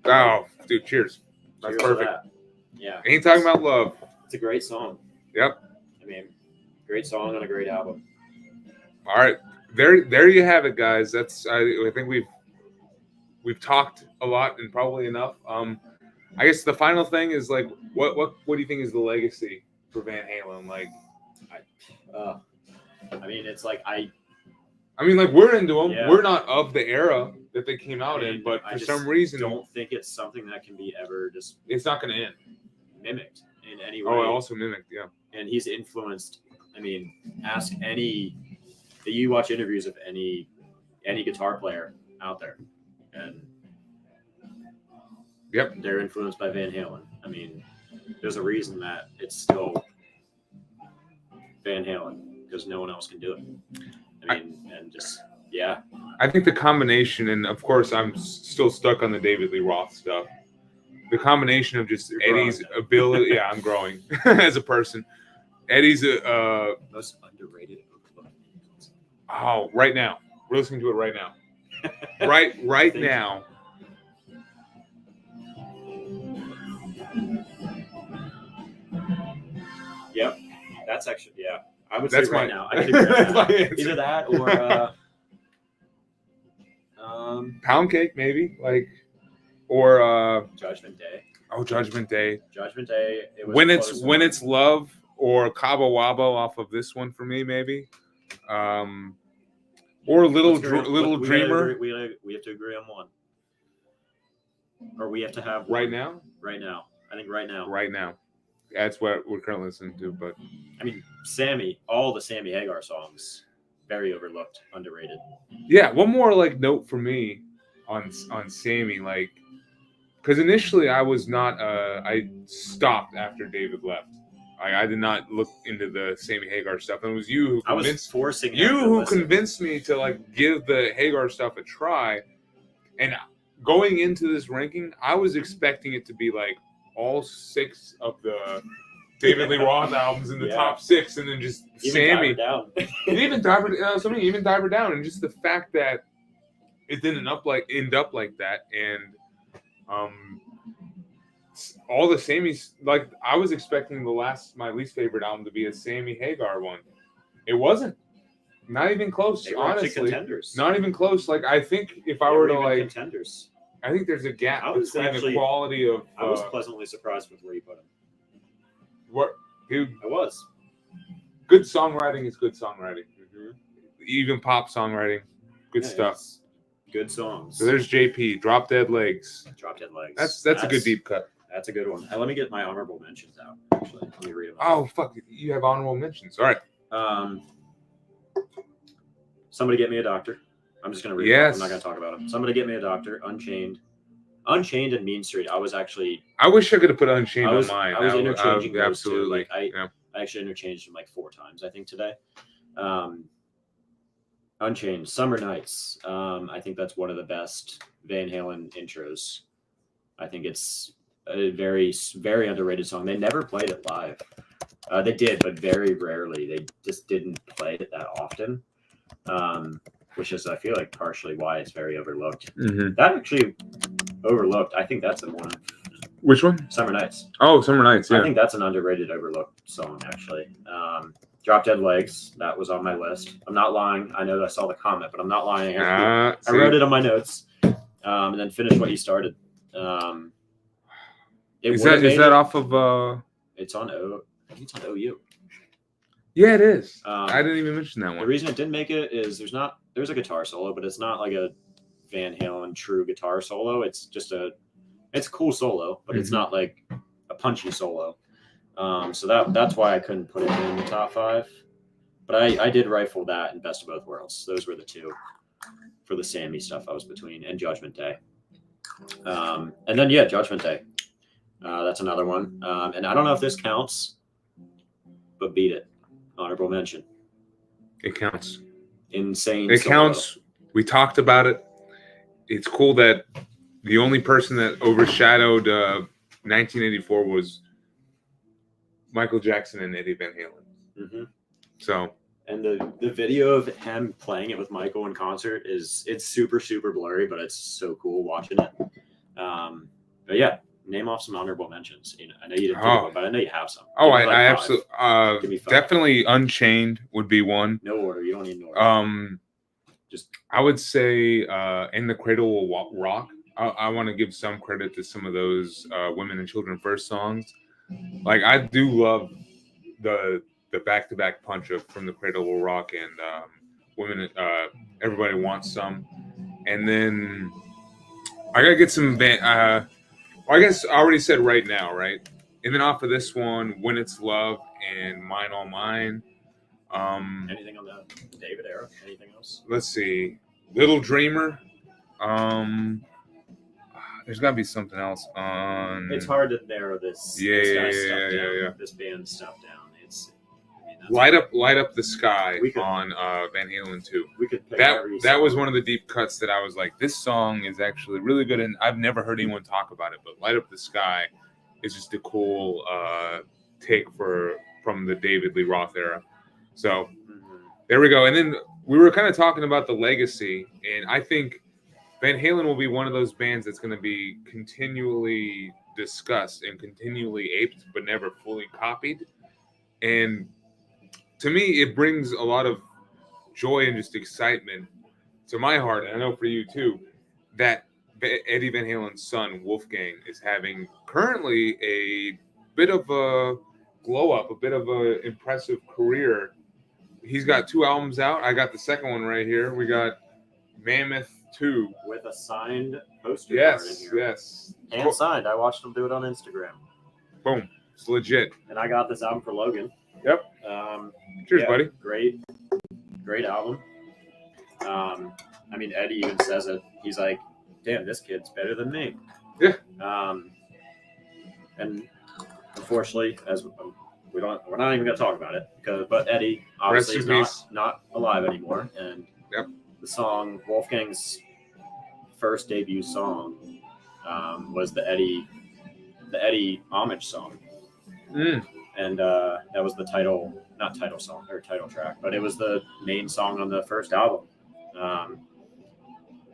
Oh, dude, cheers. That's cheers perfect. That. Yeah. Ain't Talking About Love. It's a great song. Yep. I mean, great song on a great album. All right. There you have it, guys. I think we've talked a lot and probably enough. I guess the final thing is like what do you think is the legacy for Van Halen? Like I mean, it's like I mean, like we're into them. Yeah. We're not of the era that they came out in, but for some reason, don't think it's something that can be ever just. It's not going to end. Mimicked in any way. Oh, also mimicked, yeah. And he's influenced. I mean, ask any. You watch interviews of any guitar player out there, and they're influenced by Van Halen. I mean, there's a reason that it's still Van Halen because no one else can do it. I mean, I think the combination, and of course, I'm still stuck on the David Lee Roth stuff. The combination of just Eddie's ability. Yeah, I'm growing as a person. Eddie's most underrated. Oh, right now. We're listening to it right now. right now. Yep. That's actually, I would say That's right now. I could agree on that. Either that or Pound Cake, maybe. Or Judgment Day. Oh, Judgment Day. Judgment Day. When it's Love or Cabo Wabo off of this one for me, maybe. Or Little Dreamer. We have to agree on one. Or we have to have right now. Right now, I think right now. Right now, that's what we're currently listening to. But I mean, Sammy, all the Sammy Hagar songs, very overlooked, underrated. Yeah, one more note for me on Sammy, because initially I was not. I stopped after David left. I did not look into the Sammy Hagar stuff, and it was you who convinced me to give the Hagar stuff a try. And going into this ranking, I was expecting it to be all 6 of the David Lee Roth albums in the top 6, and then just Sammy. Even dive her down, and just the fact that it didn't end up like that, and all the Sammys, I was expecting my least favorite album to be a Sammy Hagar one. It wasn't. Not even close, they were honestly. Contenders. Not even close. I think if I were to contenders. I think there's a gap between the quality of. I was pleasantly surprised with where you put him. What, dude? I was. Good songwriting is good songwriting. Mm-hmm. Even pop songwriting, good stuff. Good songs. So there's JP, Drop Dead Legs. Drop Dead Legs. That's a good deep cut. That's a good one. Let me get my honorable mentions out. Actually, let me read them. Oh fuck! You have honorable mentions. All right. Somebody Get Me a Doctor. I'm just gonna read them. I'm not gonna talk about them. Somebody Get Me a Doctor. Unchained, and Mean Street. I wish I could have put Unchained on mine. I was interchanging those absolutely. Two. I actually interchanged them 4 times. I think today. Unchained, Summer Nights. I think that's one of the best Van Halen intros. I think it's a very, very underrated song. They never played it live. They did, but very rarely. They just didn't play it that often, which is, I feel like, partially why it's very overlooked. Mm-hmm. That actually overlooked. I think that's one of Which one? Summer Nights. Oh, Summer Nights. Yeah. I think that's an underrated, overlooked song, actually. Drop Dead Legs. That was on my list. I'm not lying. I know I saw the comment, but I'm not lying. I wrote it on my notes, and then finished what you started. Is that off of? It's on I think it's on OU. Yeah, it is. I didn't even mention that one. The reason it didn't make it is there's a guitar solo, but it's not like a Van Halen true guitar solo. It's just it's a cool solo, but it's not like a punchy solo. So that's why I couldn't put it in the top 5. But I did rifle that and Best of Both Worlds. Those were the 2 for the Sammy stuff I was between, and Judgment Day. And then Judgment Day. That's another one. And I don't know if this counts, but Beat It. Honorable mention. It counts. Insane. It counts. We talked about it. It's cool that the only person that overshadowed 1984 was Michael Jackson and Eddie Van Halen. Mm-hmm. So. And the video of him playing it with Michael in concert it's super, super blurry, but it's so cool watching it. But yeah, name off some honorable mentions. I know you didn't think of it, but I know you have some. Oh, I absolutely definitely Unchained would be one. No order. You don't need no order. I would say In the Cradle Will Rock. I want to give some credit to some of those Women and Children First songs. Like, I do love the back-to-back punch of From the Cradle Will Rock and Women. Everybody Wants Some. And then I gotta get some. I guess I already said Right Now, right? And then off of this one, When It's Love and Mine All Mine. Anything on the David era? Anything else? Let's see. Little Dreamer. There's got to be something else on. It's hard to narrow this. This band's stuff down. Light Up the Sky on Van Halen 2. We could pick that was one of the deep cuts that I was like, this song is actually really good, and I've never heard anyone talk about it. But Light Up the Sky is just a cool take from the David Lee Roth era. So there we go. And then we were kind of talking about the legacy, and I think Van Halen will be one of those bands that's going to be continually discussed and continually aped, but never fully copied. And to me, it brings a lot of joy and just excitement to my heart, and I know for you too, that Eddie Van Halen's son, Wolfgang, is having currently a bit of a glow up, a bit of an impressive career. He's got 2 albums out. I got the second one right here. We got Mammoth 2. With a signed poster. Yes. And signed. I watched him do it on Instagram. Boom. It's legit. And I got this album for Logan. Yep. Cheers, buddy. Great album. I mean, Eddie even says it. He's like, damn, this kid's better than me. Yeah. And unfortunately, we're not even going to talk about it but Eddie obviously is not alive anymore. And the song, Wolfgang's first debut song, was the Eddie homage song. And that was the not title song or title track, but it was the main song on the first album.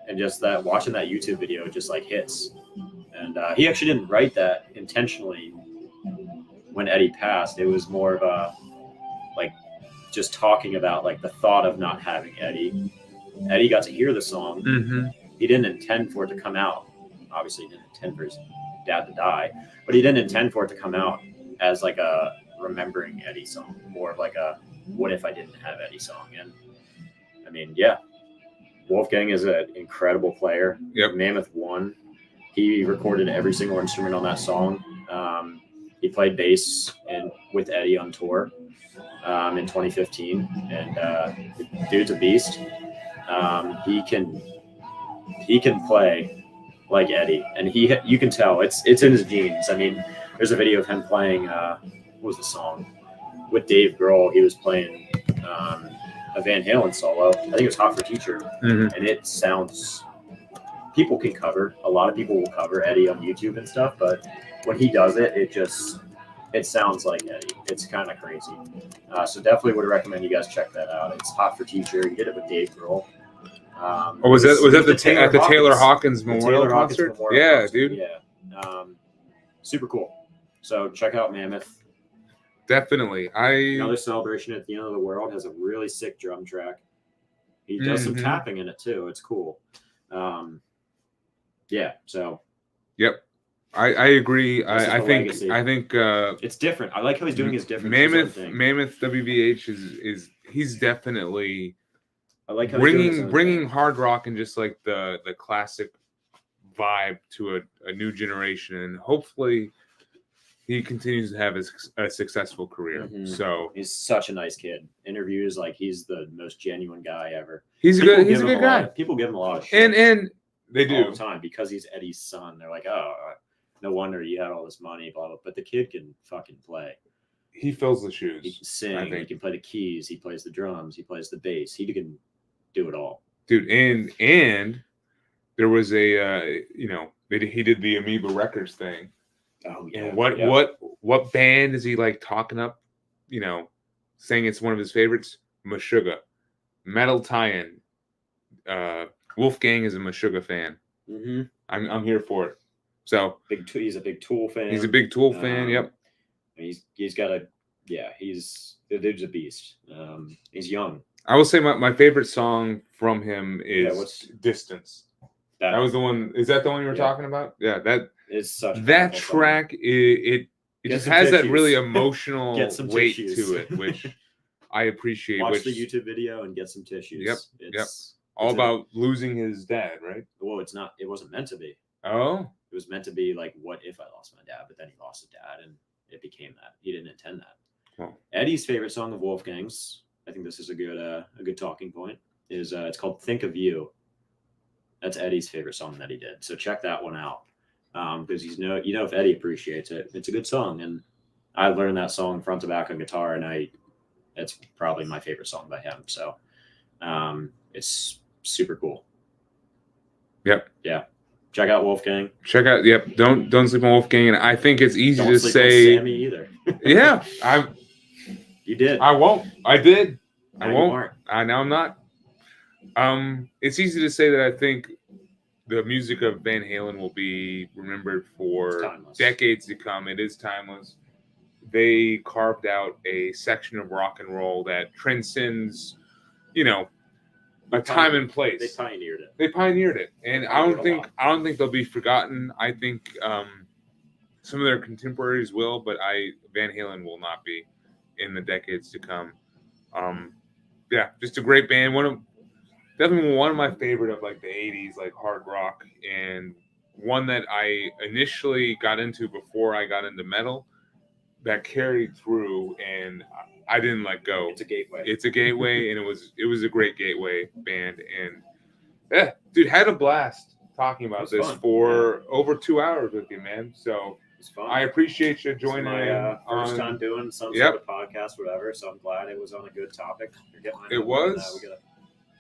And just watching that YouTube video just like hits. And he actually didn't write that intentionally when Eddie passed. It was more of a just talking about the thought of not having Eddie. Eddie got to hear the song. Mm-hmm. He didn't intend for it to come out. Obviously, he didn't intend for his dad to die, but he didn't intend for it to come out as a remembering Eddie song, more of a what if I didn't have Eddie song. And I mean, Wolfgang is an incredible player. Yep. Mammoth 1. He recorded every single instrument on that song. He played bass with Eddie on tour in 2015, and the dude's a beast. He can play like Eddie, and you can tell it's in his genes. I mean, there's a video of him playing what was the song with Dave Grohl. He was playing a Van Halen solo. I think it was Hot for Teacher, and it sounds. People can cover. A lot of people will cover Eddie on YouTube and stuff, but when he does it, it sounds like Eddie. It's kind of crazy. So definitely would recommend you guys check that out. It's Hot for Teacher. He did it with Dave Grohl. Was that at the Taylor Hawkins Memorial Concert? Yeah, dude. Yeah. super cool. So check out Mammoth. Definitely. Another Celebration at the End of the World has a really sick drum track. He does some tapping in it too. It's cool. Yeah. So. Yep. I agree. I think it's different. I like how he's doing his different. Mammoth WVH is he's definitely I like how bringing hard rock and just like the classic vibe to a new generation, and hopefully he continues to have a successful career. So he's such a nice kid. Interviews like he's the most genuine guy ever. He's a good guy. People give him a lot of shit. And they do all the time because he's Eddie's son. They're like, oh, no wonder you had all this money, blah blah. But the kid can fucking play. He fills the shoes. He can sing. He can play the keys. He plays the drums. He plays the bass. He can do it all, dude. And there was a he did the Amoeba Records thing. Oh yeah. And what band is he like talking up? Saying it's one of his favorites. Meshuggah, Metal Tie-In. Wolfgang is a Meshuggah fan. I'm here for it. So he's a big Tool fan. He's a big Tool fan. Yep. He's got the dude's a beast. He's young. I will say my favorite song from him is Distance. That was the one. Is that the one you were talking about? Yeah, that is such that track. It just has that really emotional weight to it, which I appreciate. Watch the YouTube video and get some tissues. Yep. All about losing his dad, right? Well, it wasn't meant to be. Oh. It was meant to be like, what if I lost my dad? But then he lost his dad, and it became that. He didn't intend that. Oh. Eddie's favorite song of Wolfgang's, I think this is a good talking point, is it's called Think of You. That's Eddie's favorite song that he did. So check that one out. Because if Eddie appreciates it, it's a good song. And I learned that song front to back on guitar, and it's probably my favorite song by him. So it's super cool. Yep. Yeah. Check out Wolfgang. Yep. Don't sleep on Wolfgang. And I think it's easy to say. On Sammy either. Yeah. You did. I won't. I did. Now I won't. Now I'm not. It's easy to say that I think the music of Van Halen will be remembered for decades to come. It is timeless. They carved out a section of rock and roll that transcends, a time and place. They pioneered it. And I don't think they'll be forgotten. I think some of their contemporaries will, but Van Halen will not be in the decades to come. Yeah, just a great band. Definitely one of my favorite of like the 80s, like hard rock, and one that I initially got into before I got into metal that carried through, and I didn't let go. It's a gateway. And it was a great gateway band. And yeah, dude, had a blast talking about this for over 2 hours with you, man. So it's fun. I appreciate you joining my first time doing some sort of podcast, whatever. So I'm glad it was on a good topic. It was.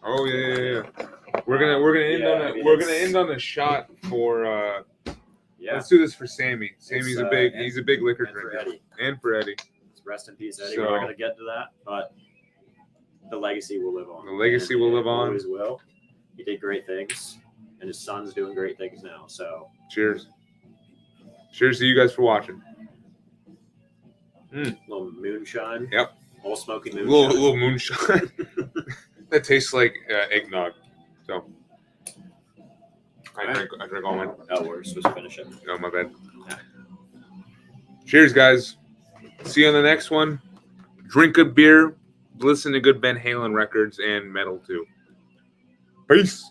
Oh yeah. We're gonna end on a shot for. Let's do this for Sammy. Sammy's he's a big liquor drinker. And for Eddie. Rest in peace, Eddie. We're not gonna get to that, but the legacy will live on. The legacy will live on. Always will. He did great things, and his son's doing great things now. So cheers. Cheers to you guys for watching. Little moonshine. Yep. All smoky moonshine. Little moonshine. That tastes like eggnog. So I drink all mine. Oh, we're supposed to finish it. No, my bad. Yeah. Cheers, guys. See you on the next one. Drink good beer. Listen to good Van Halen records and metal too. Peace.